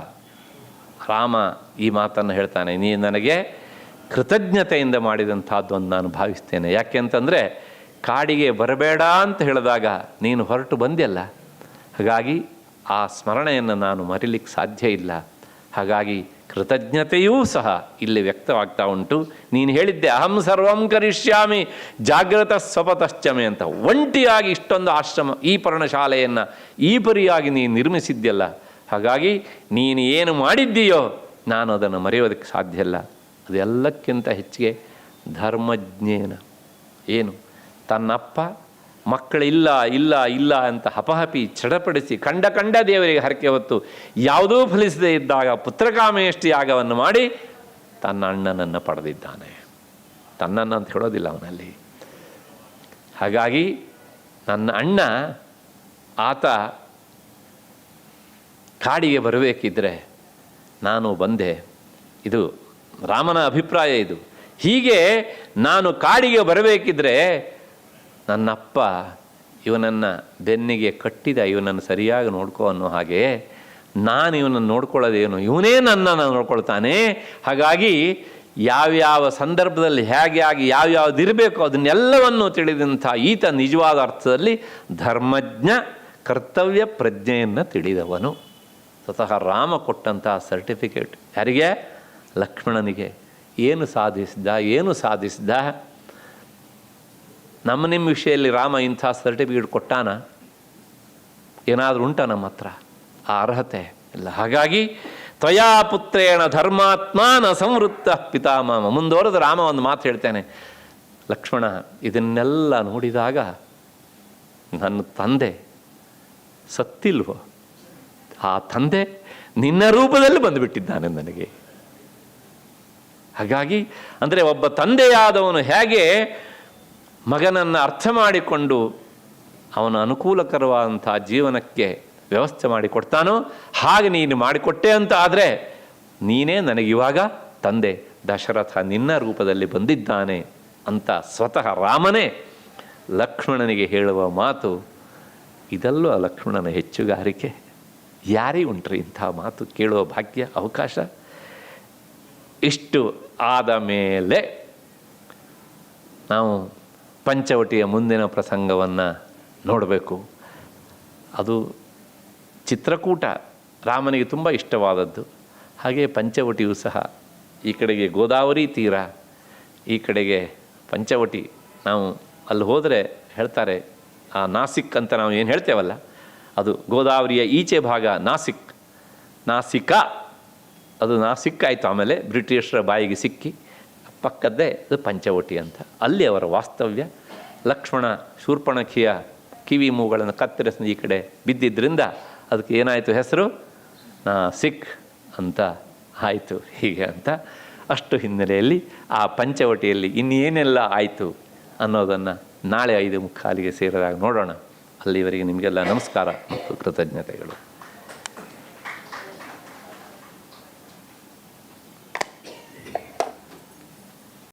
ರಾಮ ಈ ಮಾತನ್ನು ಹೇಳ್ತಾನೆ, ನೀ ನನಗೆ ಕೃತಜ್ಞತೆಯಿಂದ ಮಾಡಿದಂಥದ್ದೊಂದು ನಾನು ಭಾವಿಸ್ತೇನೆ. ಯಾಕೆ ಅಂತಂದರೆ ಕಾಡಿಗೆ ಬರಬೇಡ ಅಂತ ಹೇಳಿದಾಗ ನೀನು ಹೊರಟು ಬಂದೆಲ್ಲ, ಹಾಗಾಗಿ ಆ ಸ್ಮರಣೆಯನ್ನು ನಾನು ಮರಿಲಿಕ್ಕೆ ಸಾಧ್ಯ ಇಲ್ಲ. ಹಾಗಾಗಿ ಕೃತಜ್ಞತೆಯೂ ಸಹ ಇಲ್ಲಿ ವ್ಯಕ್ತವಾಗ್ತಾ ಉಂಟು. ನೀನು ಹೇಳಿದ್ದೆ ಅಹಂ ಸರ್ವಂ ಕರಿಷ್ಯಾಮಿ ಜಾಗೃತ ಸ್ವಪತಶ್ಚಮೆ ಅಂತ. ಒಂಟಿಯಾಗಿ ಇಷ್ಟೊಂದು ಆಶ್ರಮ, ಈ ಪರ್ಣಶಾಲೆಯನ್ನು ಈ ಪರಿಯಾಗಿ ನೀನು ನಿರ್ಮಿಸಿದ್ಯಲ್ಲ, ಹಾಗಾಗಿ ನೀನು ಏನು ಮಾಡಿದ್ದೀಯೋ ನಾನು ಅದನ್ನು ಮರೆಯೋದಕ್ಕೆ ಸಾಧ್ಯ ಇಲ್ಲ. ಅದೆಲ್ಲಕ್ಕಿಂತ ಹೆಚ್ಚಿಗೆ ಧರ್ಮಜ್ಞೇನ. ಏನು, ತನ್ನಪ್ಪ ಮಕ್ಕಳಿಲ್ಲ ಇಲ್ಲ ಇಲ್ಲ ಅಂತ ಹಪಹಪಿ ಚಡಪಡಿಸಿ ಕಂಡ ದೇವರಿಗೆ ಹರಕೆ ಹೊತ್ತು ಯಾವುದೂ ಫಲಿಸದೇ ಇದ್ದಾಗ ಪುತ್ರಕಾಮೇಷ್ಟಿ ಯಾಗವನ್ನು ಮಾಡಿ ತನ್ನ ಅಣ್ಣನನ್ನು ಪಡೆದಿದ್ದಾನೆ. ತನ್ನನ್ನು ಅಂತ ಹೇಳೋದಿಲ್ಲ ಅವನಲ್ಲಿ. ಹಾಗಾಗಿ ನನ್ನ ಅಣ್ಣ ಆತ ಕಾಡಿಗೆ ಬರಬೇಕಿದ್ರೆ ನಾನು ಬಂದೆ. ಇದು ರಾಮನ ಅಭಿಪ್ರಾಯ ಇದು. ಹೀಗೆ ನಾನು ಕಾಡಿಗೆ ಬರಬೇಕಿದ್ರೆ ನನ್ನಪ್ಪ ಇವನನ್ನು ಬೆನ್ನಿಗೆ ಕಟ್ಟಿದ, ಇವನನ್ನು ಸರಿಯಾಗಿ ನೋಡ್ಕೋ ಅನ್ನೋ ಹಾಗೆ ನಾನು ಇವನನ್ನು ನೋಡ್ಕೊಳ್ಳೋದೇನು, ಇವನೇ ನನ್ನನ್ನು ನೋಡ್ಕೊಳ್ತಾನೆ. ಹಾಗಾಗಿ ಯಾವ್ಯಾವ ಸಂದರ್ಭದಲ್ಲಿ ಹೇಗೆ ಆಗಿ ಯಾವ್ಯಾವ್ದಿರಬೇಕು ಅದನ್ನೆಲ್ಲವನ್ನು ತಿಳಿದಂಥ ಈತ ನಿಜವಾದ ಅರ್ಥದಲ್ಲಿ ಧರ್ಮಜ್ಞ, ಕರ್ತವ್ಯ ಪ್ರಜ್ಞೆಯನ್ನು ತಿಳಿದವನು. ಸ್ವತಃ ರಾಮ ಕೊಟ್ಟಂತಹ ಸರ್ಟಿಫಿಕೇಟ್ ಯಾರಿಗೆ? ಲಕ್ಷ್ಮಣನಿಗೆ. ಏನು ಸಾಧಿಸಿದ? ನಿಮ್ಮ ವಿಷಯದಲ್ಲಿ ರಾಮ ಇಂಥ ಸರ್ಟಿಫಿಕೇಟ್ ಕೊಟ್ಟಾನ? ಏನಾದರೂ ಉಂಟ ನಮ್ಮ ಹತ್ರ ಆ ಅರ್ಹತೆ ಇಲ್ಲ. ಹಾಗಾಗಿ ತ್ವಯಾ ಪುತ್ರೇಣ ಧರ್ಮಾತ್ಮಾನ ಸಂವೃತ್ತ ಪಿತಾಮಹ. ಮುಂದುವರೆದು ರಾಮ ಒಂದು ಮಾತು ಹೇಳ್ತೇನೆ, ಲಕ್ಷ್ಮಣ ಇದನ್ನೆಲ್ಲ ನೋಡಿದಾಗ ನನ್ನ ತಂದೆ ಸತ್ತಿಲ್ವೋ, ಆ ತಂದೆ ನಿನ್ನ ರೂಪದಲ್ಲಿ ಬಂದುಬಿಟ್ಟಿದ್ದಾನೆ ನನಗೆ. ಹಾಗಾಗಿ ಅಂದರೆ ಒಬ್ಬ ತಂದೆಯಾದವನು ಹೇಗೆ ಮಗನನ್ನು ಅರ್ಥ ಮಾಡಿಕೊಂಡು ಅವನ ಅನುಕೂಲಕರವಾದಂಥ ಜೀವನಕ್ಕೆ ವ್ಯವಸ್ಥೆ ಮಾಡಿಕೊಡ್ತಾನೋ ಹಾಗೆ ನೀನು ಮಾಡಿಕೊಟ್ಟೆ ಅಂತ ಆದರೆ ನೀನೇ ನನಗಿವಾಗ ತಂದೆ, ದಶರಥ ನಿನ್ನ ರೂಪದಲ್ಲಿ ಬಂದಿದ್ದಾನೆ ಅಂತ ಸ್ವತಃ ರಾಮನೇ ಲಕ್ಷ್ಮಣನಿಗೆ ಹೇಳುವ ಮಾತು. ಇದಲ್ಲೂ ಲಕ್ಷ್ಮಣನ ಹೆಚ್ಚುಗಾರಿಕೆ. ಯಾರಿಗುಂಟ್ರಿ ಇಂಥ ಮಾತು ಕೇಳುವ ಭಾಗ್ಯ, ಅವಕಾಶ? ಇಷ್ಟು ಆದ ಮೇಲೆ ನಾವು ಪಂಚವಟಿಯ ಮುಂದಿನ ಪ್ರಸಂಗವನ್ನು ನೋಡಬೇಕು. ಅದು ಚಿತ್ರಕೂಟ ರಾಮನಿಗೆ ತುಂಬ ಇಷ್ಟವಾದದ್ದು. ಹಾಗೆ ಪಂಚವಟಿಯೂ ಸಹ ಈ ಕಡೆಗೆ ಗೋದಾವರಿ ತೀರ, ಈ ಕಡೆಗೆ ಪಂಚವಟಿ. ನಾವು ಅಲ್ಲಿ ಹೋದರೆ ಹೇಳ್ತಾರೆ ಆ ನಾಸಿಕ್ ಅಂತ ನಾವು ಏನು ಹೇಳ್ತೇವಲ್ಲ, ಅದು ಗೋದಾವರಿಯ ಈಚೆ ಭಾಗ ನಾಸಿಕ. ಅದು ನಾಸಿಕ್ ಆಯಿತು. ಆಮೇಲೆ ಬ್ರಿಟಿಷರ ಬಾಯಿಗೆ ಸಿಕ್ಕಿ ಪಕ್ಕದ್ದೇ ಅದು ಪಂಚವಟಿ ಅಂತ. ಅಲ್ಲಿ ಅವರ ವಾಸ್ತವ್ಯ. ಲಕ್ಷ್ಮಣ ಶೂರ್ಪಣಖಿಯ ಕಿವಿ ಮೂಗಳನ್ನು ಕತ್ತರಿಸಿ ಈ ಕಡೆ ಬಿದ್ದಿದ್ದರಿಂದ ಅದಕ್ಕೆ ಏನಾಯಿತು ಹೆಸರು? ನಾಸಿಕ್ ಅಂತ ಆಯಿತು. ಹೀಗೆ ಅಂತ ಅಷ್ಟು ಹಿನ್ನೆಲೆಯಲ್ಲಿ ಆ ಪಂಚವಟಿಯಲ್ಲಿ ಇನ್ನೇನೆಲ್ಲ ಆಯಿತು ಅನ್ನೋದನ್ನು ನಾಳೆ 5:45 ಸೇರಿದಾಗ ನೋಡೋಣ. ಅಲ್ಲಿವರೆಗೆ ನಿಮಗೆಲ್ಲ ನಮಸ್ಕಾರ ಮತ್ತು ಕೃತಜ್ಞತೆಗಳು.